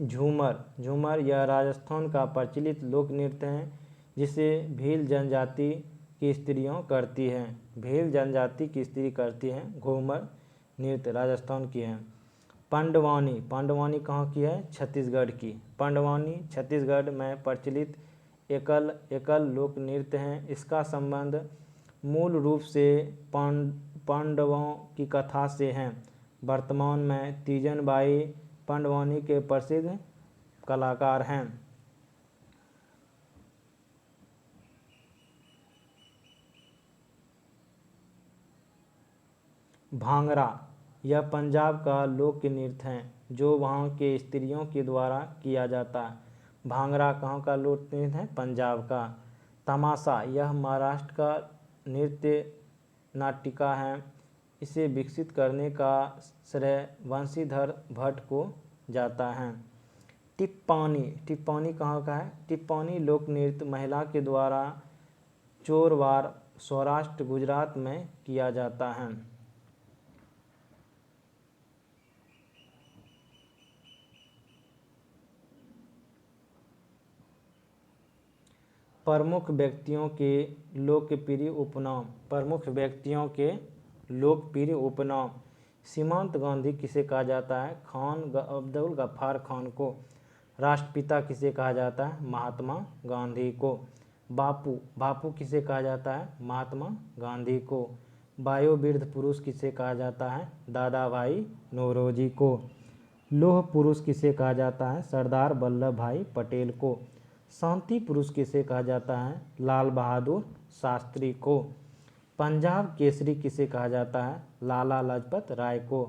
झूमर यह राजस्थान का प्रचलित लोक नृत्य है जिसे भील जनजाति की स्त्रियां करती हैं। भील जनजाति की स्त्री करती हैं। घूमर नृत्य राजस्थान की है। पांडवानी कहाँ की है? छत्तीसगढ़ की। पांडवानी छत्तीसगढ़ में प्रचलित एकल लोक नृत्य है। इसका संबंध मूल रूप से पांडवों की कथा से है। वर्तमान में तीजन बाई पांडवानी के प्रसिद्ध कलाकार हैं। भांगड़ा यह पंजाब का लोक नृत्य है जो वहाँ के स्त्रियों के द्वारा किया जाता है। भांगड़ा कहाँ का लोक नृत्य है? पंजाब का। तमाशा यह महाराष्ट्र का नृत्य नाटिका है। इसे विकसित करने का श्रेय वंशीधर भट्ट को जाता है। टिप्पानी कहाँ का है? टिप्पानी लोक नृत्य महिला के द्वारा चोरवार सौराष्ट्र गुजरात में किया जाता है। प्रमुख व्यक्तियों के लोकप्रिय उपनाम सीमांत गांधी किसे कहा जाता है? खान अब्दुल गफ्फार खान को। राष्ट्रपिता किसे कहा जाता है? महात्मा गांधी को। बापू किसे कहा जाता है? महात्मा गांधी को। वयोवृद्ध पुरुष किसे कहा जाता है? दादा भाई नौरोजी को। लौह पुरुष किसे कहा जाता है? सरदार वल्लभ भाई पटेल को। शांति पुरुष किसे कहा जाता है? लाल बहादुर शास्त्री को। पंजाब केसरी किसे कहा जाता है? लाला लाजपत राय को।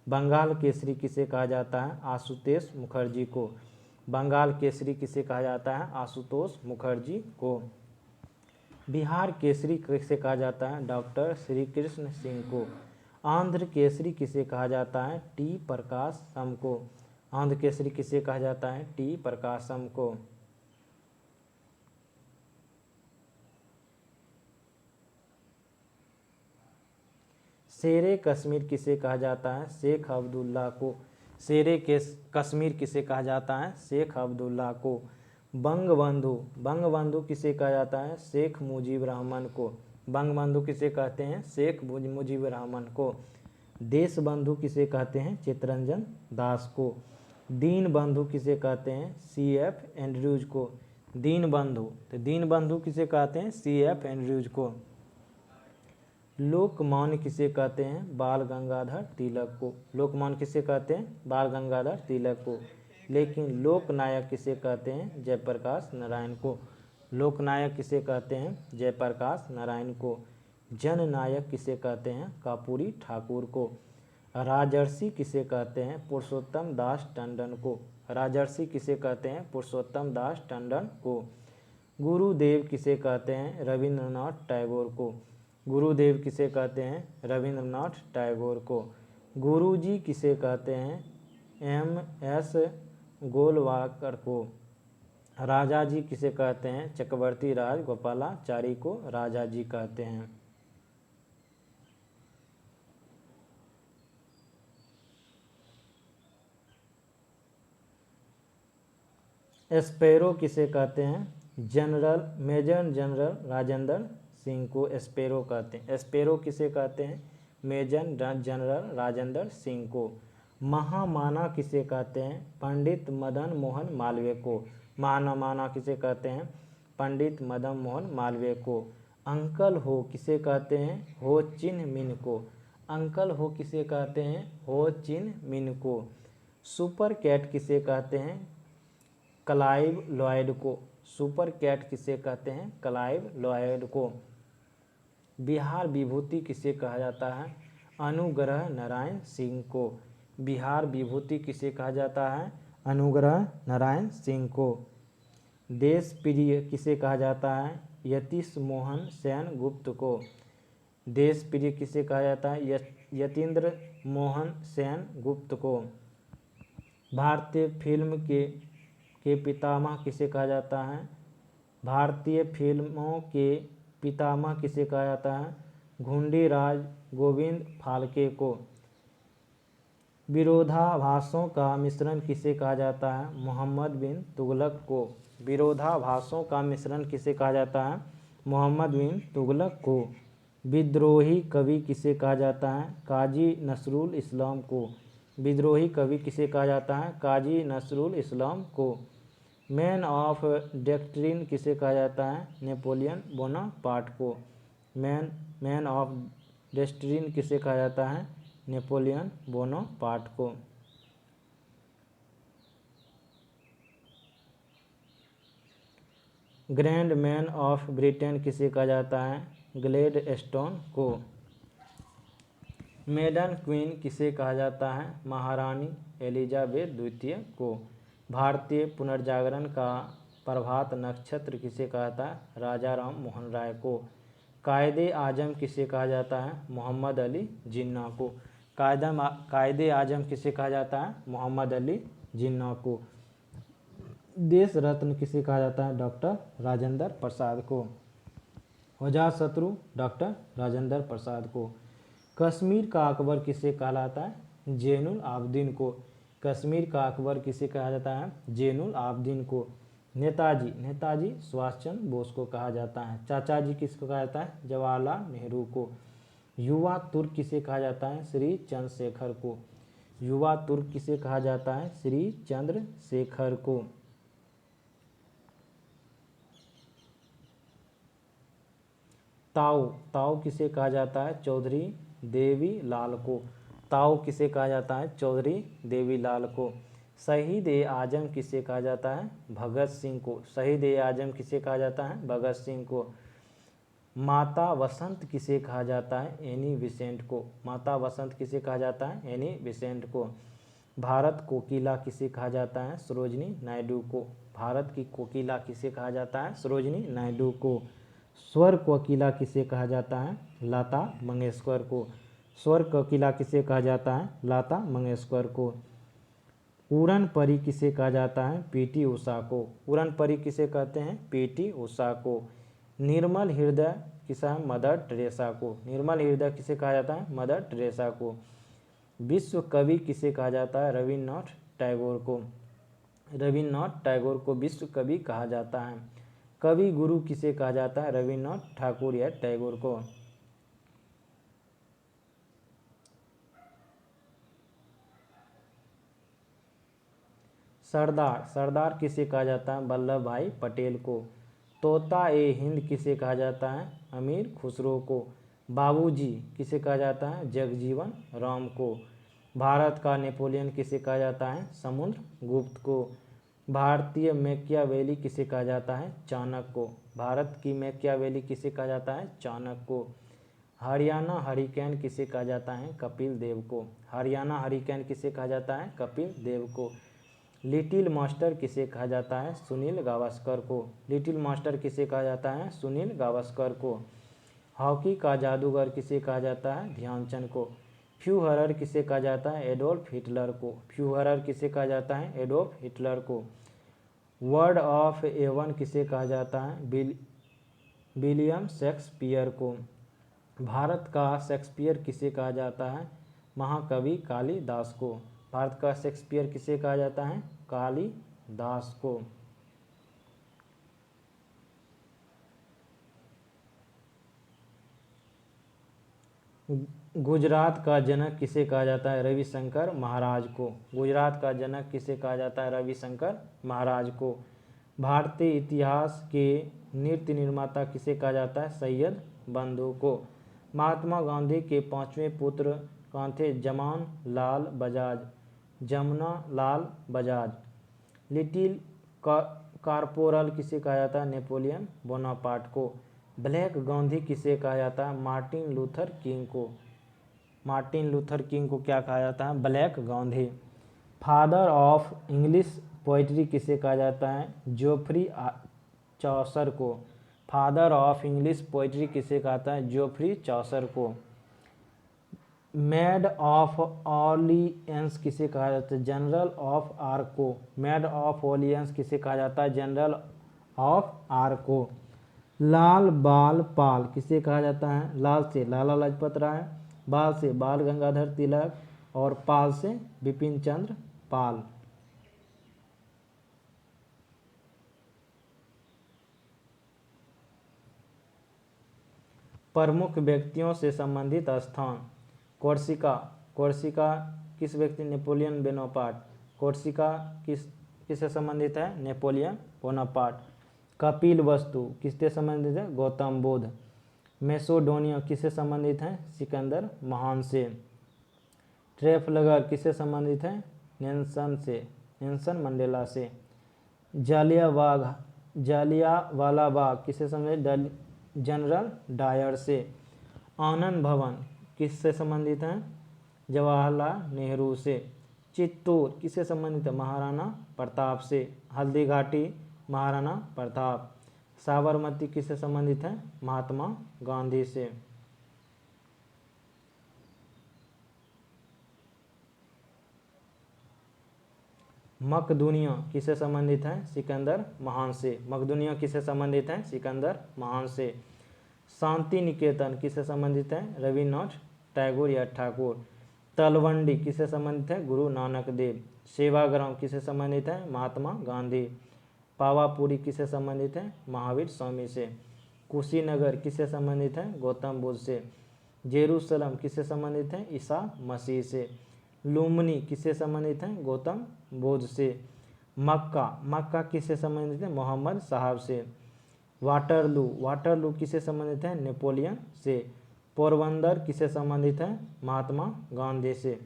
बंगाल केसरी किसे कहा जाता है? आशुतोष मुखर्जी को। बंगाल केसरी किसे कहा जाता है? आशुतोष मुखर्जी को। बिहार केसरी किसे कहा जाता है? डॉक्टर श्री कृष्ण सिंह को। आंध्र केसरी किसे कहा जाता है? टी प्रकाशम को। आंध्र केसरी किसे कहा जाता है? टी प्रकाशम को। शेरे कश्मीर किसे कहा जाता है? शेख अब्दुल्ला को। शेरे कश्मीर किसे कहा जाता है? शेख अब्दुल्ला को। बंगबंधु किसे कहा जाता है? शेख मुजीब रहमान को। बंगबंधु किसे कहते हैं? शेख मुजीब रहमान को। देश बंधु किसे कहते हैं? चित्तरंजन दास को। दीन बंधु किसे कहते हैं? CF एंड्रयूज को। दीन बंधु किसे कहते हैं? CF एंड्रयूज को। लोकमान्य किसे कहते हैं? बाल गंगाधर तिलक को। लोकमान्य किसे कहते हैं? बाल गंगाधर तिलक को। लेकिन लोकनायक किसे कहते हैं? जयप्रकाश नारायण को। लोकनायक किसे कहते हैं? जयप्रकाश नारायण को। जननायक किसे कहते हैं? कर्पूरी ठाकुर को। राजर्षि किसे कहते हैं? पुरुषोत्तम दास टंडन को। राजर्षि किसे कहते हैं? पुरुषोत्तम दास टंडन को। गुरुदेव किसे कहते हैं? रविंद्रनाथ टैगोर को। गुरुदेव किसे कहते हैं? रविंद्रनाथ टैगोर को। गुरुजी किसे कहते हैं? एम.एस. गोलवाकर को। राजा जी किसे कहते हैं? चक्रवर्ती राज गोपालाचारी को राजा जी कहते हैं। स्पैरो किसे कहते हैं? मेजर जनरल राजेंद्र सिंह को स्पैरो कहते हैं। स्पैरो किसे कहते हैं? मेजर जनरल राजेंद्र सिंह को। महामाना किसे कहते हैं? पंडित मदन मोहन मालवीय को। महामाना किसे कहते हैं? पंडित मदन मोहन मालवीय को। अंकल हो किसे कहते हैं? हो चिन मिन को। अंकल हो किसे कहते हैं? हो चिन मिन को। सुपर कैट किसे कहते हैं? क्लाइव लॉयड को। सुपर कैट किसे कहते हैं? क्लाइव लॉयड को। बिहार विभूति किसे कहा जाता है? अनुग्रह नारायण सिंह को। बिहार विभूति किसे कहा जाता है? अनुग्रह नारायण सिंह को। देश प्रिय किसे कहा जाता है? यतीश मोहन सेन गुप्त को। देश प्रिय किसे कहा जाता है? यतीन्द्र मोहन सेन गुप्त को। भारतीय फिल्म के पितामह किसे कहा जाता है? भारतीय फिल्मों के पितामह किसे कहा जाता है? घुंडीराज गोविंद फाल्के को। विरोधाभासों का मिश्रण किसे कहा जाता है? मोहम्मद बिन तुगलक को। विरोधाभासों का मिश्रण किसे कहा जाता है? मोहम्मद बिन तुगलक को। विद्रोही कवि किसे कहा जाता है? काजी नसरुल इस्लाम को। विद्रोही कवि किसे कहा जाता है? काजी नसरुल इस्लाम को। मैन ऑफ डॉक्ट्रिन किसे कहा जाता है? नेपोलियन बोनापार्ट को। मैन ऑफ डॉक्ट्रिन किसे कहा जाता है? नेपोलियन बोनापार्ट को। ग्रैंड मैन ऑफ ब्रिटेन किसे कहा जाता है? ग्लैडस्टोन को। मेडन क्वीन किसे कहा जाता है? महारानी एलिजाबेथ द्वितीय को। भारतीय पुनर्जागरण का प्रभात नक्षत्र किसे कहता है? राजा राम मोहन राय को। कायदे आजम किसे कहा जाता है? मोहम्मद अली जिन्ना को। कायदे आजम किसे कहा जाता है? मोहम्मद अली जिन्ना को। देश रत्न किसे कहा जाता है? डॉक्टर राजेंद्र प्रसाद को। अजातशत्रु डॉक्टर राजेंद्र प्रसाद को। कश्मीर का अकबर किसे कहलाता है? जैनुल आबदीन को। कश्मीर का अकबर किसे कहा जाता है? जैनुल आबदीन को। नेताजी सुभाष चंद्र बोस को कहा जाता है। चाचा जी किसको कहा जाता है? जवाहरलाल नेहरू को। युवा तुर्क किसे कहा जाता है? श्री चंद्रशेखर को। युवा तुर्क किसे कहा जाता है? श्री चंद्रशेखर को। ताऊ किसे कहा जाता है? चौधरी देवी लाल को। ताऊ किसे कहा जाता है? चौधरी देवी लाल को। शहीद ए आजम किसे कहा जाता है? भगत सिंह को। शहीद ए आजम किसे कहा जाता है? भगत सिंह को। माता वसंत किसे कहा जाता है? एनी बेसेंट को। माता वसंत किसे कहा जाता है? एनी बेसेंट को। भारत कोकिला किसे कहा जाता है? सरोजिनी नायडू को। भारत की कोकिला किसे कहा जाता है? सरोजिनी नायडू को। स्वर कोकिला किसे कहा जाता है? लता मंगेशकर को। स्वर कोकिला किसे कहा जाता है? लता मंगेशकर को। उड़न परी किसे कहा जाता है? पीटी उषा को। उड़न परी किसे कहते हैं? पीटी उषा को। निर्मल हृदय किसे? मदर टेरेसा को। निर्मल हृदय किसे कहा जाता है? मदर टेरेसा को। विश्व कवि किसे कहा जाता है? रविन्द्रनाथ टैगोर को। रविन्द्रनाथ टैगोर को विश्व कवि कहा जाता है। कवि गुरु किसे कहा जाता है? रविन्द्रनाथ ठाकुर या टैगोर को। सरदार किसे कहा जाता है? वल्लभ भाई पटेल को। तोता ए हिंद किसे कहा जाता है? अमीर खुसरो को। बाबूजी किसे कहा जाता है? जगजीवन राम को। भारत का नेपोलियन किसे कहा जाता है? समुद्रगुप्त को। भारतीय मैकियावेली किसे कहा जाता है? चाणक्य को। भारत की मैकियावेली किसे कहा जाता है? चाणक्य को। हरियाणा हरिकेन किसे कहा जाता है? कपिल देव को। हरियाणा हरिकेन किसे कहा जाता है? कपिल देव को। लिटिल मास्टर किसे कहा जाता है? सुनील गावस्कर को। लिटिल मास्टर किसे कहा जाता है? सुनील गावस्कर को। हॉकी का जादूगर किसे कहा जाता है? ध्यानचंद को। फ्यूहरर किसे कहा जाता है? एडोल्फ हिटलर को। फ्यूहरर किसे कहा जाता है? एडोल्फ हिटलर को। वर्ड ऑफ एवन किसे कहा जाता है? विलियम शेक्सपियर को। भारत का शेक्सपियर किसे कहा जाता है? महाकवि कालिदास को। भारत का शेक्सपियर किसे कहा जाता है? कालिदास को। गुजरात का जनक किसे कहा जाता है? रविशंकर महाराज को। गुजरात का जनक किसे कहा जाता है? रविशंकर महाराज को। भारतीय इतिहास के नृत्य निर्माता किसे कहा जाता है? सैयद बंधु को। महात्मा गांधी के 5वें पुत्र कौन थे? जमान लाल बजाज, जमुना लाल बजाज। लिटिल कारपोरल किसे कहा जाता है? नेपोलियन बोनापार्ट को। ब्लैक गांधी किसे कहा जाता है? मार्टिन लूथर किंग को। मार्टिन लूथर किंग को क्या कहा जाता है? Black Gandhi. Father of English poetry किसे कहा जाता है? जोफ्री चौसर को। फादर ऑफ इंग्लिश पोइट्री किसे कहता है? जोफ्री चौसर को। मेड ऑफ ऑलियंस किसे कहा जाता है? जनरल ऑफ आर्क को। मेड ऑफ ऑलियंस किसे कहा जाता है? जनरल ऑफ आर्क को। लाल बाल पाल किसे कहा जाता है? लाल से लाला लाजपत राय, बाल से बाल गंगाधर तिलक और पाल से बिपिन चंद्र पाल। प्रमुख व्यक्तियों से संबंधित स्थान। कोर्सिका। कोर्सिका किस व्यक्ति? Napoleon Bonaparte. कोर्सिका किससे संबंधित है? Napoleon Bonaparte. कपिल वस्तु किससे संबंधित है? गौतम बुद्ध। मैसेडोनिया किससे संबंधित है? सिकंदर महान से। ट्रेफलगर किससे संबंधित है? नेल्सन मंडेला से। जालियांवाला बाग किससे संबंधित? जनरल डायर से। आनंद भवन किससे संबंधित है? जवाहरलाल नेहरू से। चित्तूर किससे संबंधित है? महाराणा प्रताप से। हल्दी घाटी महाराणा प्रताप। साबरमती किससे संबंधित है? महात्मा गांधी से। मकदूनिया किससे संबंधित है? सिकंदर महान से। मकदूनिया किससे संबंधित है? सिकंदर महान से। शांति निकेतन किससे संबंधित है? रविन्द्रनाथ टैगोर या ठाकुर। तलवंडी किससे संबंधित है? गुरु नानक देव। सेवाग्राम किससे संबंधित है? महात्मा गांधी। पावापुरी किससे संबंधित है? महावीर स्वामी से। कुशीनगर किससे संबंधित है? गौतम बुद्ध से। जेरूसलम किससे संबंधित है? ईसा मसीह से। लुम्बिनी किससे संबंधित है? गौतम बुद्ध से। मक्का किससे संबंधित है? मोहम्मद साहब से। वाटरलू किससे संबंधित है? नेपोलियन से। पोरबंदर किससे संबंधित है? महात्मा गांधी से।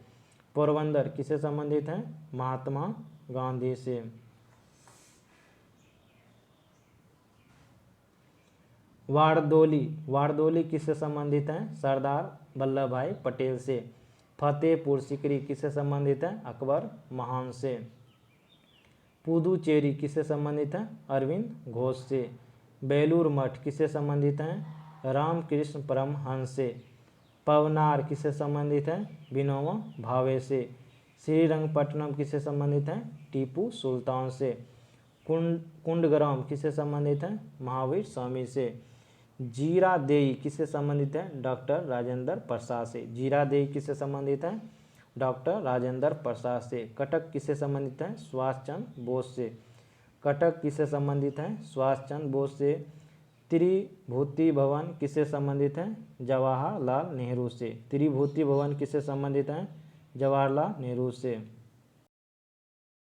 पोरबंदर किससे संबंधित है? महात्मा गांधी से। वारदोली किससे संबंधित है? सरदार वल्लभ भाई पटेल से। फतेहपुर सीकरी किससे संबंधित है? अकबर महान से। पुदुचेरी किससे संबंधित है? अरविंद घोष से। बेलूर मठ किससे संबंधित है? रामकृष्ण परमहंस से। पवनार किससे संबंधित है? विनोबा भावे से। श्रीरंगपट्टनम किससे संबंधित है? टीपू सुल्तान से। कुंडग्राम किससे संबंधित है? महावीर स्वामी से। जीरादेई किससे संबंधित है? डॉक्टर राजेंद्र प्रसाद से। जीरादेई किससे संबंधित है? डॉक्टर राजेंद्र प्रसाद से। कटक किससे संबंधित है? सुभाष चंद्र बोस से। कटक किससे संबंधित है? सुभाष चंद्र बोस से। त्रिभुति भवन किससे संबंधित है? जवाहरलाल नेहरू से। त्रिभुति भवन किससे संबंधित है? जवाहरलाल नेहरू से।